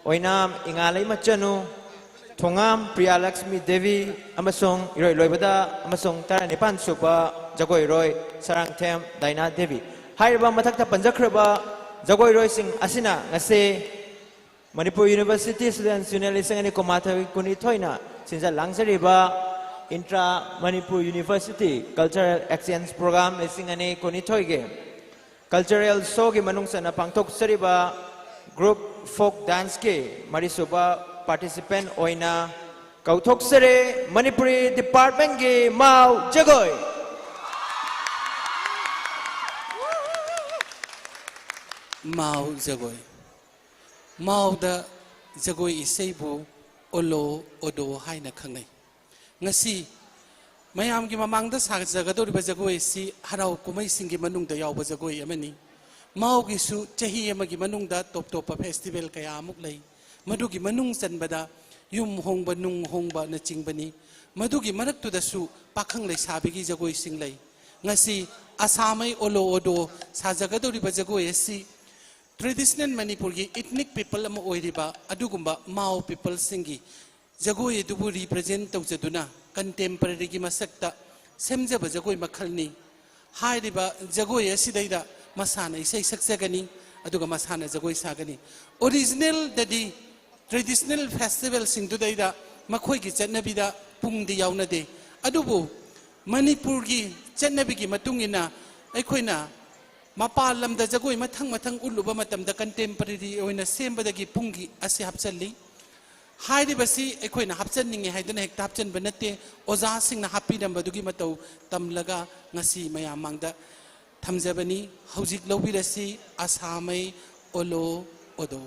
Oinam Ingalai Machanu Thongam Priyalaxmi Devi Amasong Iroi Loibada Amasong Taranipan Supa Jagoi Roy Sarangthem Daina Devi Hairba Matakta Panjakraba Jagoi Roy Sing Asina Ngase Manipur University Students Union Lisangani Komata Kuni Toina Sinza Langsariba Intra-Manipur University Cultural Exchange Program Lisangani Kuni Toige Cultural Sogi Manungsana Pangtok Sariba Group Folk Dance Ke Marisuba Participant Oina Kautok Sare Manipuri Department Ge Mau Jagoi Mau Jagoi Mau da Jagoi Iseibu Olo Odo Haina Kangai Ngasi Mayam gi mamang da sa jagadoriba jagoi si harau kumai singi manung da yawba jagoi amani Mau gi su chahi amagi manung da top top festival kaya amuk lei Madugi manung sanbada yum hongba nung hongba na chingbani Madugi maraktu da su pakhang lei sabigi jagoi sing lei Ngasi asamai olo odo sa jagadoriba jagoi si Traditional Manipuri ethnic people ama oiriba adugumba Mao people singi jagoi dubu represent tawjaduna contemporary gi masakta semjaba jagoi makhalni hairiba jagoi asidaida masana isai saksagani aduga masana jagoi sagani original dadi traditional festival singdudaida makhoi gi chatnabida pungdi yawnade adubu Manipur gi chatnabi gi matungina aikhoina Mapal lamda jagoi mathang uluba matamda contemporary oina sembadagi pungi asi hapchalli hairibasi ekhoina hapchanningi haidana hekta hapchan banate oza singna happy nambadugi matau tamlaga ngasi mayamangda thamjabani hojik lobirasi asamai olo odo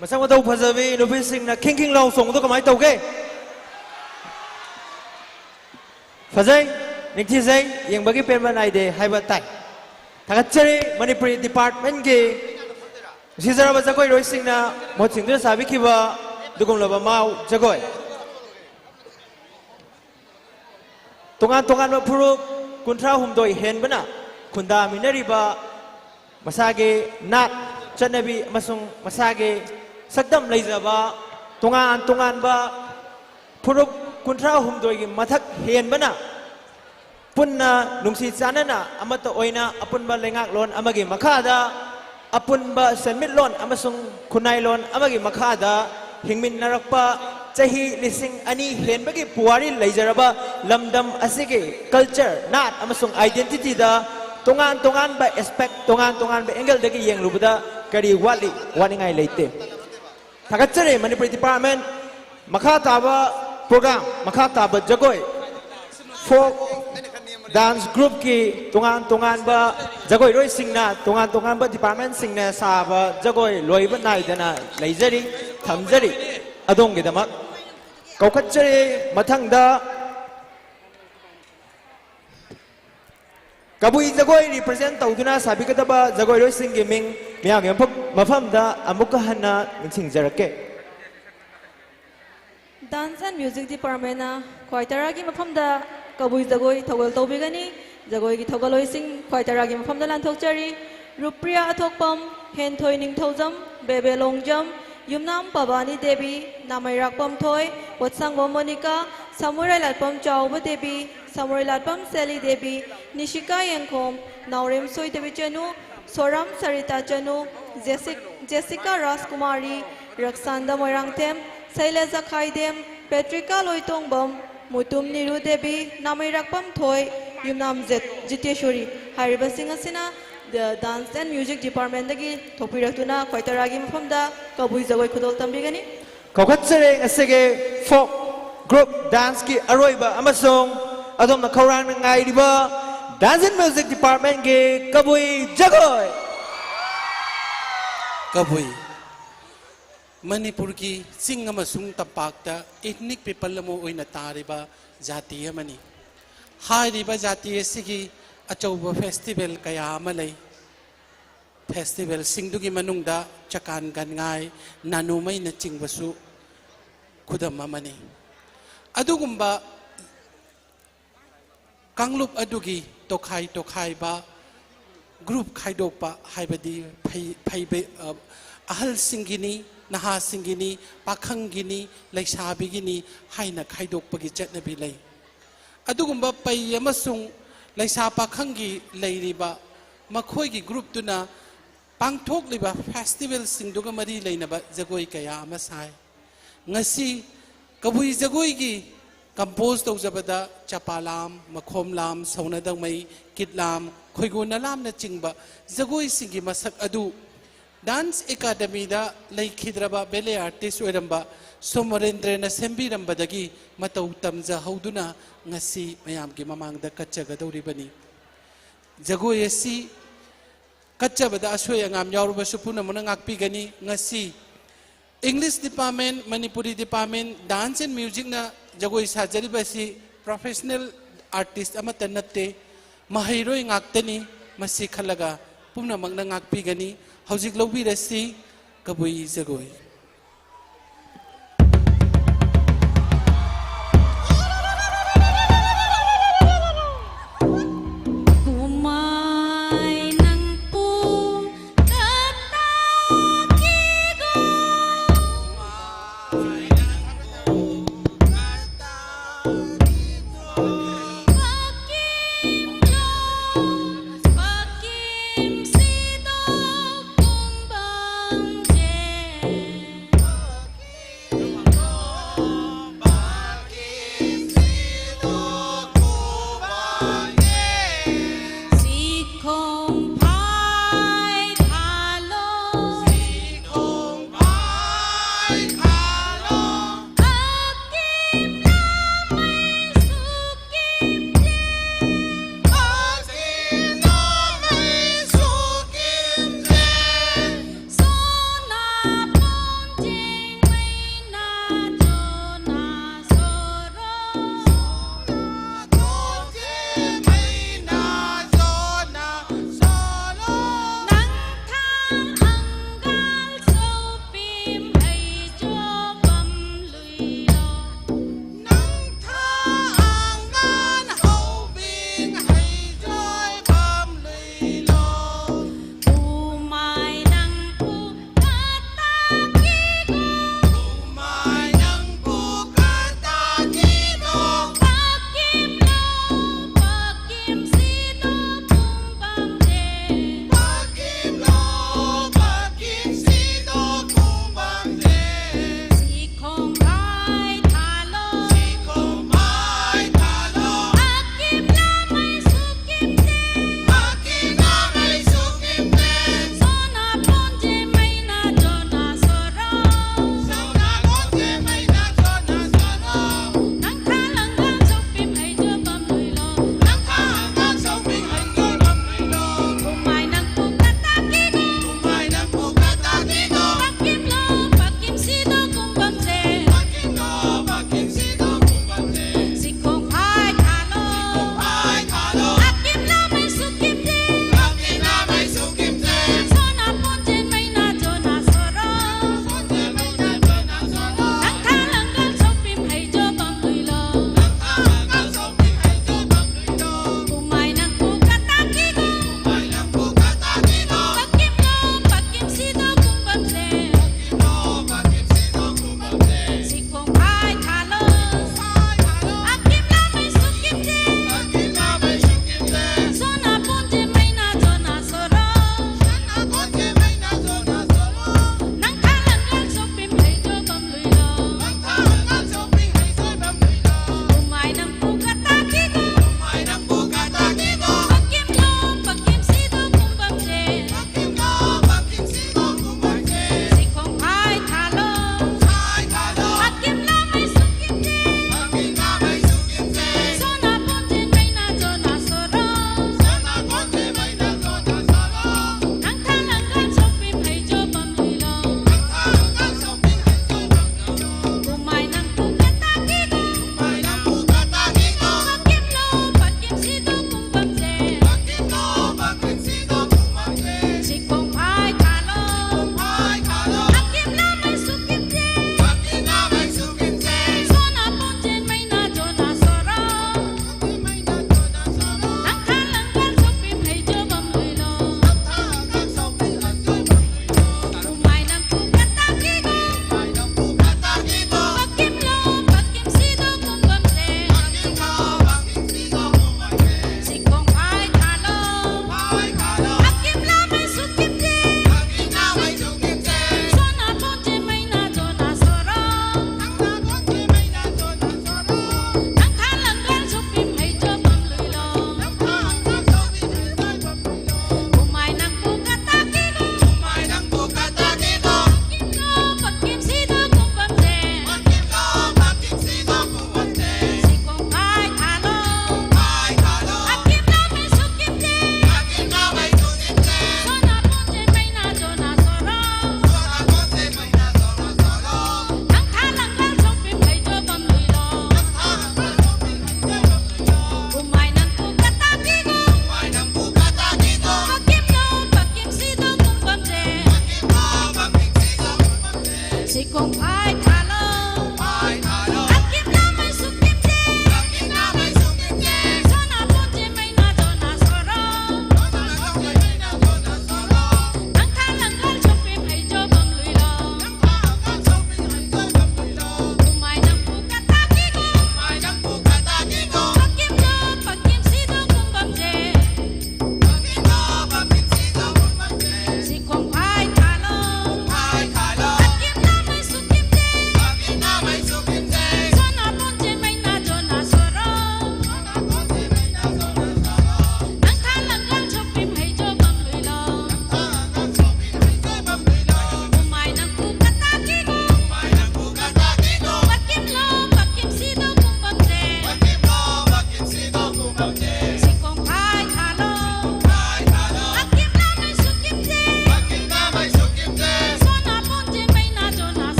Masang matau phajabi nupi singna king king long song to kamai tauge phajai ningthi jai yengbagi penman aide haiba tai thagachari Manipuri department ge sijara ba jagoi roi singna mochingdra sabi khiba dugum laba mau jagoi tongan tongan ba phuru kunthra humdoi hen bana khunda minari ba masage nat chanabi amasung masage sakdam leizaba tongan tongan ba phuru kunthra humdoi gi mathak hen bana punna nungsi chanana amata oina apunba lengak lon amagi makhada apunba senmit lon amasung khunai lon amagi makhada hingmin narakpa chahi lising ani henbagi puwari leijaraba lamdam asige culture nat amasung identity da tongan tongan ba aspect tongan tongan ba angle dagi yeng lubada kari wali waningai leite thagachare Manipuri department makhata ba program makhata ba jagoi folk dance group ki tongan tongan ba jagoi roi singna tongan tongan ba department singna saba jagoi loiba nai dana leijari thamjari adong gi damak kaukachare mathangda kabui jagoi represent tauduna sabikataba jagoi roi sing gi ming miyam yam mafamda amuka hanna ningsinjarake Dance and Music Department na Kwaitara mafamda kabui jagoi thogol tobigani jagoi gi thogoloi sing Kwaitara gi mafamda lanthokchari Rupriya Athokpam Henthoi Ningthojam Bebe Longjam Yumnam Pavani Devi Namairakpam Thoi Watsangom Monica Samurai Latpam Chauba Devi Samurai Latpam Seli Devi Nishika Yengkhom Naurem Soi Devi Chanu Soram Sarita Chanu Jessica Raskumari Raksanda Moirangthem Sailaja Khaidem Petrika Loitongbam Mutum Niru Devi Namairakpam Thoi Yumnam Jiteshwari Hariba Singasina the Dance and Music Department dagi Topiratuna Kwaitara gi mafamda kabui jagoi khudol tambigani kaukachare asege folk group dance ki aroiba amasung adom na khorang ngai riba Dance and Music Department ge kabui jagoi kabui Manipur ki sing amasung tapakta ethnic people lamo oina tariba jati amani hai riba jati asigi achauba festival kaya amalai festival singdugi manungda chakan gangai nanumai na chingbasu khudam amani adugumba kanglup adugi tokhai ba group khaidokpa haibadi phaibe ahal singini nahasingini pakhangini laisabigini haina khaidokpagi chatnabi lei adugumba pai amasung laisa pakhangi leiriba makhoigi group tuna pangthokliba festival singduga mari leinaba jagoi kaya amasai ngasi kabui jagoi gi compose tawjabada chapalam makhomlam saunadangmai kitlam khoigunalam na chingba jagoi singi masak adu dance academy da laikhidraba ballet artist oiramba somarendra na sembirambadagi matau tamja hauduna ngasi mayam gi mamangda kachagadoribani jagoi asi kachabada asoi angam yauruba supuna muna ngakpigani ngasi English department Manipuri department dance and music na jagoi sajaribasi professional artist amata natte mahairoi ngaktani masi khalaga pumna magna ngakpigani haujik lobirasi kabui jagoi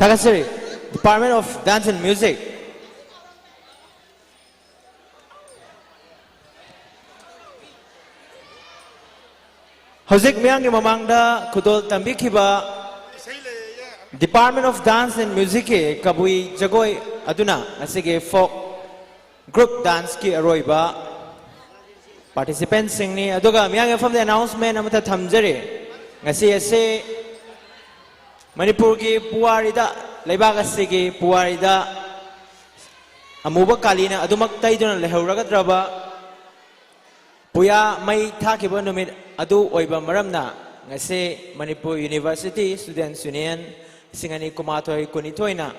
Takasiri, Department of Dance and Music. Hojik miyang mamangda kudol tambikiba Department of Dance and Music ke kabui jagoi aduna asige folk group dance ki aroiba participants sing ni aduga miyang from the announcement amata thamjare ngasi ase Manipur ki puwarida leibag asige puwarida amuba kalina adumak taiduna lehauragadraba puya mai thakiba numit adu oiba maramna ngase Manipur University Students Union singani kumatoi kunitoina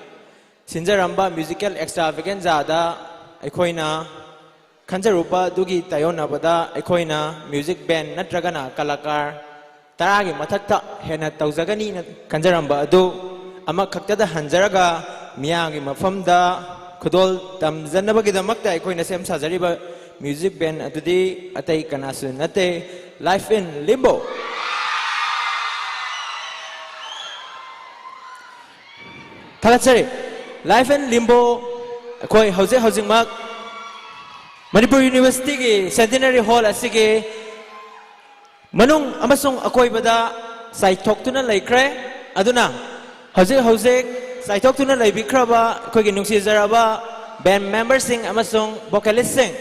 sinjaramba musical extravaganza da aikoina kanjarupa dugi tayona bada aikoina music band natragana kalakar taragi mathakta hena tauzagani kanjaramba adu ama khaktada hanjaraga miyangi mafamda khudol tamjanabagidamakta aikoina sem sajariba music band adudi atai kanasu nate Life in Limbo. Thalatsari, Life in Limbo, koi housing mak Manipur University ki Centenary Hall asige manung amasung akoi bada saitok tuna laikre aduna housing saitok tuna laibikraba koi ki nungsi zaraba band members sing amasung vocalist sing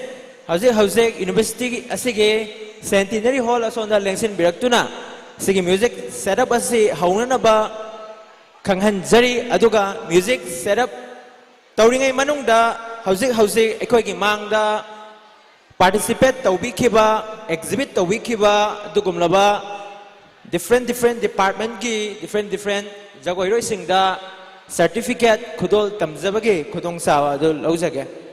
housing University asige Centenary Hall asonda lengsin biraktuna sige music setup asi hauna ba kanghan jari aduga music setup tauringai manungda housing ekoi ki mangda participate tawbikiba exhibit tawbikiba dugumlaba different department ki different jagoi roi singda certificate khudol tamjabage khudong sawa adu laujage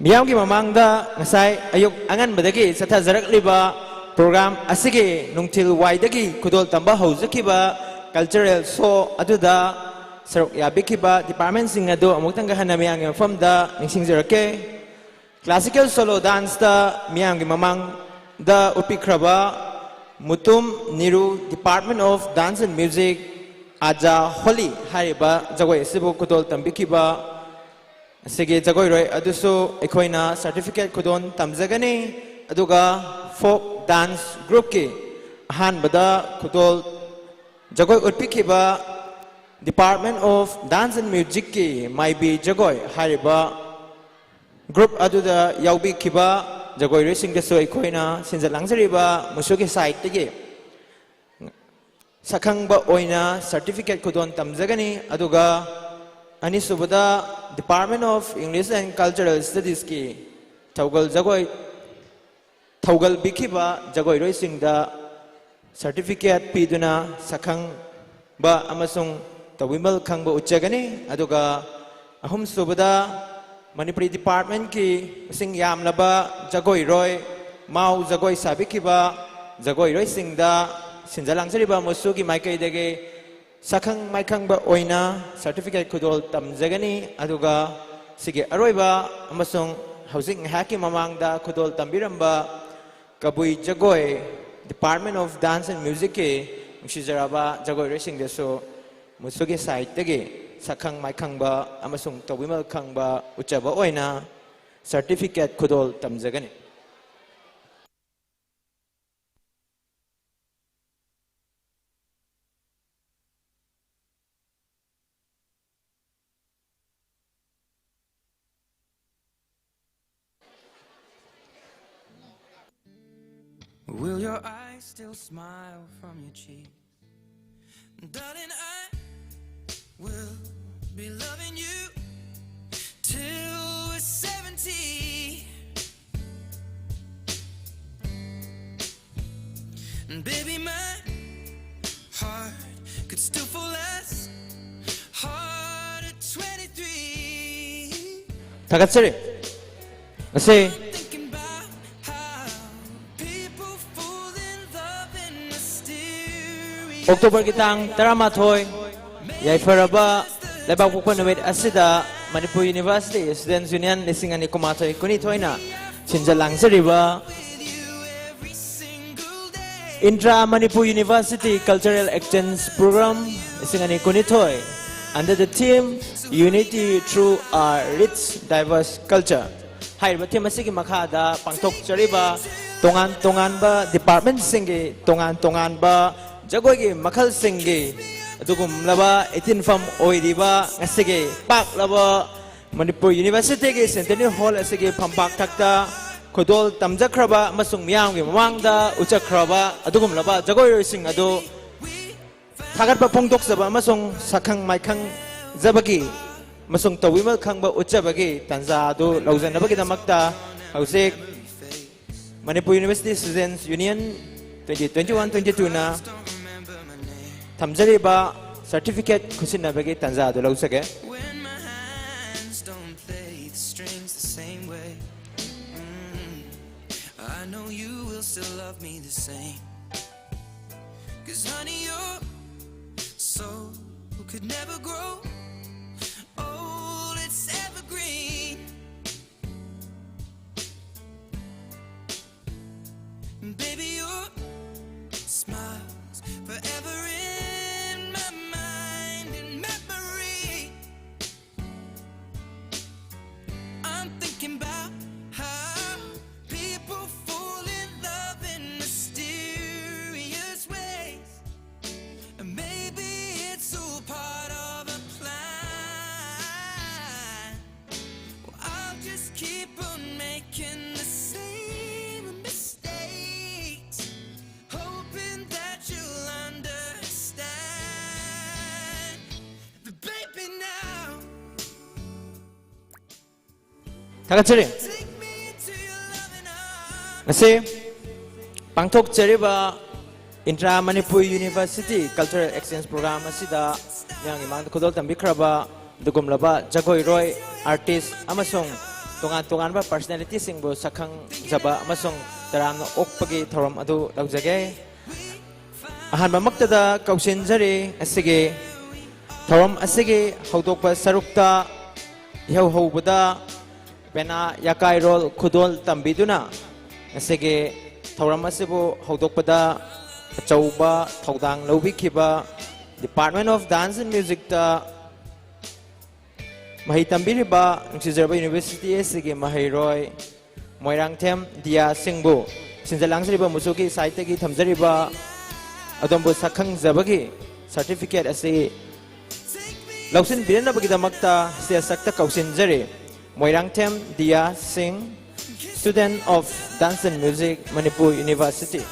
Miyam ki mamangda ngasai ayuk angan badagi satha jarak liba program asige nungtil waidagi kudol tamba hauzakiba cultural show aduda sarok yabikiba department sing adu amuktang gahana miyam ki mafamda ningsing jarake classical solo dance da miyam ki mamang da upikraba mutum niru Department of Dance and Music aja holi hariba jagoi sibu kudol tambikiba sige jagoi roi aduso ekoina certificate kudon tamjagani aduga folk dance group ki ahan bada kudol jagoi utpikiba Department of Dance and Music ki maybe jagoi hariba group aduda yaubi kiba jagoi roi singdaso ekoina sinjalangzariba MUSU ki site tigi sakhangba oina certificate kudon tamjagani aduga ani subada Department of English and Cultural Studies ki Taugal bikiba jagoi roi singda certificate piduna sakhang ba amasung tawimal khangba uchagani aduga ahum subada Manipuri Department ki sing yamlaba jagoi roi mau jagoi sabikiba jagoi roi singda sinjalangzariba MUSU ki maikai dege sakhang maikang ba oina certificate kudol tamjagani aduga sige aroiba amasung housing haki mamangda kudol tambiramba kabui jagoi Department of Dance and Music ke shijaraba jagoi racing deso MUSU ke site tege sakhang maikang ba amasung tawimal khang ba uchaba oina certificate kudol tamjagani Will your eyes still smile from your cheek? Darling, I will be loving you till we're 70. And baby, my heart could still fall as hard at 23. Tagatsari. Kasi October kitang taramathoy yai faraba lebak pukpan namit asida Manipur University Students Union lising ani kumathoy kuni thoina chinjalang seriba Intra-Manipur University Cultural Exchange Program lising ani kuni thoy under the theme Unity Through Our Rich Diverse Culture. Haiba theme asigi makhada pangthok chariba tongan ba department singi tongan ba jagoi gi makhal singi adugum laba 18 fam oiriba ngasige pak laba Manipur University gi Centenary Hall asigi phampak thakta khodol tamjakraba masung miyam gi mamangda uchakraba adugum laba jagoi sing adu thagat ba phongdok saba masung sakhang maikhang zabagi masung tawima khangba uchabagi tanza adu laujanabagi damakta hausik Manipur University Students Union 2021-22 na thamjariba certificate khusinabagi tanza adu lausage When my hands don't play the strings the same way, I know you will still love me the same. 'Cause honey, your soul could never grow old, it's evergreen. And baby, your smile's forever in my mind and memory. I'm thinking about how people fall in love in mysterious ways, and maybe it's all part of a plan. Well, I'll just keep on making the same mistakes, hoping that you'll understand. But baby, now Tagachari take me into your loving arms. ngasi pangthok chariba Intra-Manipur University Cultural Exchange Program asida yang imang khodol tambikraba dugum laba jagoi roi artist amasung tongan ba personality singbo sakhang jaba amasung taram okpagi thoram adu laujage ahanba maktada kausin jari asige thoram asige haudokpa sarukta yau haubada pena yakai rol khudol tambiduna asige thoram asibu haudokpada achauba thaudang lobikhiba Department of Dance and Music ta mahi tambiriba Ningthizarba University asige mahairoi moirangthem dia singbu sinjalangsriba musuki site gi thamjariba adombo sakhang jabagi certificate ase lausin birenabagi damakta se sakta kausin jare moirangthem dia sing student of Dance and Music Manipur University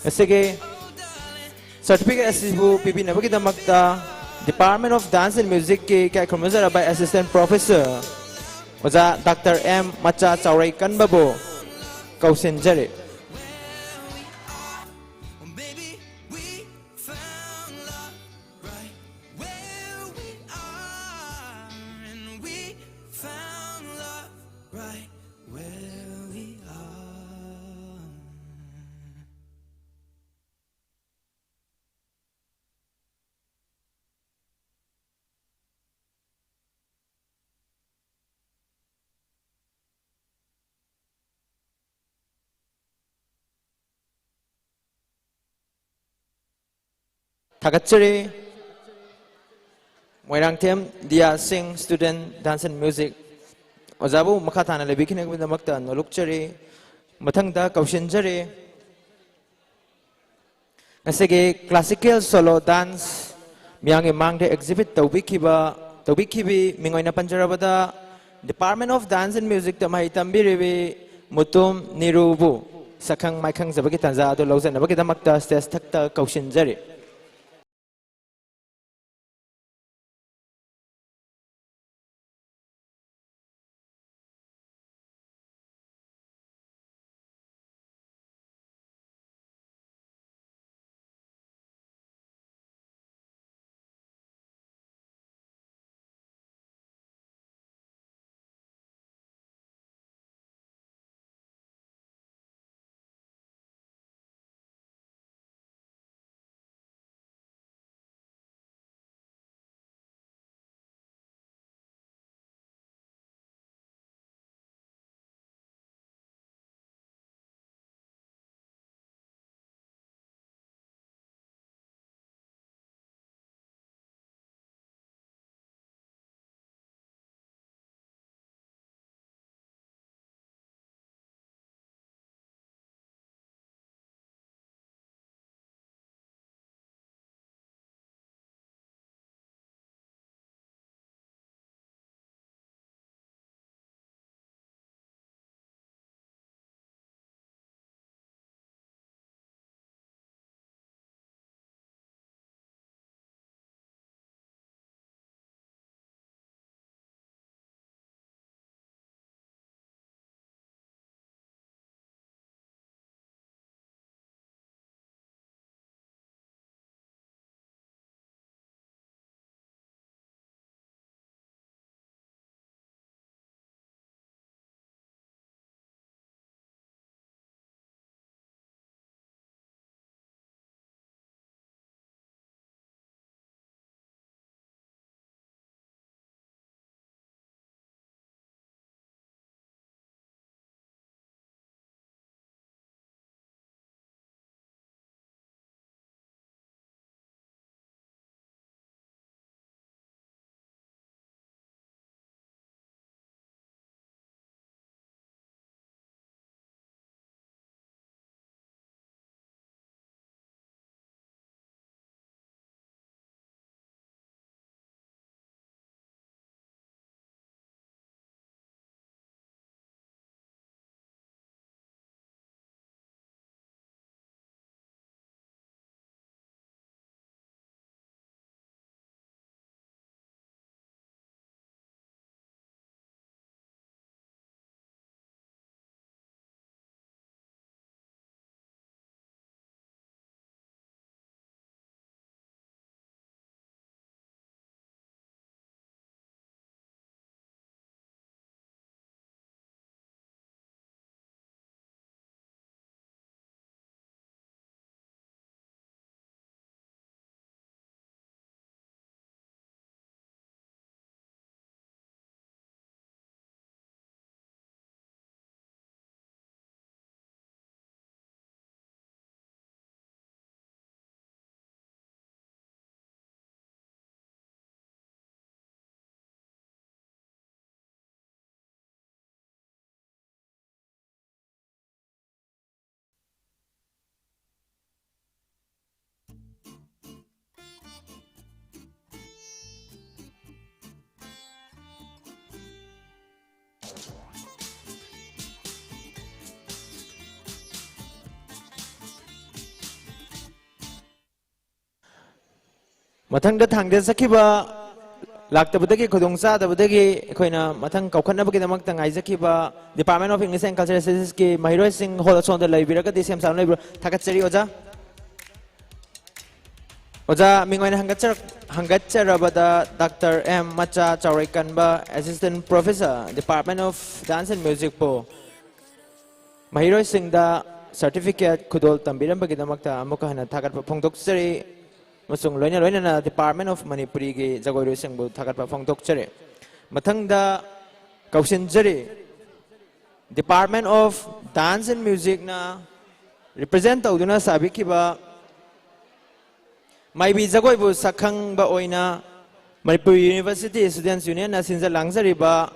asige certificate asibu pipinabagi damakta Department of Dance and Music ke kaikomazara by Assistant Professor Oza Dr. M. Macha Chaurai Kanbabo kausin jare Oh, baby, we found love right where we are, and we found love right where we are. Tagachari moirangthem dia sing student Dance and Music ojabu makhathana lebikine damakta nolukchari mathangda kausin jare ngasege classical solo dance miyange mangde exhibit tawbikhibi mingoina panjarabada Department of Dance and Music ta mai tambiribi mutum nirubu sakhang maikhang jabagi tanza adu laujanabagi damakta stage thakta kausin jare mathangda thangde sakiba laktabadagi khudong sadabadagi khoina mathang kaukhanabagi damak tangai zakiba Department of English and Cultural Studies ki mahiroi sing hol sonda laibiraga di sem sam laibro thakatsari oja oja mingoina hangatcharabada Dr. M Macha Chauraikanba Assistant Professor Department of Dance and Music po mahiroi sing da certificate khudol tambirambagi damakta amuka hana thagatpa phongdoksari masung loina na Department of Manipuri gi jagoi roi singbu thagatpa phongdokchare mathangda kausinjari Department of Dance and Music na represent tawduna sabikiba maibi jagoi bu sakhang ba oina Manipur University Students Union na sinja langzari ba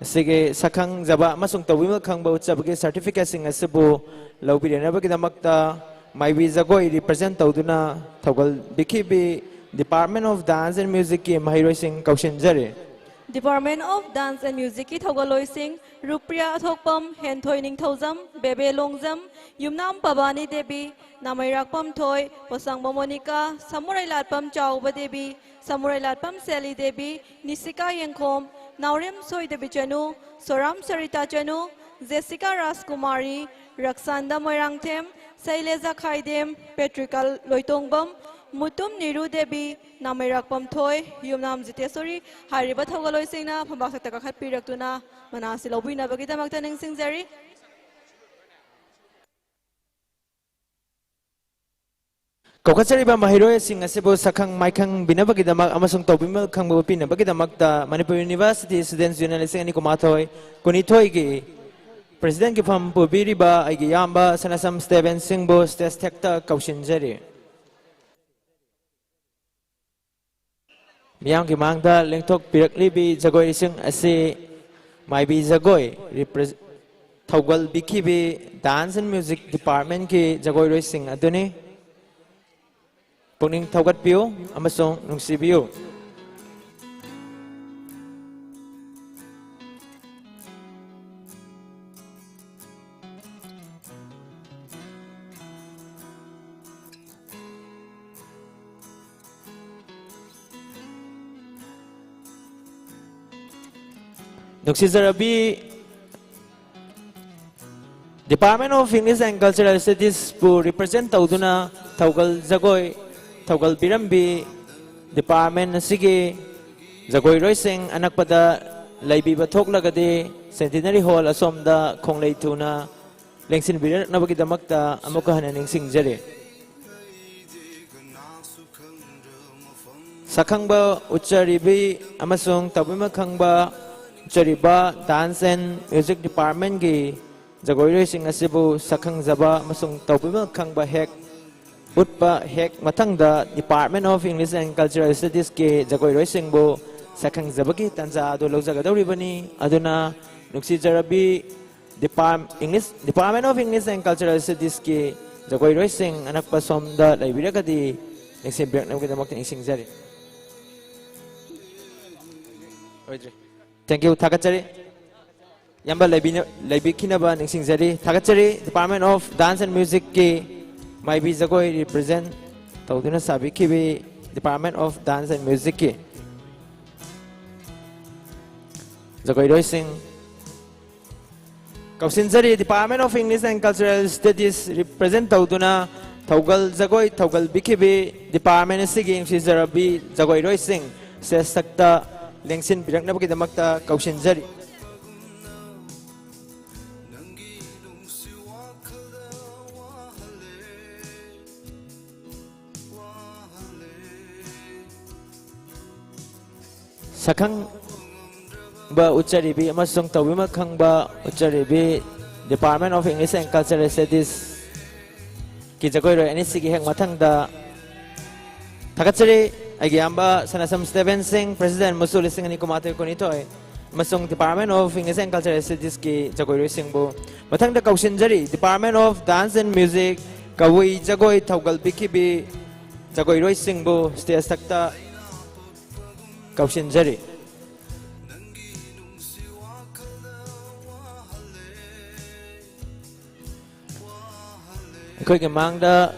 sige sakhang jaba masung tawima khangba uchabagi certificate sing asabu lawbirena ba kidamakta maibi jagoi represent tawduna thogal bikibi Department of Dance and Music ki mahiroi sing kausinjari Department of Dance and Music ki thogaloi sing Rupriya Thokpam Henthoi Ningthaujam Bebe Longjam Yumnam Pabani Devi Namairakpam Thoi Posangba Monica Samurai Latpam Chauba Devi Samurai Latpam Sally Devi Nisika Yengkhom Naurem Soi Devi Chanu Soram Sarita Chanu Jessica Raskumari Raksanda Moirangthem Saileza Khaidem Petrika Loitongbam Mutum Niru Devi Namairakpam Thoi Yumnam Jitesori Hariba Thogaloi Singna Phambak Khat Piraktuna Manasi Lobina Bagitamakta Ningsingjari Kaukachariba mahiroi sing asibo sakhang maikhang binabagi damak amasung tobimel khangbo pinabagi damakta Manipur University Students Union lising ani kumathoi kunithoi gi President ki pham pubiriba aigi yamba sanasam Steven Singbo stage thekta kausinjari miyam ki mangda lengthok piraklibi jagoi sing ase maibi jagoi thogal bikibi Dance and Music Department ki jagoi roi sing aduni Puning Taugat Pio, Amasong Nungsibio. Nuksizarabi Department of English and Cultural Studies pu represent Tauduna Taugal Zagoi Thogal Birambi Department Sige Jagoi Roising Anakpada Laibi Batok Lagade Centenary Hall Asomda Konglei Tuna Lengsin Birak Nabagi Damakta Amokahana Ningsing Jere Sakhangba Ucharibi Amasung Tabima Khangba Uchariba Dance and Music Department Gi Jagoi Roising Asibu Sakhang Zaba Amasung Tabima Khangba Hek Utpa hek mathangda Department of English and Cultural Studies ke jagoi roi singbo sakhang zabagi tanza ado logjaga doribani aduna nuksi jarabi Department of English and Cultural Studies ke jagoi roi sing anak pasomda laibiragadi nexim break nam kedamak ningsing jari thank you thakachari yamba laibi kinaba ningsing jari thakachari Department of Dance and Music ke Mai bi jagoi represent Tauduna Sabi Kibi Department of Dance and Music ki Jagoi Roi Sing Kausinjari Department of English and Cultural Studies represent Tauduna Taugal Jagoi Taugal Bikibi Department Sigi Sizarabi Jagoi Roi Sing Sesakta Lengsin Biraknabaki Damakta Kausinjari Sakhang ba ucharibi amasung tawima khangba ucharibi Department of English and Cultural Studies ki jagoi roi ani sigi heng mathangda thakachari agi amba sanasam Steven Singh President MUSU lising ani kumatoi konitoi amasung Department of English and Cultural Studies ki jagoi roi singbo mathangda kausinjari Department of Dance and Music kawui jagoi thaugal bikibi jagoi roi singbo stage takta Kausinjari Khoi ke mangda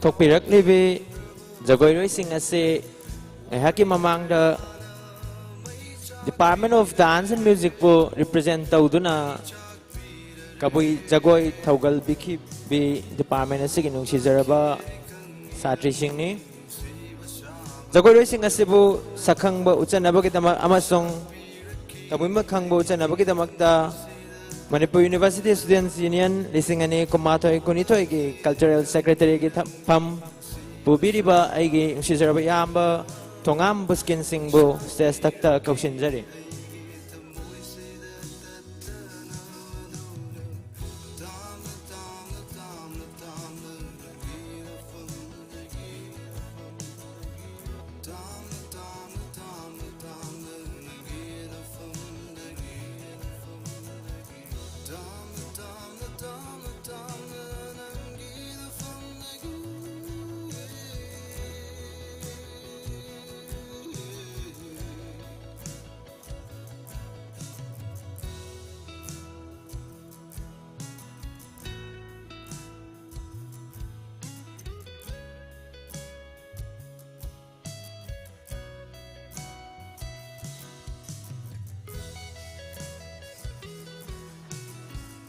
Thok pirak libi jagoi roi sing ase haki mamang da Department of Dance and Music po represent tauduna kabui jagoi thaugal biki bi department ase ginung sizaraba satri sing ni jagoi roi sing ase bu sakhang ba uchanaba kitama amasong kabui makhang ba uchanaba kitamakta Manipur University Students Union lising ani kumatoi kunitoi ki cultural secretary ki pham pubiriba aigi sizaraba yamba tongam buskin singbo stes takta kaushin jari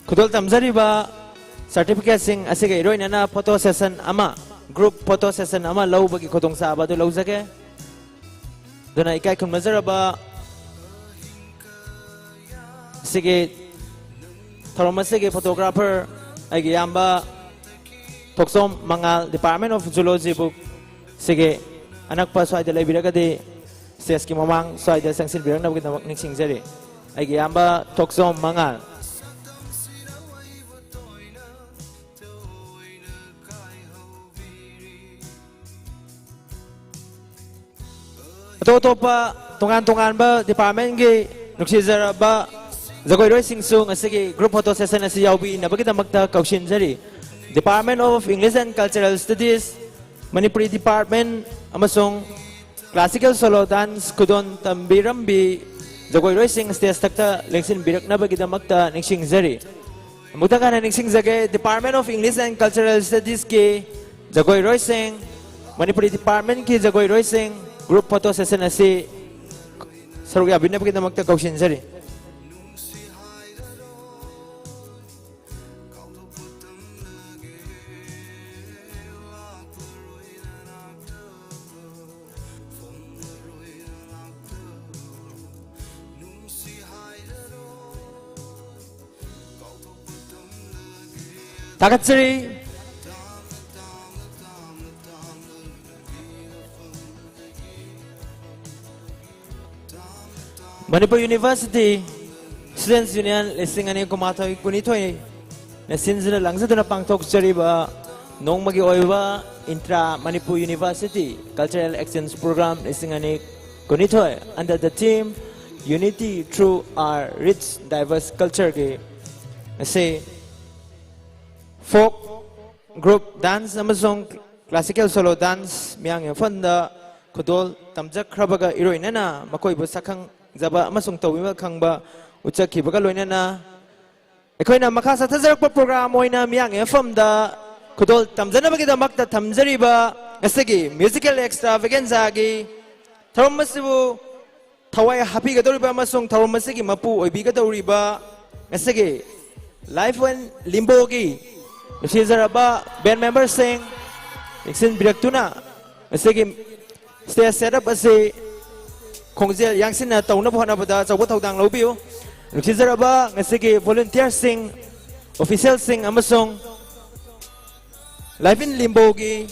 Kudol tamzariba certificate sing asige iroin na photo session ama group photo session ama lau bagi khotong sa abadu lau zake dona ikai kun mazaraba sige tharoma sige photographer agi yamba toksom mangal Department of Zoology book sige anak pa swai dalai biragade seski mamang swai dal sangsil birang na bagi namak niksing jari agi yamba toksom mangal Totopa tungan ba department gi nuksizara ba jagoi roi singsung asigi group photo session asi yaubi na bagita magta kaushin jari Department of English and Cultural Studies Manipuri Department amasong classical solo dance kudon tambirambi jagoi roi sing stage takta lengsin birak na bagita magta ningsing jari mugta kana ningsing jage Department of English and Cultural Studies ki jagoi roi sing Manipuri Department ki jagoi roi sing group photo session asi sarugya binna pagita magta kaushin sari Takatsuri Manipur University Students Union lising ani kumatoi kunitoi na sinzina langsa na pangtok chariba nong magi oiba Intra-Manipur University Cultural Exchange Program lising ani kunitoi under the theme Unity Through Our Rich Diverse Culture ke say folk group dance amasong classical solo dance miyang fanda kudol tamjak khrabaga iroinana makoi bu sakhang Zaba amasung tawima khangba uchaki baga loinana ekoina makha sa thajarakpa program oina miyang FM da kudol tamjana bagi da makta tamjariba asegi musical extravaganza gi tharomasibu thawai happy ga doriba amasung tharomasigi mapu oibi ga doriba asegi life when limbo gi nusizaraba band members sing iksin biraktuna asegi stage setup ase Kongjel yang sin na tauna po na bada jawat hawdang lobiyo nuksizaraba ngasigi volunteer sing official sing amasong live in limbo gi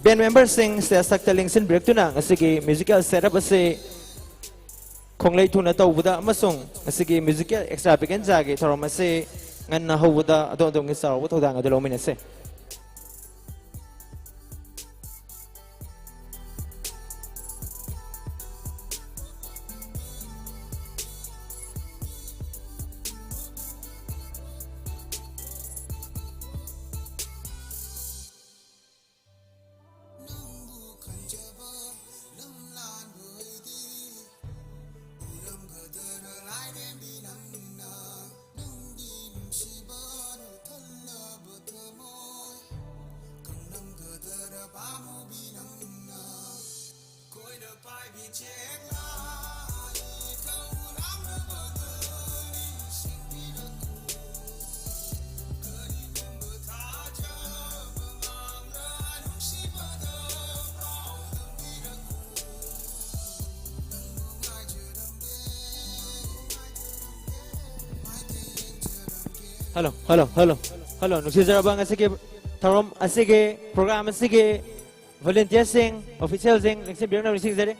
band member sing sa saktaling sin break tuna ngasigi musical setup ase konglay tuna tawbuda amasong ngasigi musical extravaganza gi tharomase ngan na hawbuda adong sa jawat hawdang adalo minase Hello. Nusizarabang asige tharom asige program asige volunteer sing official sing next biang na sing zare.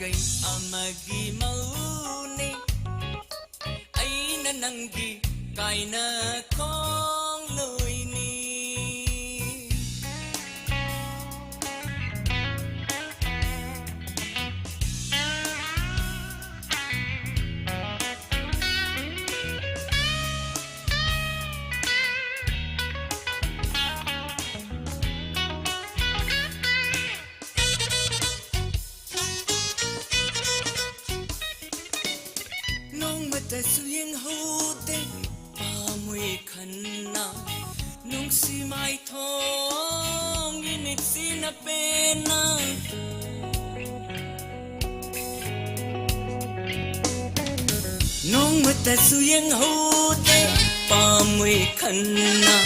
gai amagi mauni aina nangi kaina kong loini Suyeng hote pamui khanna nung si mai thong init sina pena nung mata suyeng hote pamui khanna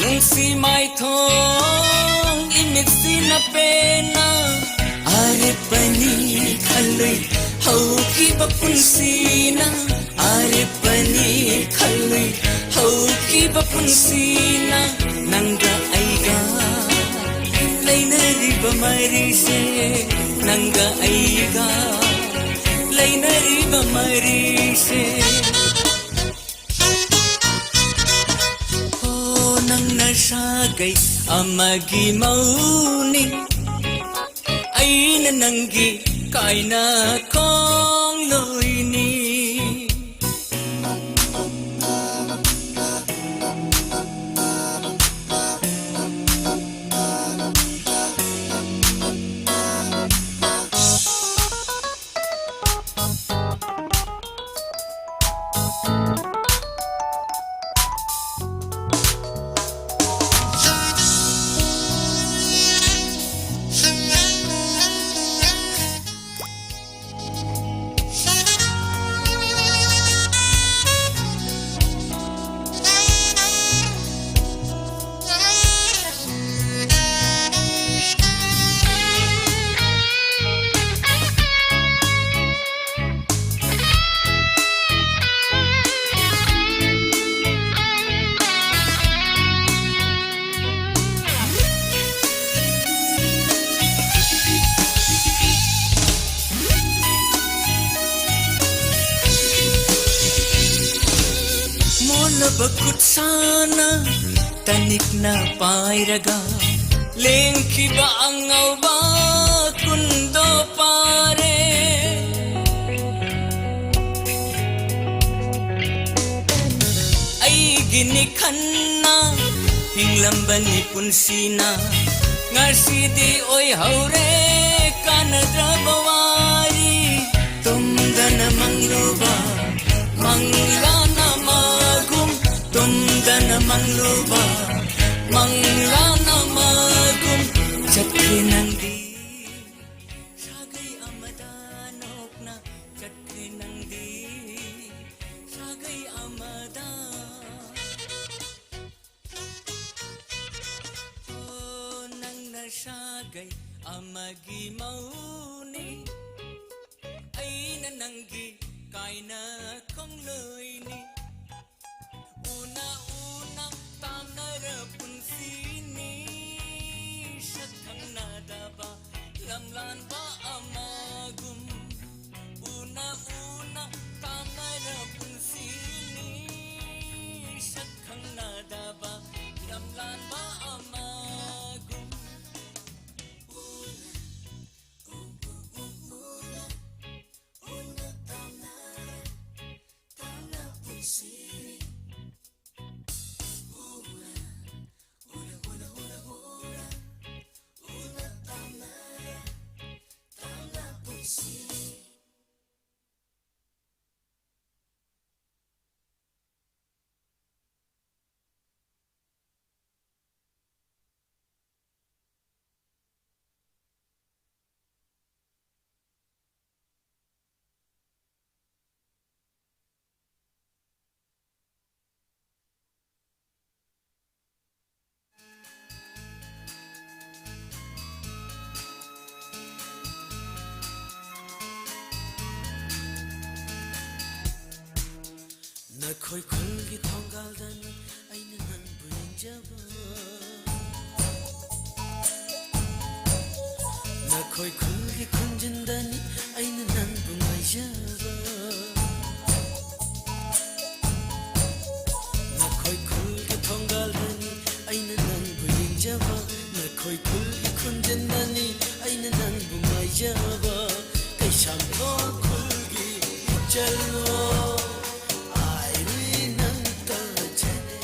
nung si mai thong init sina pena are pani khalui hau ki bapunsina are pani khalui hau ki bapunsina nanga aiga lainari bamari se nanga aiga lainari bamari se oh nangna sagai amagi mauni aina nangi kaina kong loini bakut sana tanik na pairaga lengki ba angau ba kundo pare ai gini khanna hinglambani punsina ngasi di oi haure kanadra bawari tumdana mangluba manglana magum tumdana mangluba manglana magum chakrinandi sagai amadanokna chakrinandi sagai amada oh nangna sagai amagi mauni aina nangi kaina kongloini una una tamnara punsini shakhang nadaba lamlan ba amagum una una tamnara punsini shakhang nadaba lamlan ba amagum Nakhoi khulgi thongaldan aina nanbu yenjaba Nakhoi khulgi khunjindani ꯅꯨꯡꯉꯥꯏꯖꯕ ꯅꯈꯣꯏ ꯈꯨꯜ ꯈꯨꯟꯖꯟꯗꯅꯤ ꯑꯩꯅ ꯅꯪꯕꯨ ꯉꯥꯏꯖꯕ ꯀꯩꯁꯥꯝꯊꯣꯡ ꯈꯨꯜꯒꯤ ꯏꯆꯜꯋꯣ ꯑꯥꯏꯔꯤ ꯅꯪ ꯇꯖꯅꯦ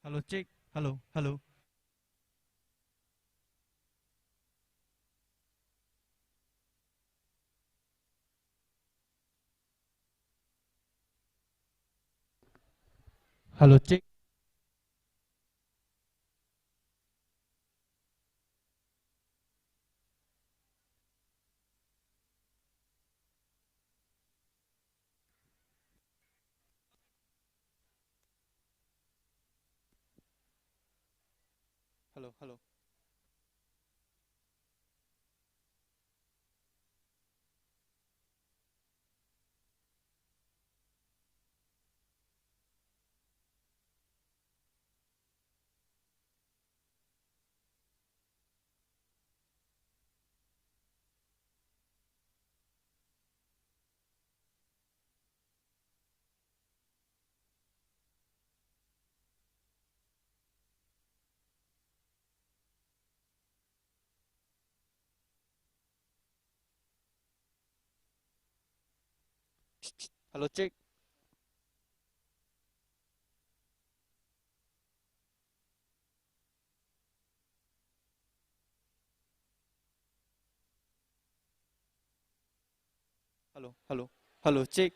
Hello, check. Hello, hello. Hello, check. Hello, hello. Hello, check. Hello, hello. Hello, check.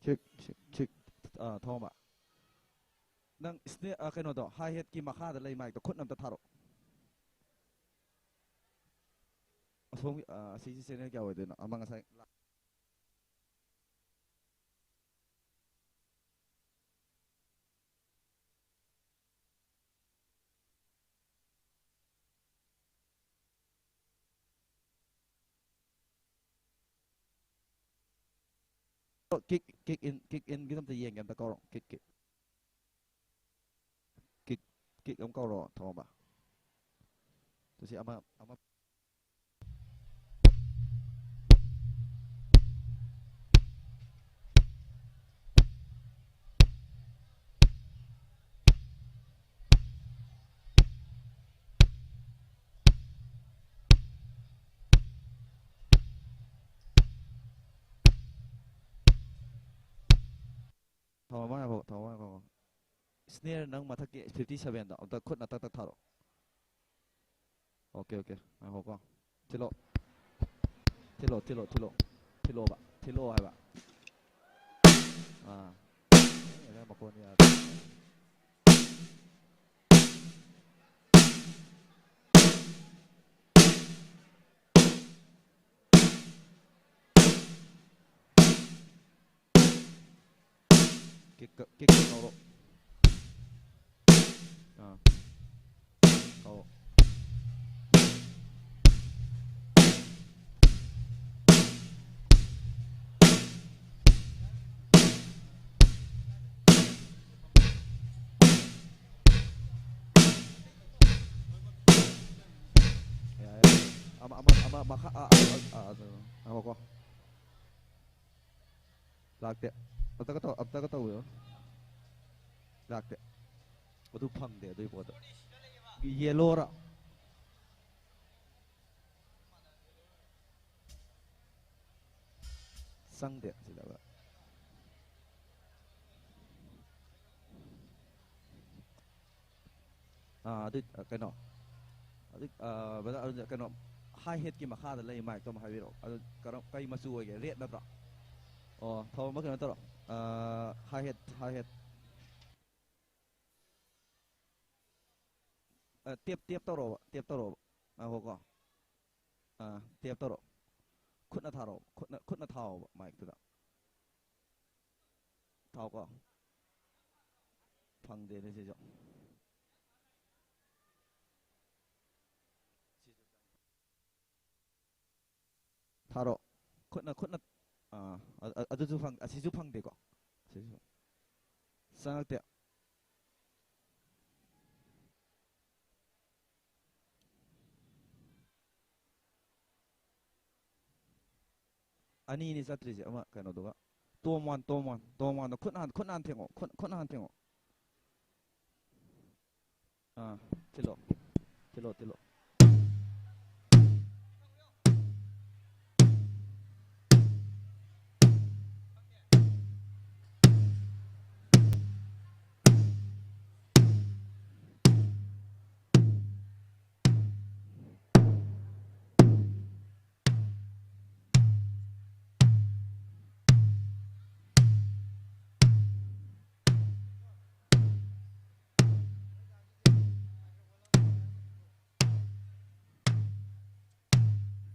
Check check check ꯊꯣꯡꯕ ꯅꯪ ꯀꯩꯅꯣꯗꯣ ꯍꯥꯏ ꯍꯦꯠꯀꯤ ꯃꯈꯥꯗ ꯂꯩ ꯃꯥꯏꯛꯇꯣ ꯈꯨꯠꯅ ꯑꯝꯇ ꯊꯥꯔꯛꯑꯣ ꯑꯁꯣꯝꯒꯤ ꯑꯁꯤꯒꯤ ꯆꯦꯅꯦꯜ ꯀꯌꯥ ꯑꯣꯏꯗꯣꯏꯅꯣ ꯑꯃ ꯉꯁꯥꯏ kick in ꯒꯤꯗꯝꯇ ꯌꯦꯡꯒꯦ ꯑꯝꯇ ꯀꯧꯔꯣ kick ꯑꯃ ꯀꯧꯔꯣ ꯊꯣꯡꯕ ꯇꯨꯁꯤ ꯑꯃ ꯊꯣꯡꯕ snare nang mathaki 57 da amta khutna tak tak tharo okay ngoko tilo ba tilo hai ba ene makon ya kick ngoro oh ama makha ko lakte abta ka taw yo lakte adu phangde adu bod yellow ra sangde sidaga adu kaino adu bada adu kaino high head ki makha da lei mic to ma hairo adu karam kai masu oge red na tra oh thaw ma kaino taro high head tiap taro ho ko tiap taro khutna tharo khutna thao mic tu da thao ko phang de ne je jo tharo khutna adu ju phang asi ju phang de ko sang te ani ni satri je ama kaino doga tom one no khutna thengo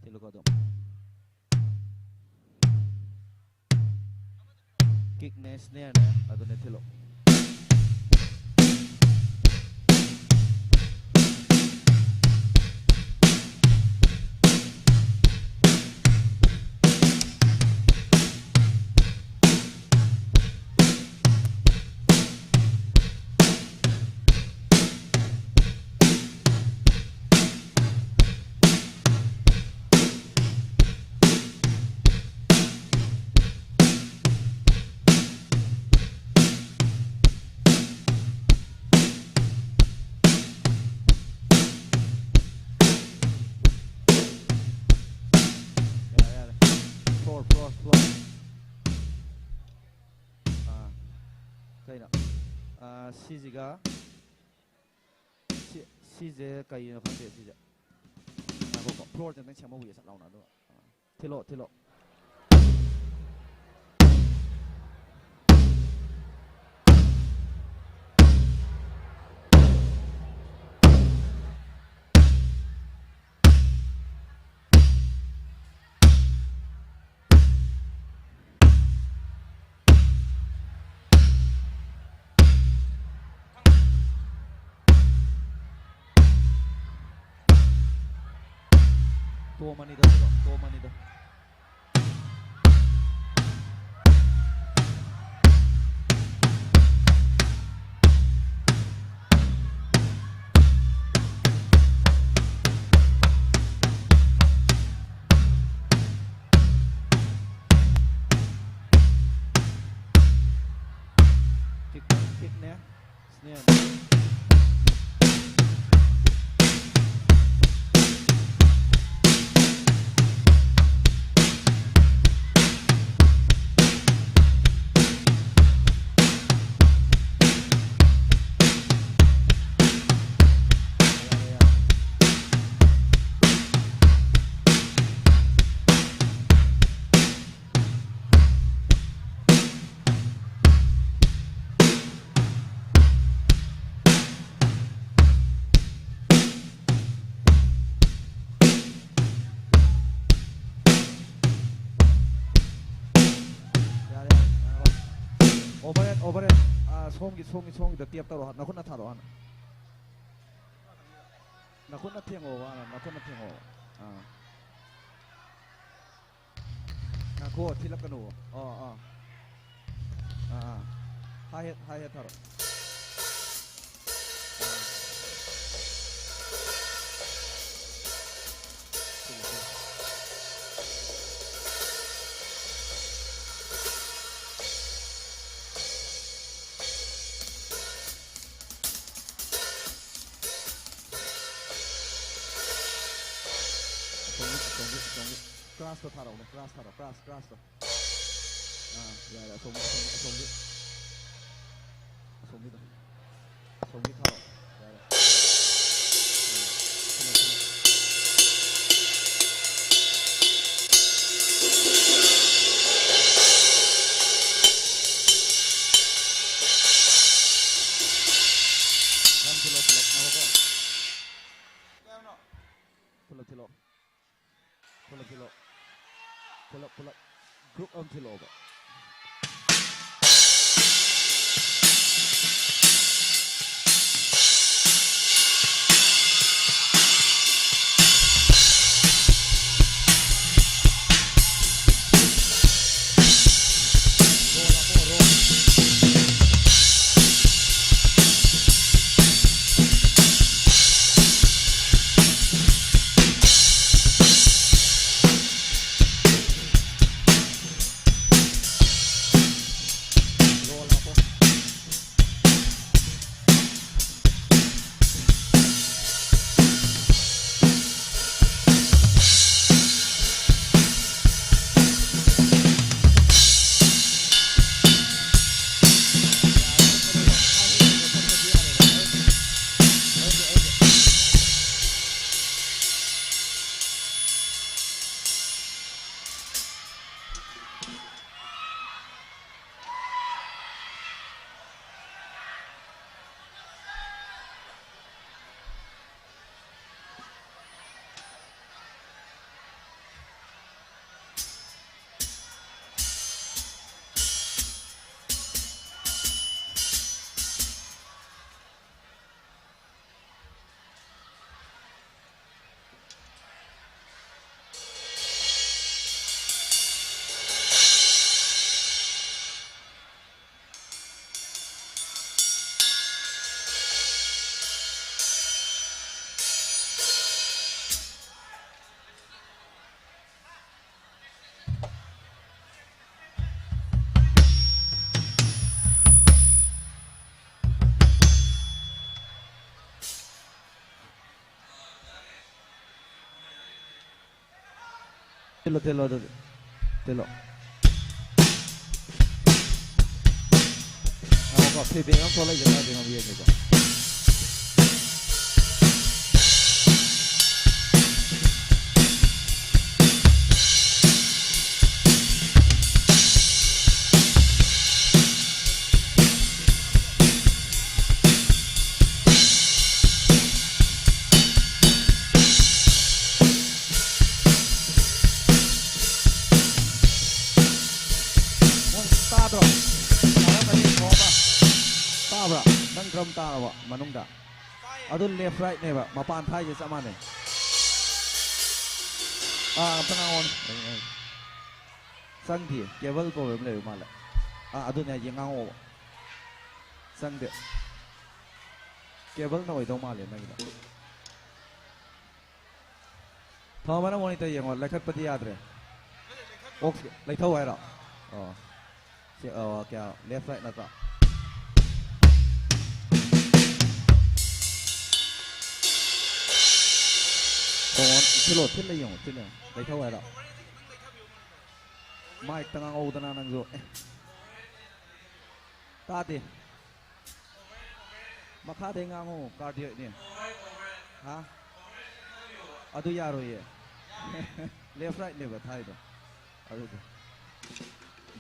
tilo ko do kick ne snare ne adu ne tilo 시지가 시제 가이는 관계 시제 그거 플로어 때문에 제목 위에서 나오나도 틸로 Tua manida, tua manida. Kick nya, snare. Overhead, songi dah tiap taruh, nakun na taruh ana. Nakun na tiang over ana, nakun na tiang over. Naku, tilap kanu. High head taruh. Cross to taruh, cross to. Ya, songi taruh. Pull up. Group until over. Telo. Ako pipingan ko lang yung ating mga nito. Drum tawa manungda. Adun left right neba mapan thai je sama ne. ตั้งเอาสั่งทีเคเบิลโปรแกรมเลยมาเลยดูเนี่ยยังเอาสั่งเดี๋ยวเคเบิลหน่อยต้องมาเลยไม่กี่ทอมันน่ะวันนี้ตัวยังว่าเล็กขัดปฏิญาณเลยโอเคเล็กเท่าไหร่หรอเสียแกเลฟไลท์นะต่อตอนที่โหลดที่เลยยังที่เนี่ยเล็กเท่าไหร่หรอไม่ตั้งเอาตั้งนั่งอยู่ตาดิมาฆ่าเด้งเอาการเดียเนี่ยฮะดูยาโรยเลฟไรท์เนี่ยแบบไทยตัวดู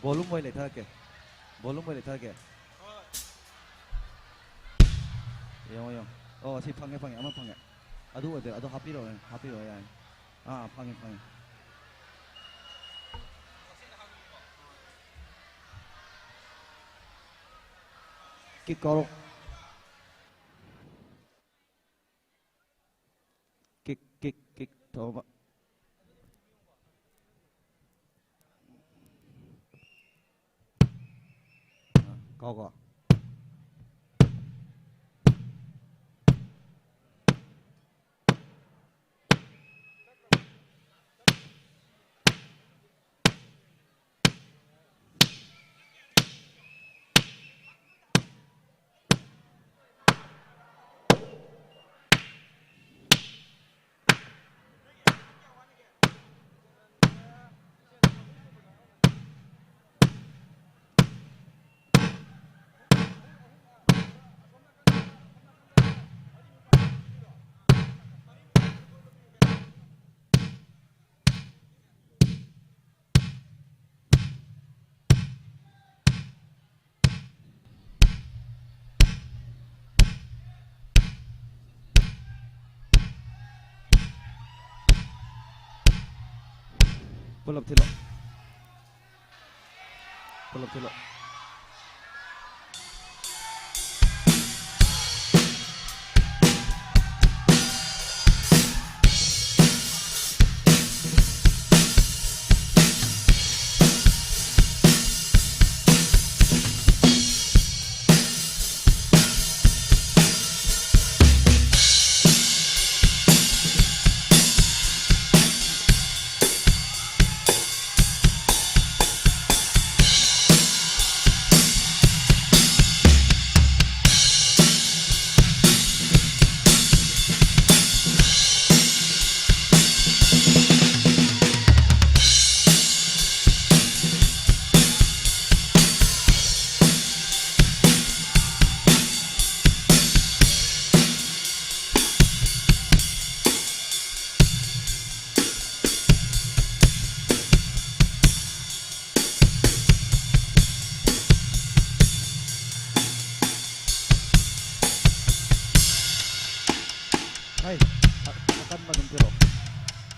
บอลลูนไว้เลยท่าแกบอลลูนไว้เลยท่าแกยังที่พังเอามาพังดูเดี๋ยวฮับปี้เลยยังพังกิ๊กกอล์กิ๊กโทมาก็pull up till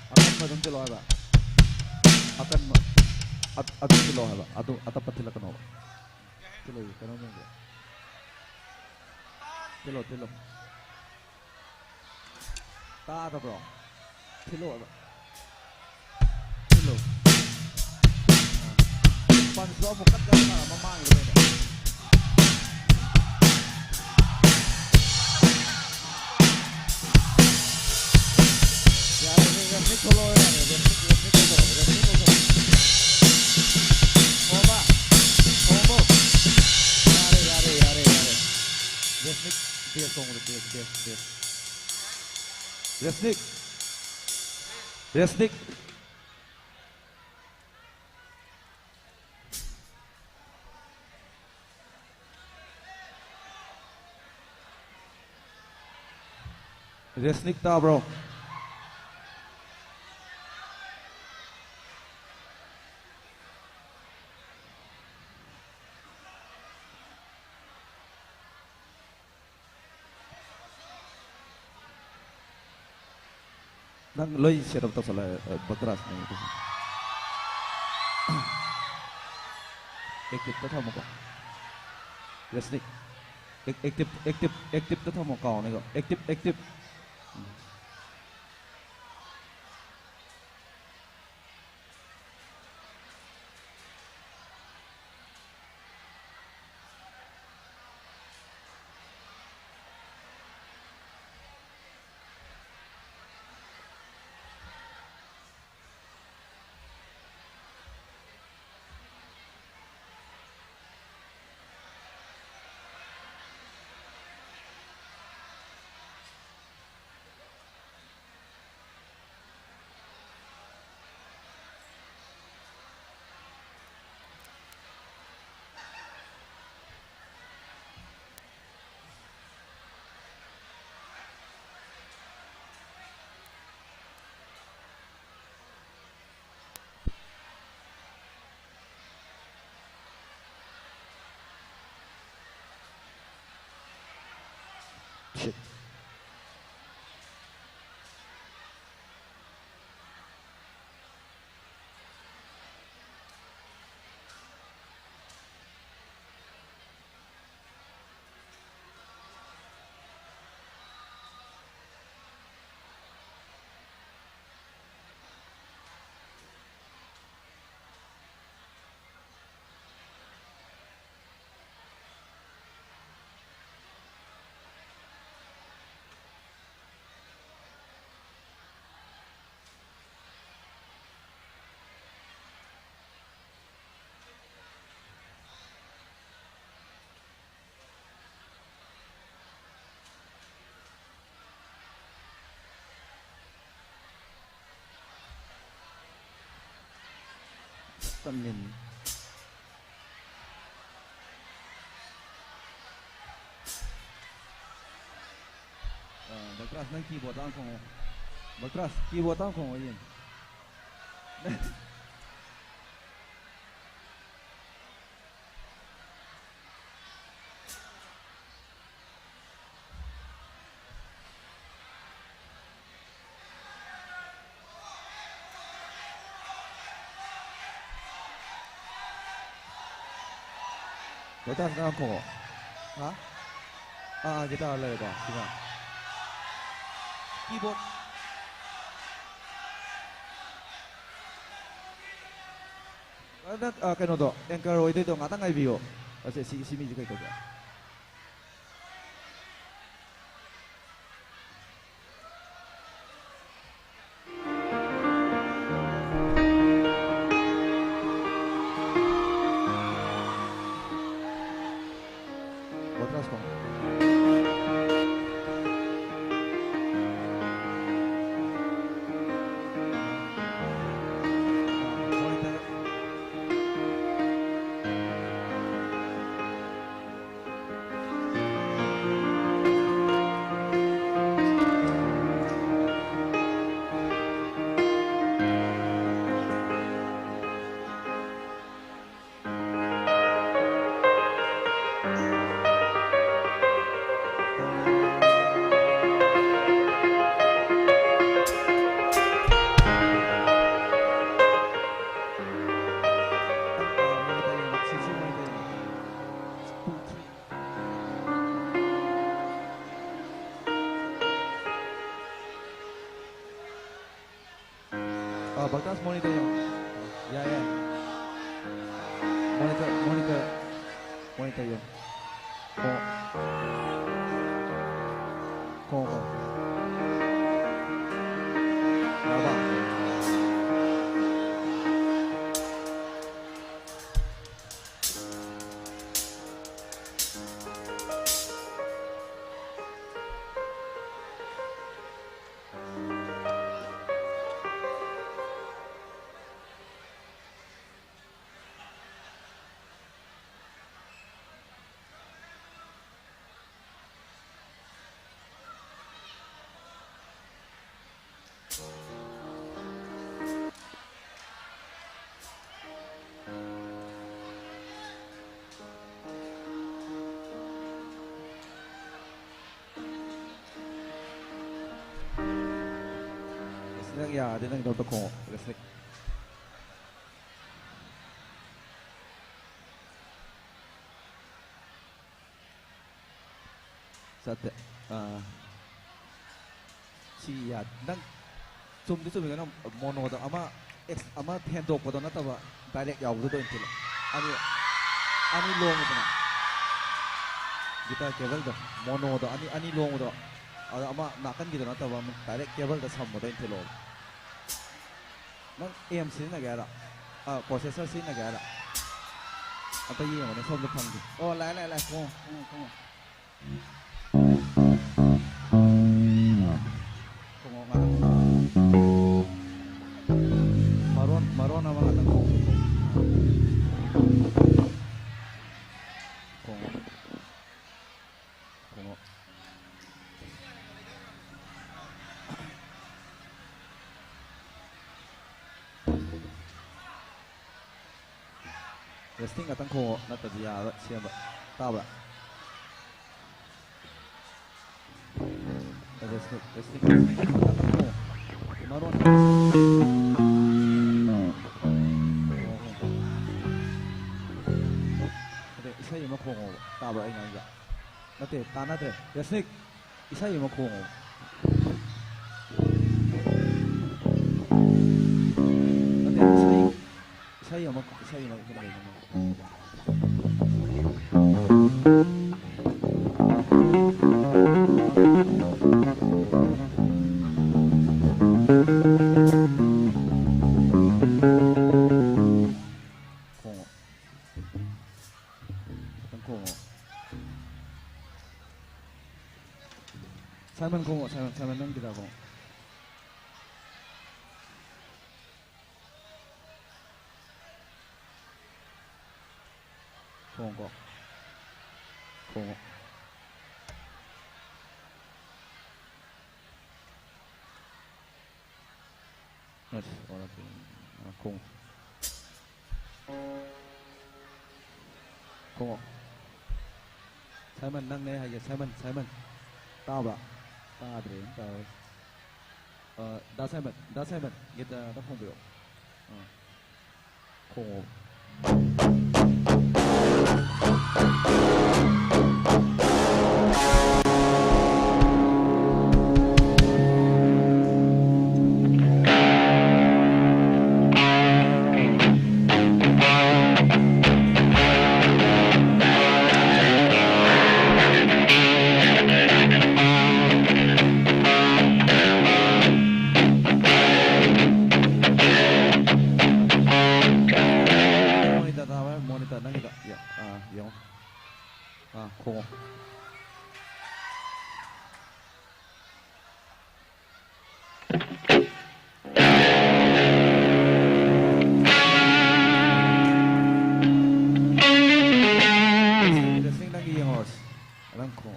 akan madum tilo ba akan adu tilo ba adu patila kano tilo kano nge tilo ta da bro tilo pan so mo kat ka na mamang le Resnik ta bro nang loi serap ta sala batras nahi to ekip ta thamo ko resnik active ta thamo ka ne ko active Tamin. Bagras nang keyboard ang kong. Bagras keyboard ang kong yun. Bagras nang kong. Ha? Kita alay ba? Sige. Keyboard. Kano do? Anchor ito ito nga tangay biyo. Kasi si Miji kayo ba? Batras ko. Bagtas monitor yun. Yeah. Monitor yun. Kung. Naba. Ya, dia nang dapat kong resnik. Sate, si ya, nang zoom kan mono dah ama handok pada nata ba direct jauh tu intil. Ani long itu na. Kita kabel dah mono dah ani long dah. Ama nakan gitu nata ba direct kabel dah sama dah intil. Nang AMC na gaya processor sin na gaya apa ये होने सब लोग fungi ओ ला कौन maron nama kata kong resting atang ko na tadiya siya ba tabla resting atang ko maron ade isa yung makongo tabla ay nga nate tanate resting isa yung makongo ade isa yung makongo Simon nang kita ko. Khong ko. Khong. Yes, all of them. Khong. Khong. Simon nang ne hay Simon. Tao ba? Ta đến tao. Da Simon. Kita nó không được. Khong. Khong. Sing lagi yang harus, orang khong.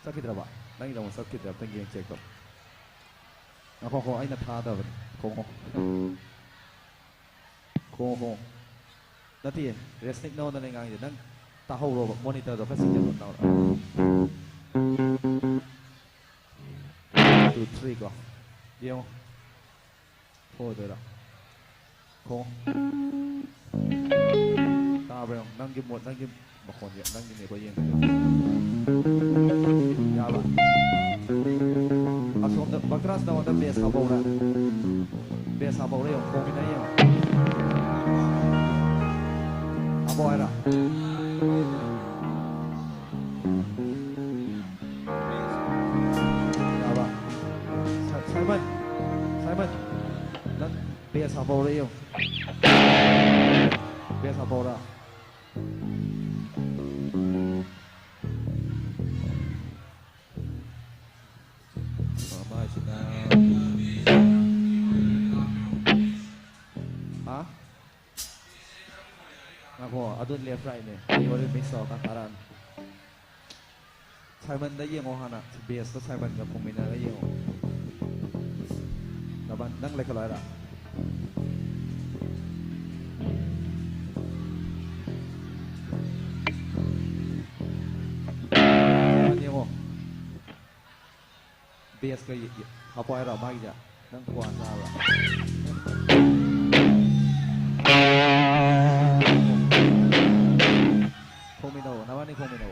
Sakit apa? Lagi dah sakit dah, tinggi yang cek tu. Khong, ai nak thada ben? Khong. Nanti resnik no nanti ngang je, nang tahu lo monitor tu kasih jemput tahu. 2, 3 ko. Dia. Oh, dah. Khong. Tahu yang nang jemput, nang jemput. Bakon ya, nang ini bayang. Ya lah. Asal bakras dah ada biasa bawa. Biasa bawa yang kombinasi yang. Apa era? Ya lah. Simon. Dan biasa bawa yang. Biasa bawa. Ako, adun left right ni. Iwala mix out kantaran. Simon dah yang ohana, biasa Simon dah pumina dah yang. Laban nang lekal ada. Yang biasa kaya apa era magia nang kuasa lah. Nawani kominaw.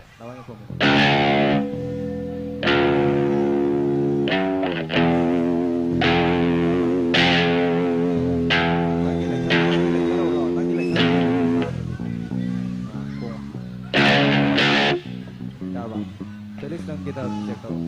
Felix lang kita check out.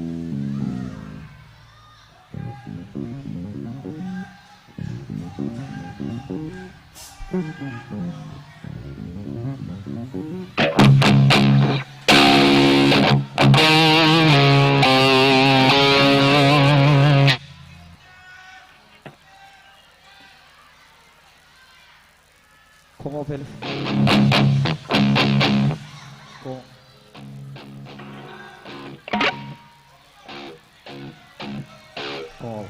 Como Felix? Como? Como?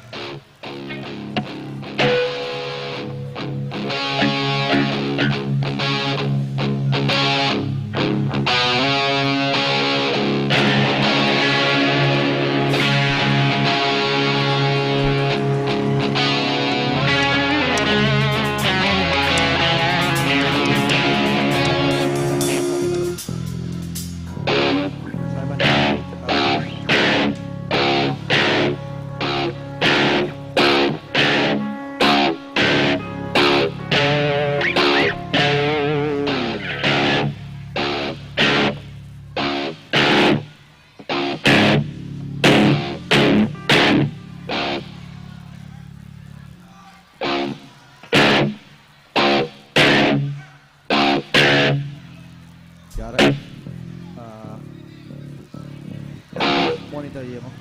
monitor ya mo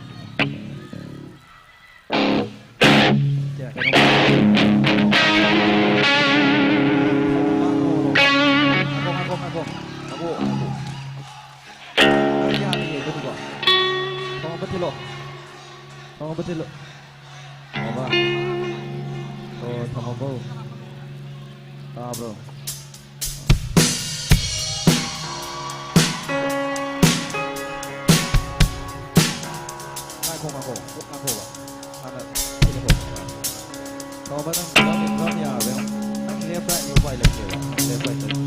ya aku ya ni itu juga tolong betul lo apa oh tolong bro bro aku ba ana ini ko tolong ba nang ya ba nang left right new file left right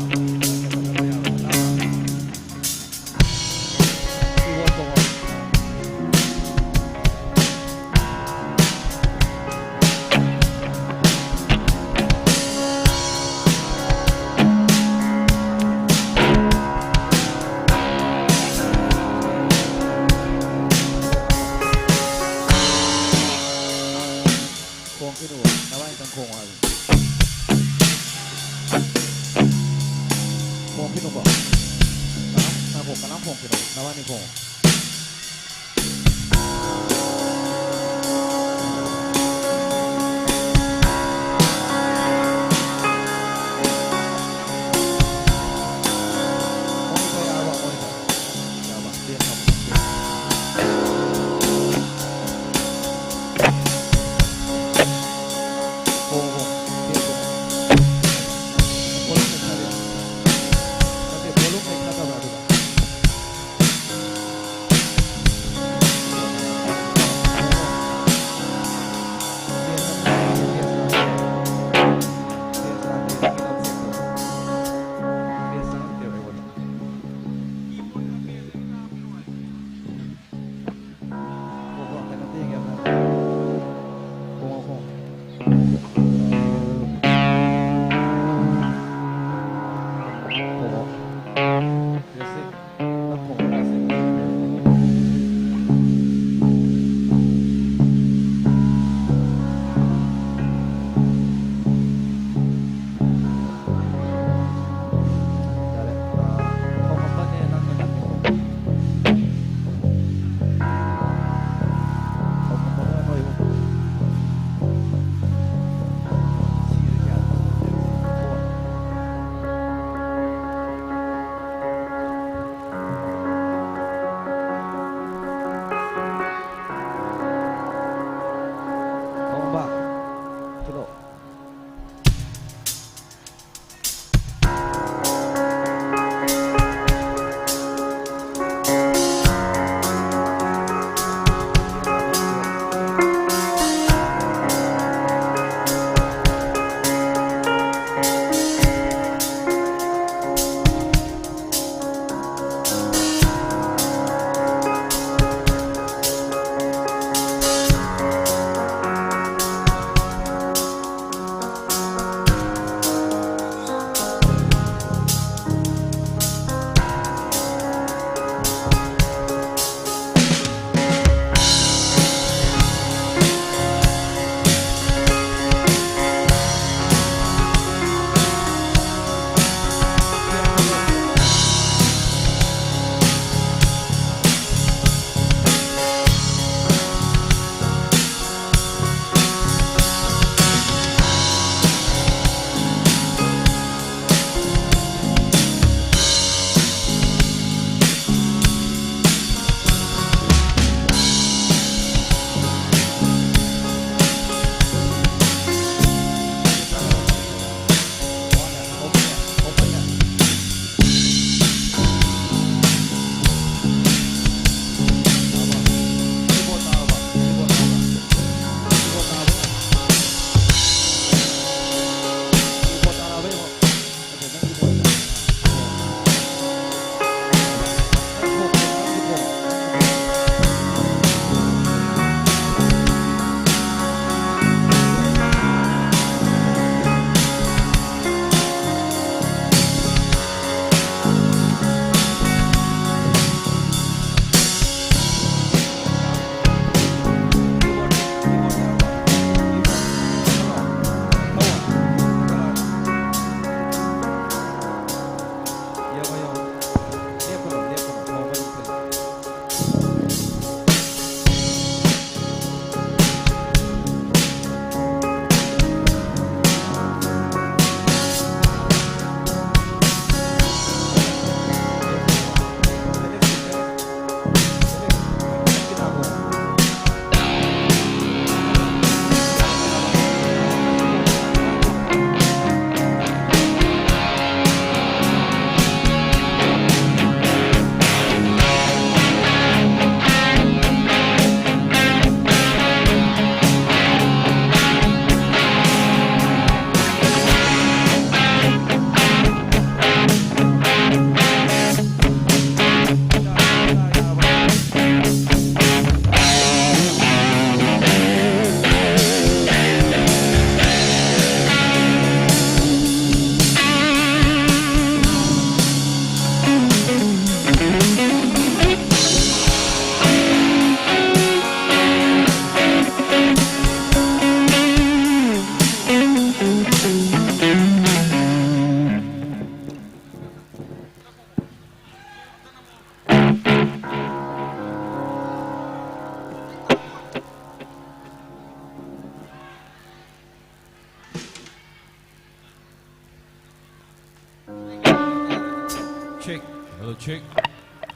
Hello, check.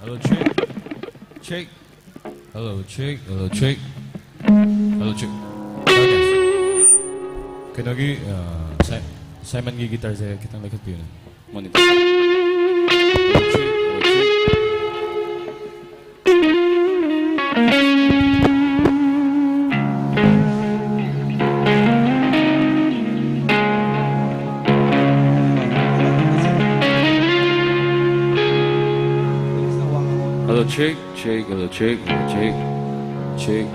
Hello, check. Check. Hello, check. Hello, check. Hello, check. Kenogi, Simon gi gitar saya kita lekat piano. Monitor. Hello, check. Hello, check. Hello, check, check, hello, check, check, check, check, check, check,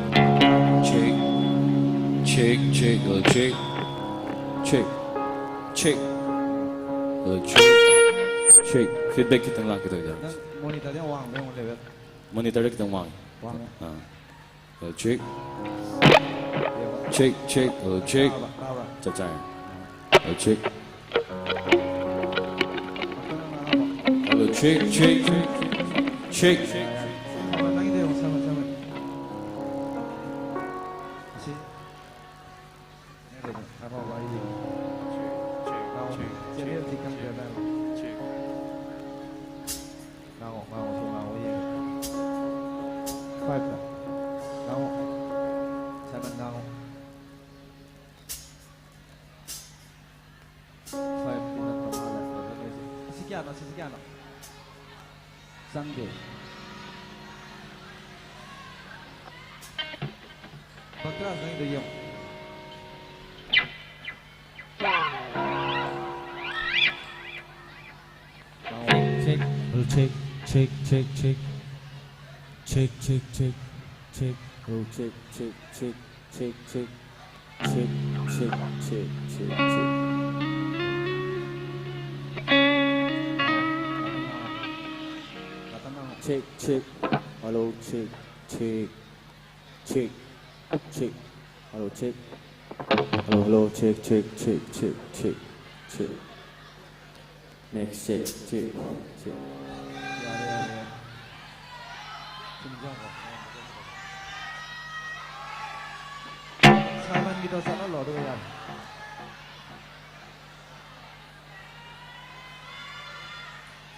hello, check, check, check, hello, check, check. Feedback kita lang kita ya. Monitornya wang, memang level. Monitor kita wang. Wang. Hello, check, check, check, hello, check. Cacai. Hello, check. Hello, check, check, check. Sunday. Bakras na ito yung. Check. Hello, check, check, check, check, check, check, check, check. Hello, check, check, check, check, check, check, check, check, check, check. Check, check, hello, check, check, check, check, hello, check, hello, hello, check, check, check, check, check, check. Next, check, check, check. Saman kita sana loh tuh ya.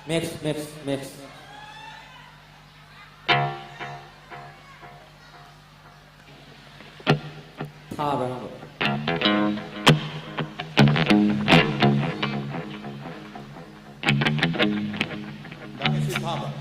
Next. Thả vào. Đang suy thả vào.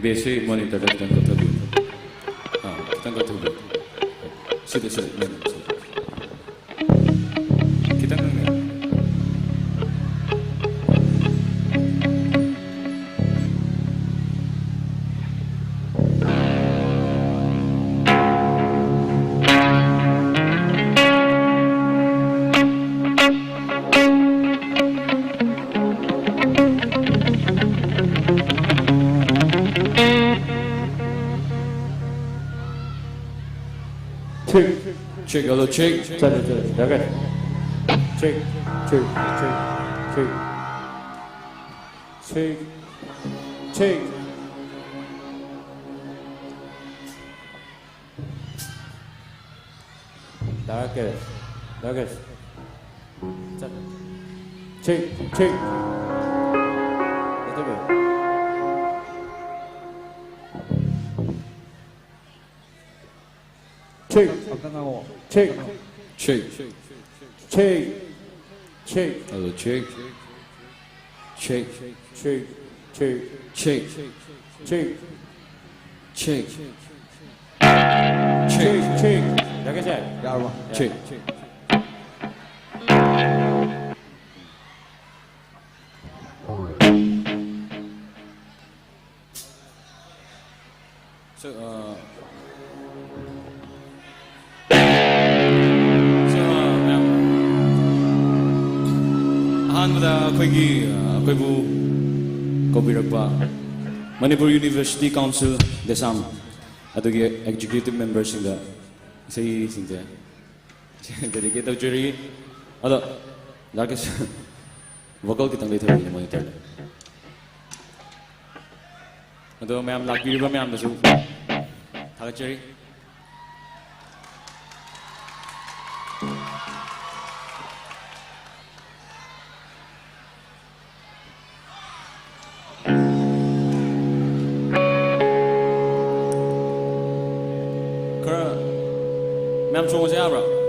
base monitor that can go to can go to sit kita check, hello, check. Okay. Check. Check. Check. Hello, check. Check. Check. So, Koibu Kobirakpa Manipur University Council Desam Adugi executive members in the say singte dedicated jury Ada Larkis vocal kitang later in the monitor Ado ma'am Lakbiriba ma'am Nasu Tagacheri Ma'am, so what's up?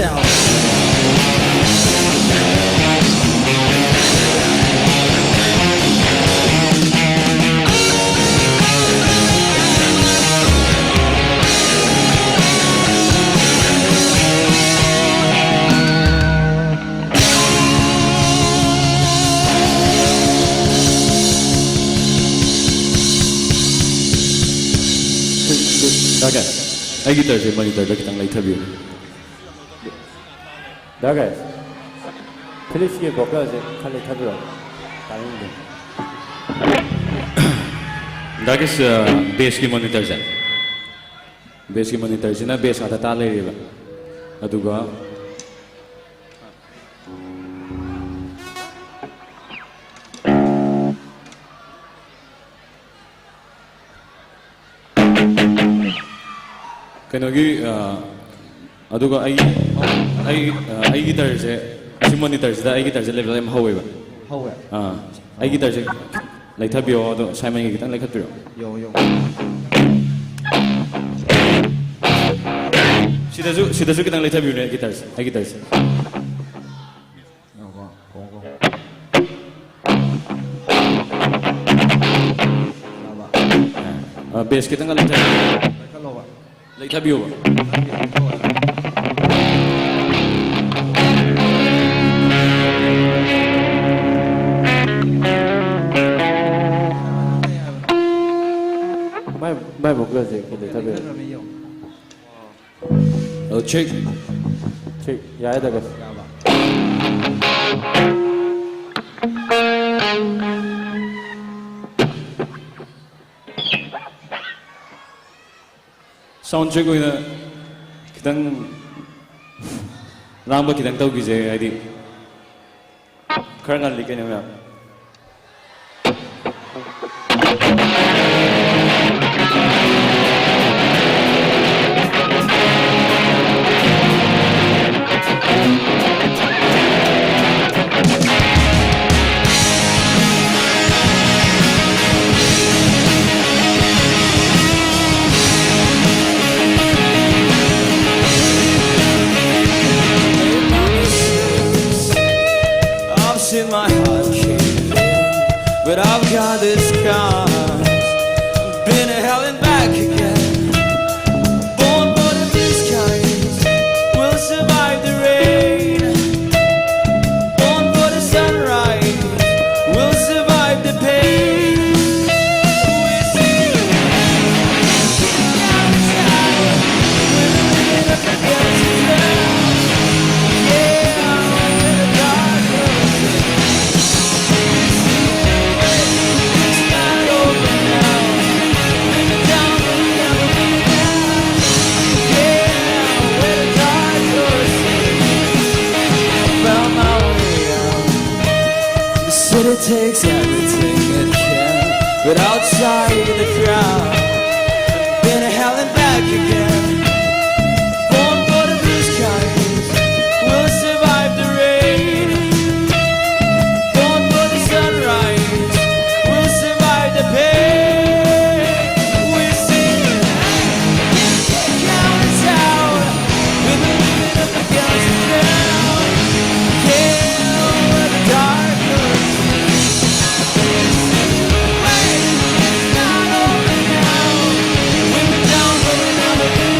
sound. Daga, ai guitar je monitor da kitang lai thabi. Daga, Philips ke vocal je khali thabiro. Taring Daga is bass ki monitor je. Bass ki monitor je na bass ata ta lai riba. Aduga kenogi aduga ai guitar je si monitor je da ai guitar je level em howe ba Howe. ai guitar je lai thabio ado Simon gi kitang lai khatpiro Yo. sida kitang lai thabio ne guitar ai guitar je bass kitang lai thabio lai thabio ba Mai vocal je khali thabiro. check Ya Daga. sound check oina kitang ramba kitang tau gi je adi khar ngal likene ma In my heart can't live, but I've got the scars. Been to hell and back again. Born for the blue skies, will survive the rain. Born for the sunrise, will survive the pain. We're singing down the tower, we're living up against the ground. Yeah, we're the dark road. It takes everything it can, but outside the crowd, been to hell and back again. Born for the blue skies, will survive the rain. Born for the sunrise, will survive the pain. We're singing down the tower, we're living up against the ground. Yeah, we're the dark earth. Not over now. We've been down, but we're never been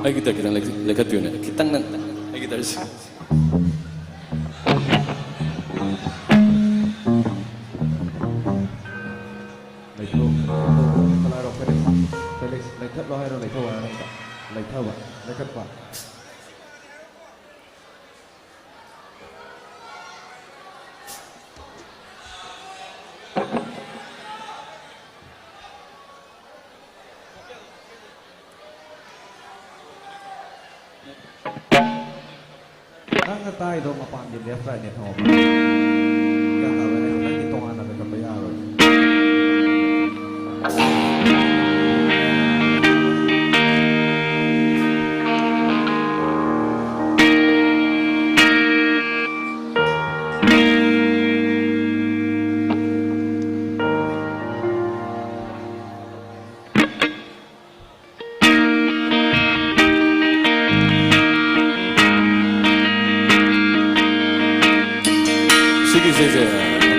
ai guitar kita lekat pion kita nang ai guitar sih Felix lekat lo hai lo lekat wa lekat wa lekat wa nang tay do mapang din left right ne thom ya ka wa ne ki tong ana ka pa ya ro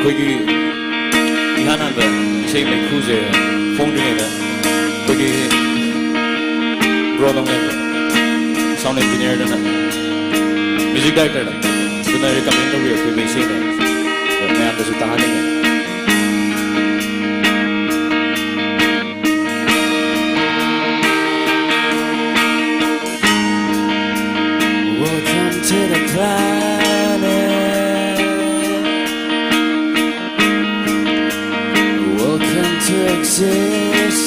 거기 이하나가 제일 크루즈에 퐁딩에다 거기 브로동에 사운드 엔지니어는 뮤직 다이렉터는 그날 리커멘드 위에 그 메시네 내한테서 다 하는 게 Welcome to the planet. Welcome to existence.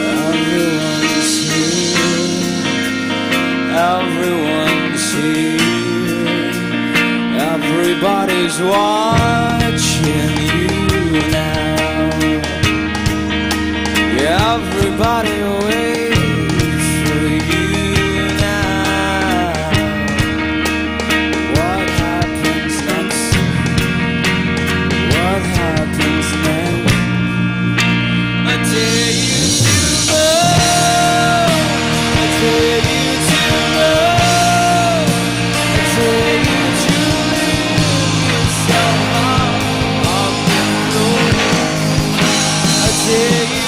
Everyone's here. Everyone's here. Everybody's watching you now. Everybody waits for you now. What happens next? What happens next? I dare you to love. I dare you to love. I dare you to live yourself out of the floor. I dare you.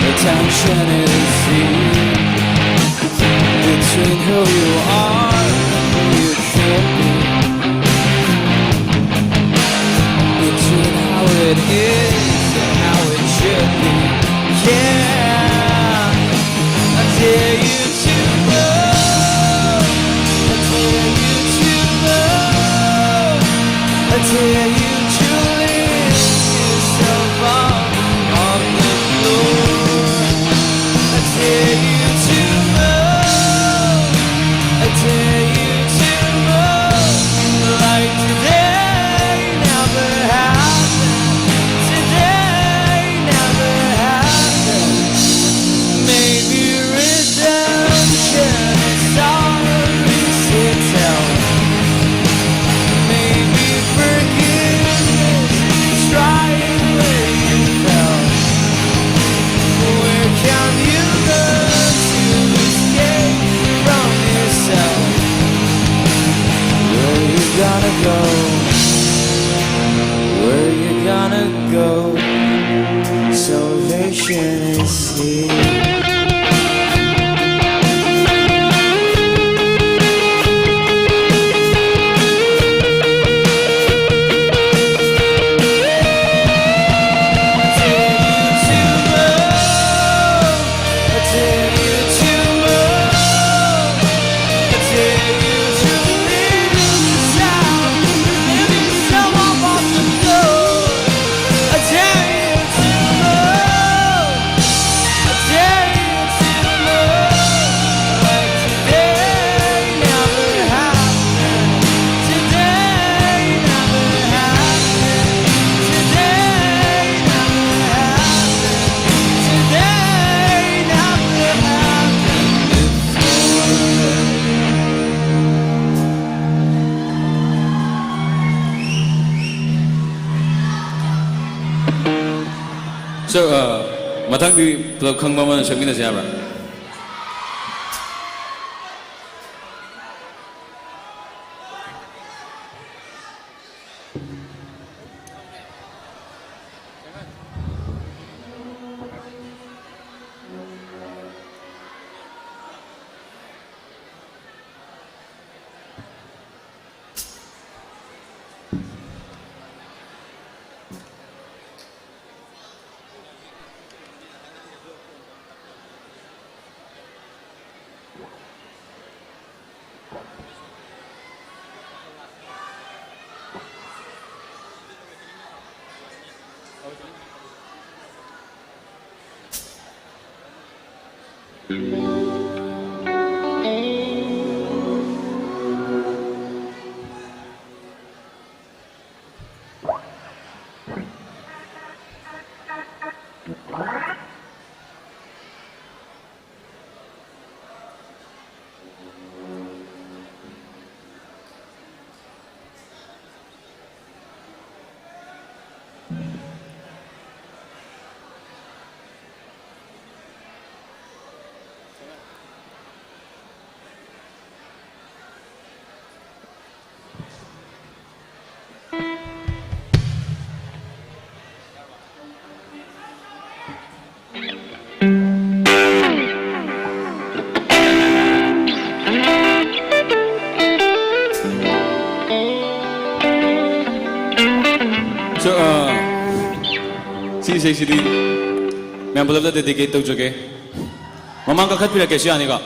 The tension is here between who you are and who you should be, between how it is and how it should be. Yeah, I dare you to love. I dare you to love. I dare you to live yourself out on the floor. I dare you to love. I dare you to love like today never happened. Today never happened. Maybe redemption is ours to tell. Maybe forgiveness is right where you fell. Where can you learn to escape from yourself? Where you gonna go? Where you gonna go? Salvation is here. I dare you to love. So 마탕디 블럭 강마만 정민의 제압라. CCD मैं बोला था dedicate तो जो के ममां का खत भी रखे आने का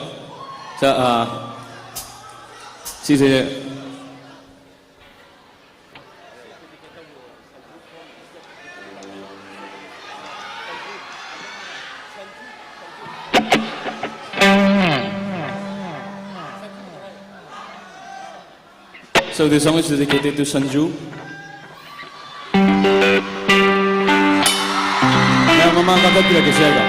CC So this song is dedicated to Sanju. Mama kakak tidak kesiaga.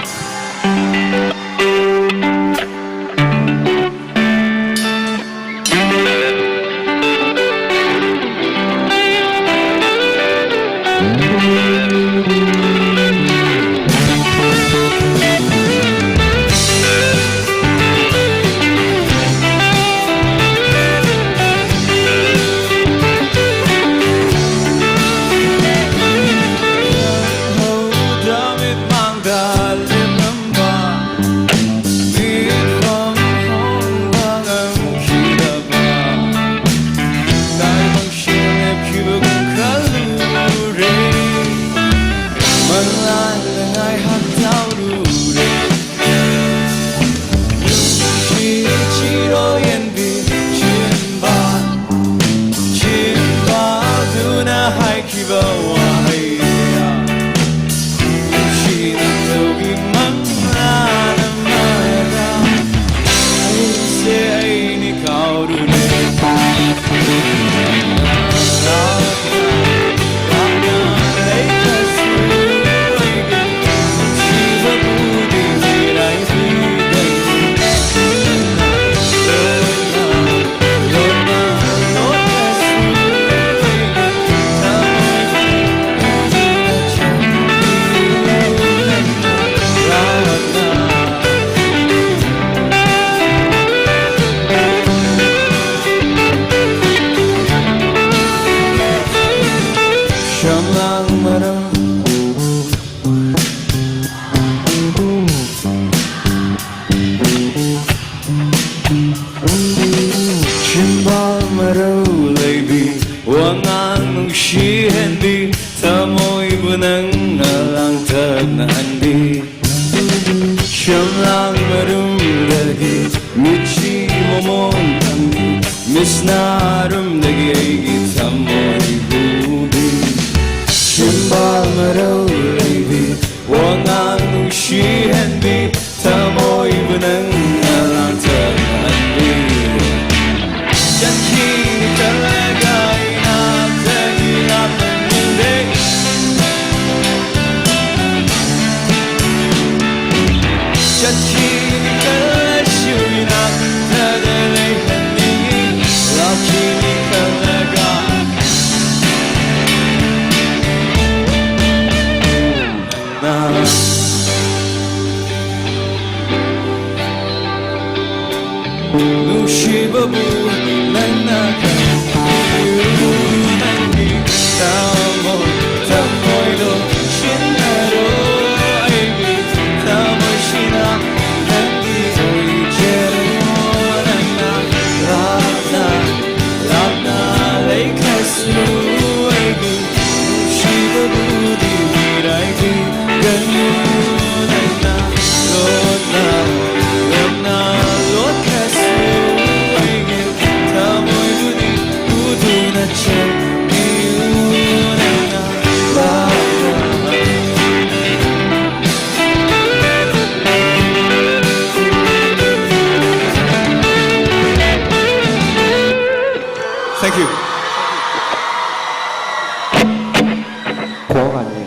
고어가니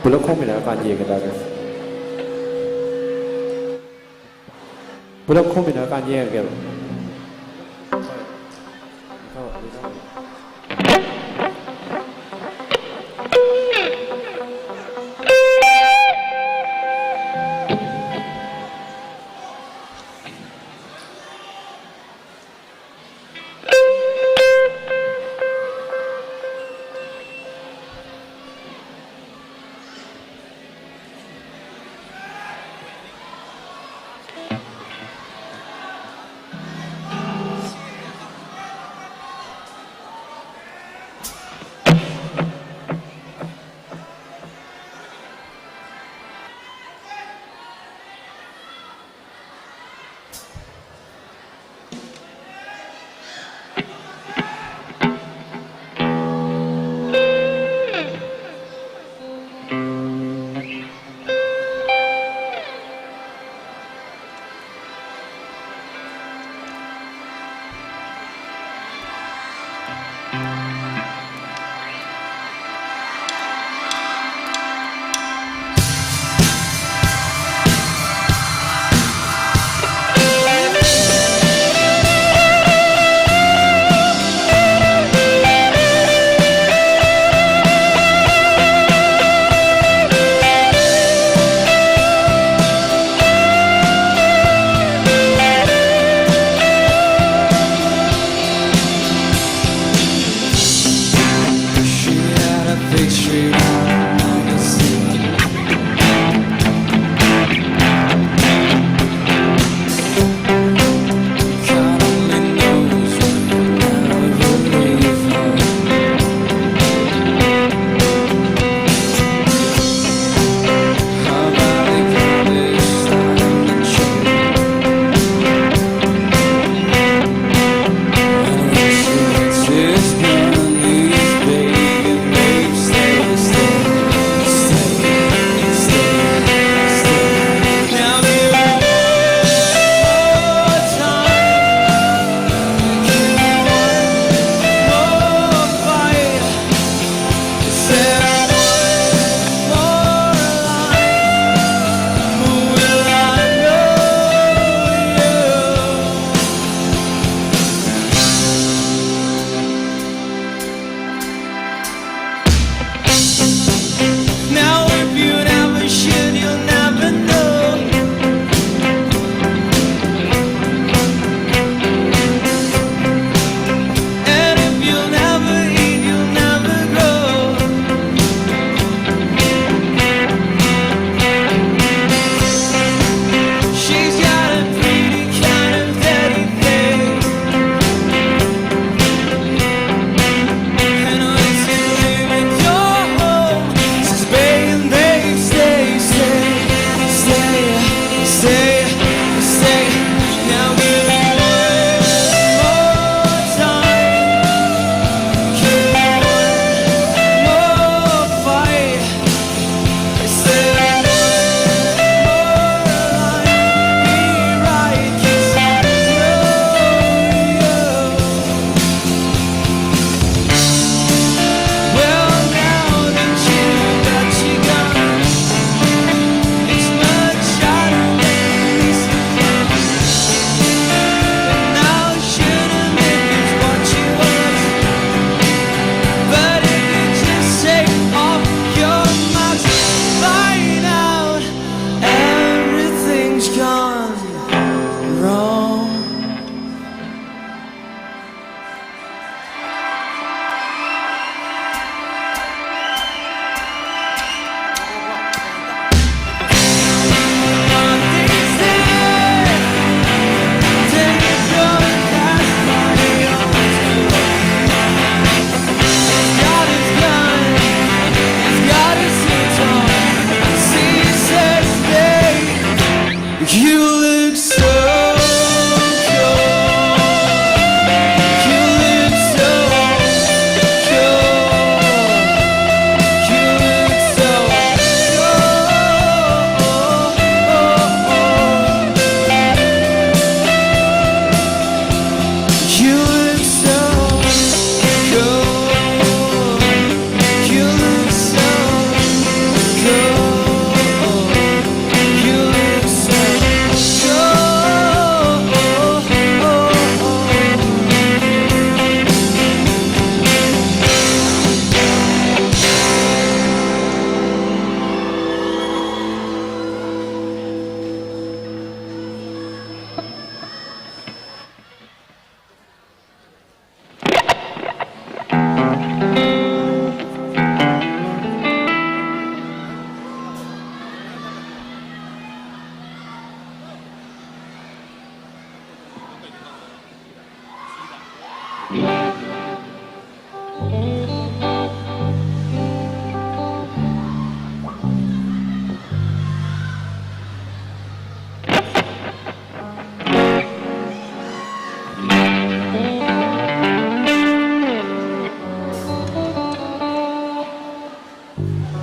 블록홈이나 간지 얘기다가 블록홈이나 간지 얘기로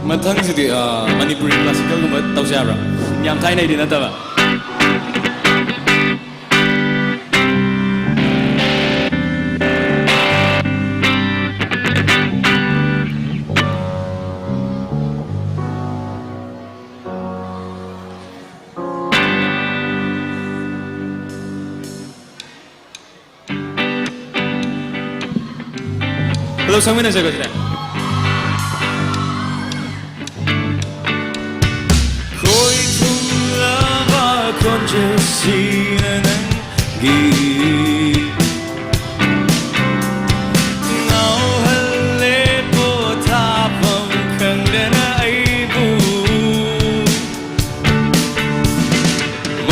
ꯃꯊꯪꯁꯤꯗꯤ Manipuri ꯀ꯭ꯂꯥꯁꯤꯀꯦꯜꯒꯨꯝꯕ ꯇꯧꯁꯦ ꯍꯥꯏꯕ꯭ꯔꯥ ꯌꯥꯝ ꯊꯥꯏꯅꯩꯗꯤ ꯅꯠꯇꯕ Hello, 상민하세요, 그래. 건져지는 안기 나할래 보다 펑큰 아이부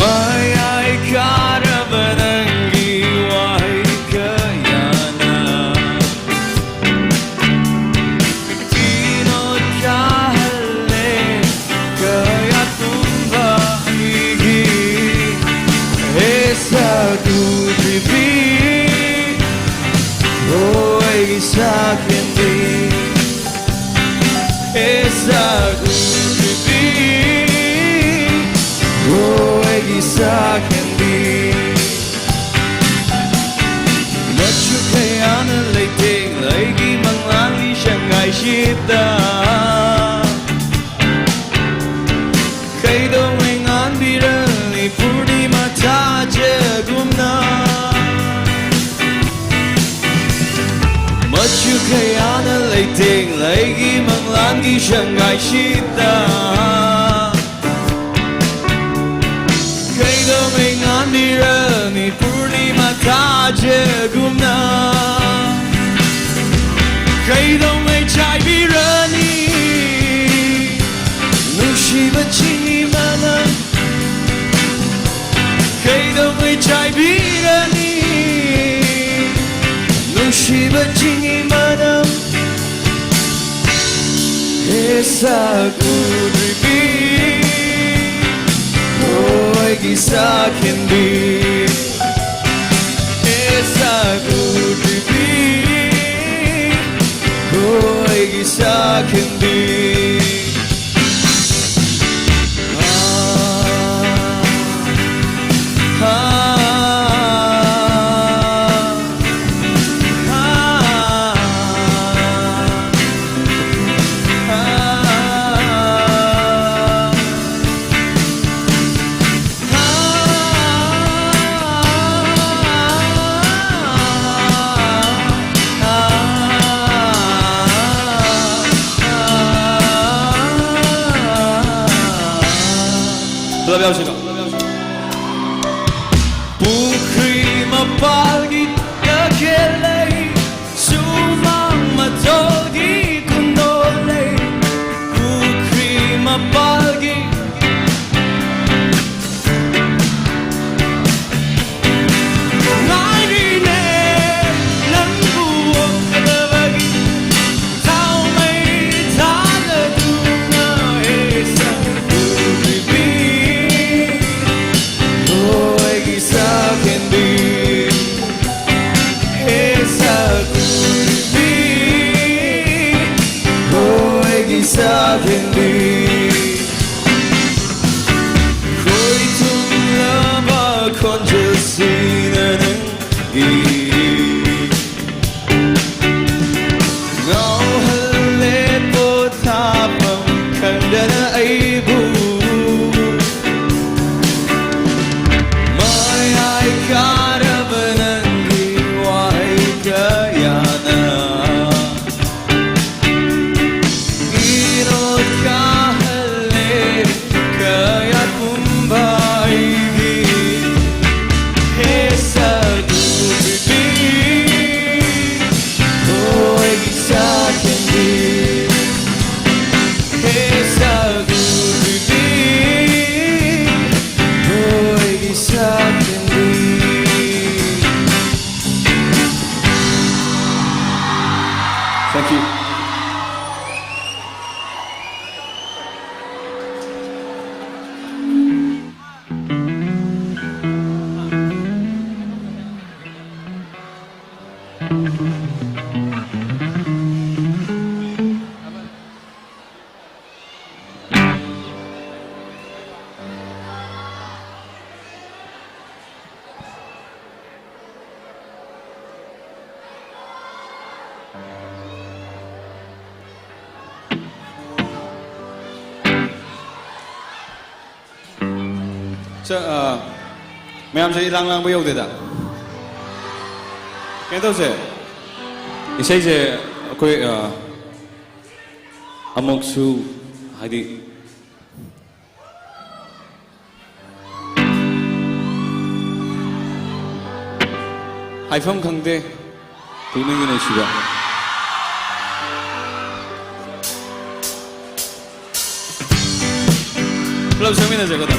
와야이 가라바는 기와이 가야나 디노 가할래 가야 tumba esa kudribi oh esa kendi esa kudribi oh esa kendi machu kayana late lagi manglangi shanghai shita kay dong ngan birani purnima tajagumna machu kayana laiting lagi manglangi shanghai shita kay domingan dirani purnima tajagumna kay domay chai birani nushiba chingi mana kay domay chai birani nushiba chingi mana esa kudribi oh gisa kendi esa kudribi oh gisa kendi Pukri mapalgi kakelay sumang matogi kundolay Pukri mapalgi Nairine lambuok kalabagi Tao may talagunga esa kudribi ma'am से लांग लांग बयो देदा क्या तो से इसे जे कोई अमुक्सु हादी हाइफम खंगते तुमने नहीं शिवा क्लब समी ना जगह था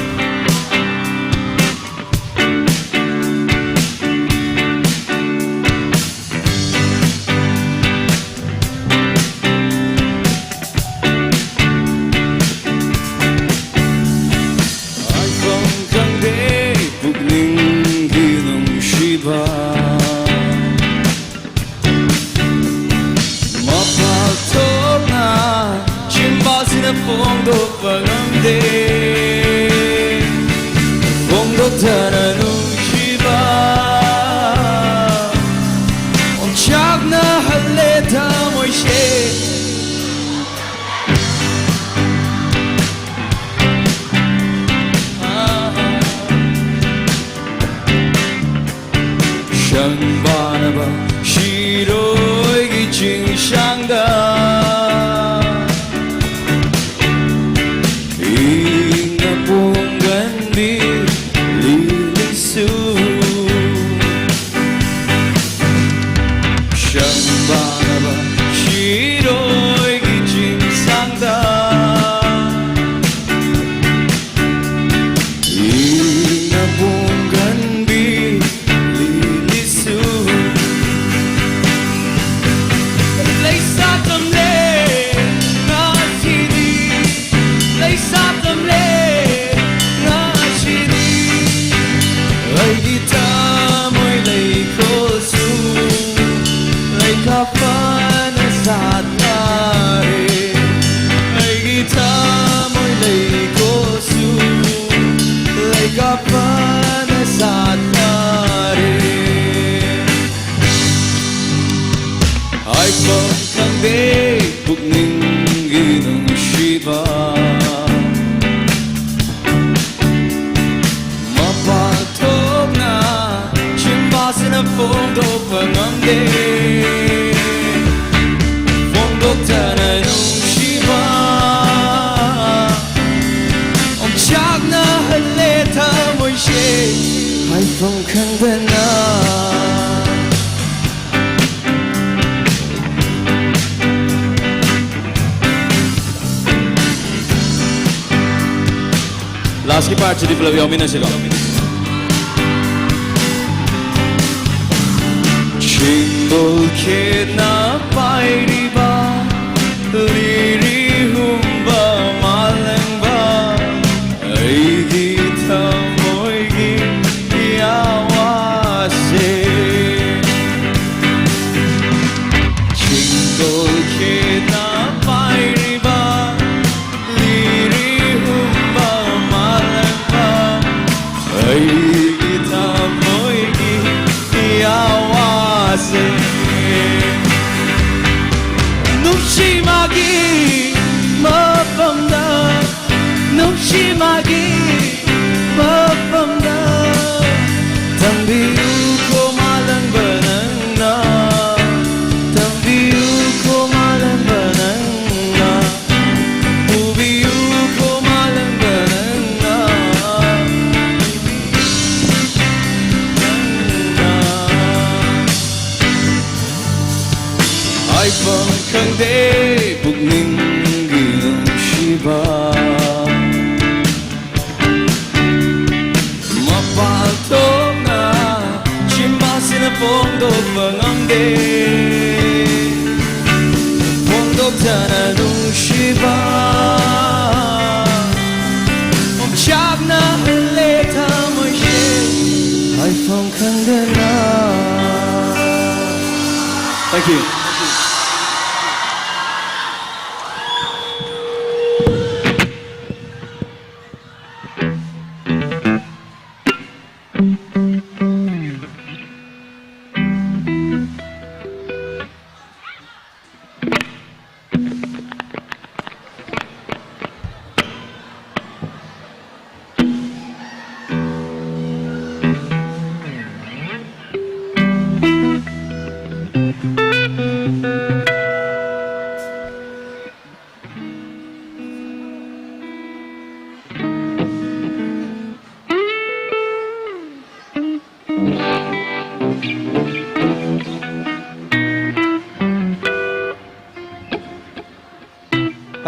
Last part jadi belum yamin aja kok. Cimbol kena pai di ba, liri humba malang ba, aigi tamoy gi iawase. Cimbol kena pai di ba, liri humba malang ba, aigi tamoy gi iawase. Nushimagi mapamda, Nushimagi mapamda, tambiu ko malang banana, tambiu ko malang banana, ubiu ko malang banana. Ai vâng khang đế bục ninh ghiền shiva mà ba tốt na chim ba xin na phong đô vâng âm đế phong đô ta na nung shiva ông chắc na lê tha môi she ai phong khang đế na. Thank you.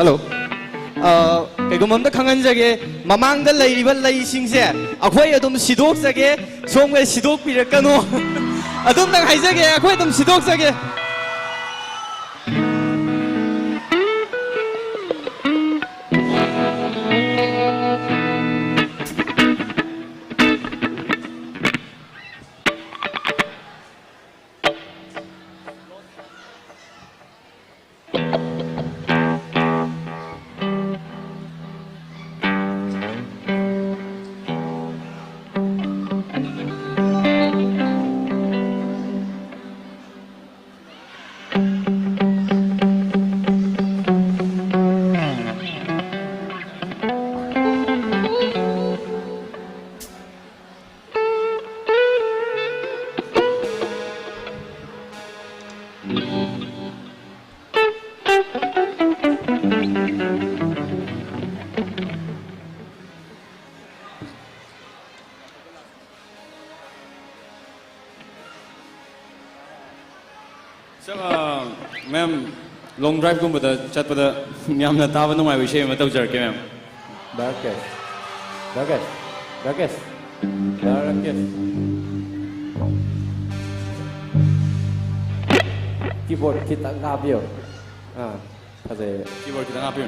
Hello. Kayumamda khanganjage mamangda leiriba leisingse akhoi adum sidok sage somge sidok pirakano adum nang haijage akhoi adum sidok sage Ma'am, long drive gumba chat pada yamna tawa nungai wishay ma tawjar ke ma'am. Darkest. Darkest. Darkest. Darkest. Keyboard kita ngapyo. Pase. Keyboard kita ngapyo.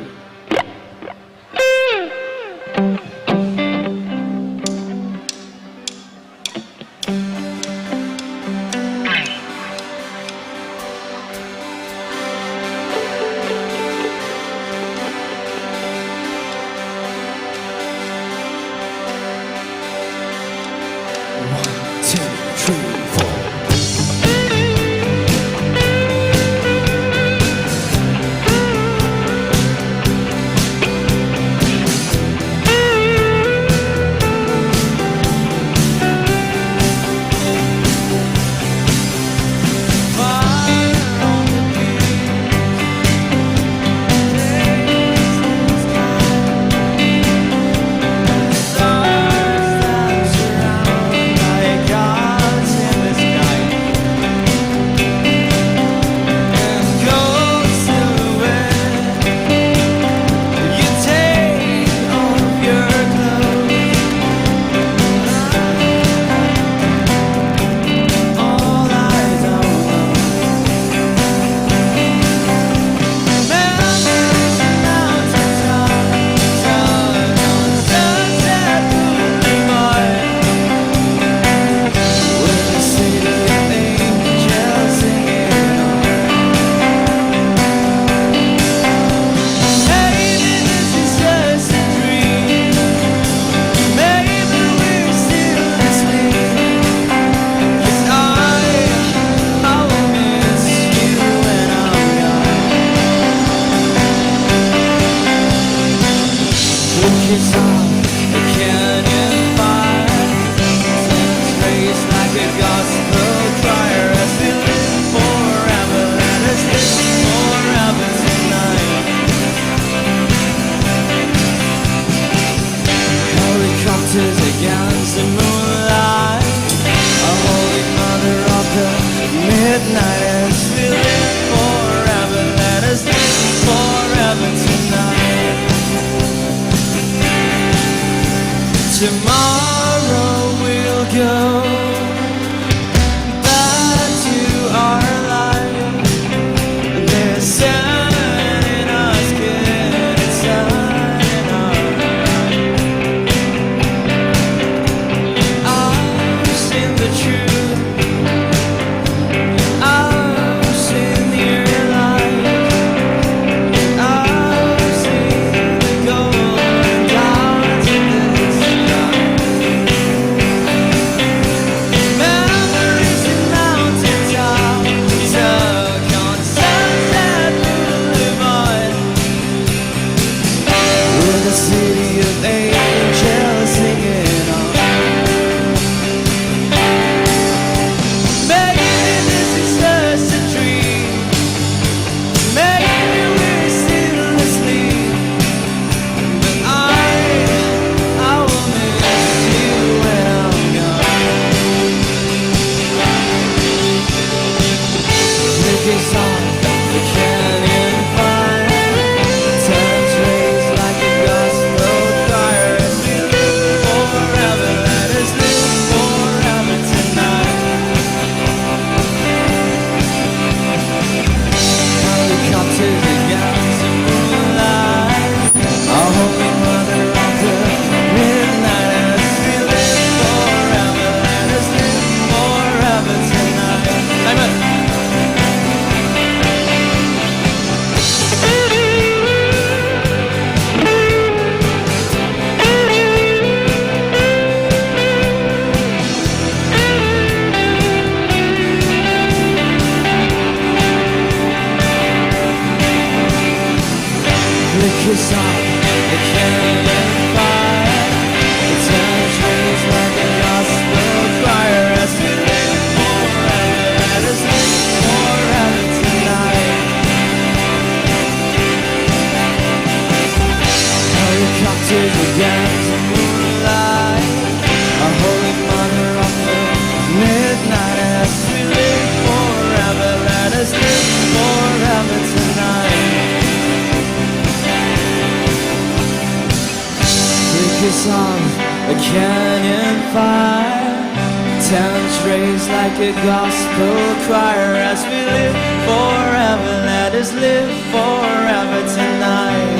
praise like a gospel choir as we live forever. Let us live forever tonight.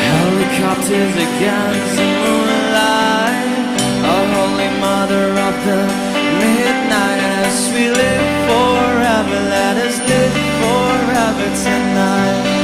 Helicopters against the moonlight, a holy mother of the midnight. As we live forever, let us live forever tonight.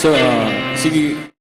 So, sige.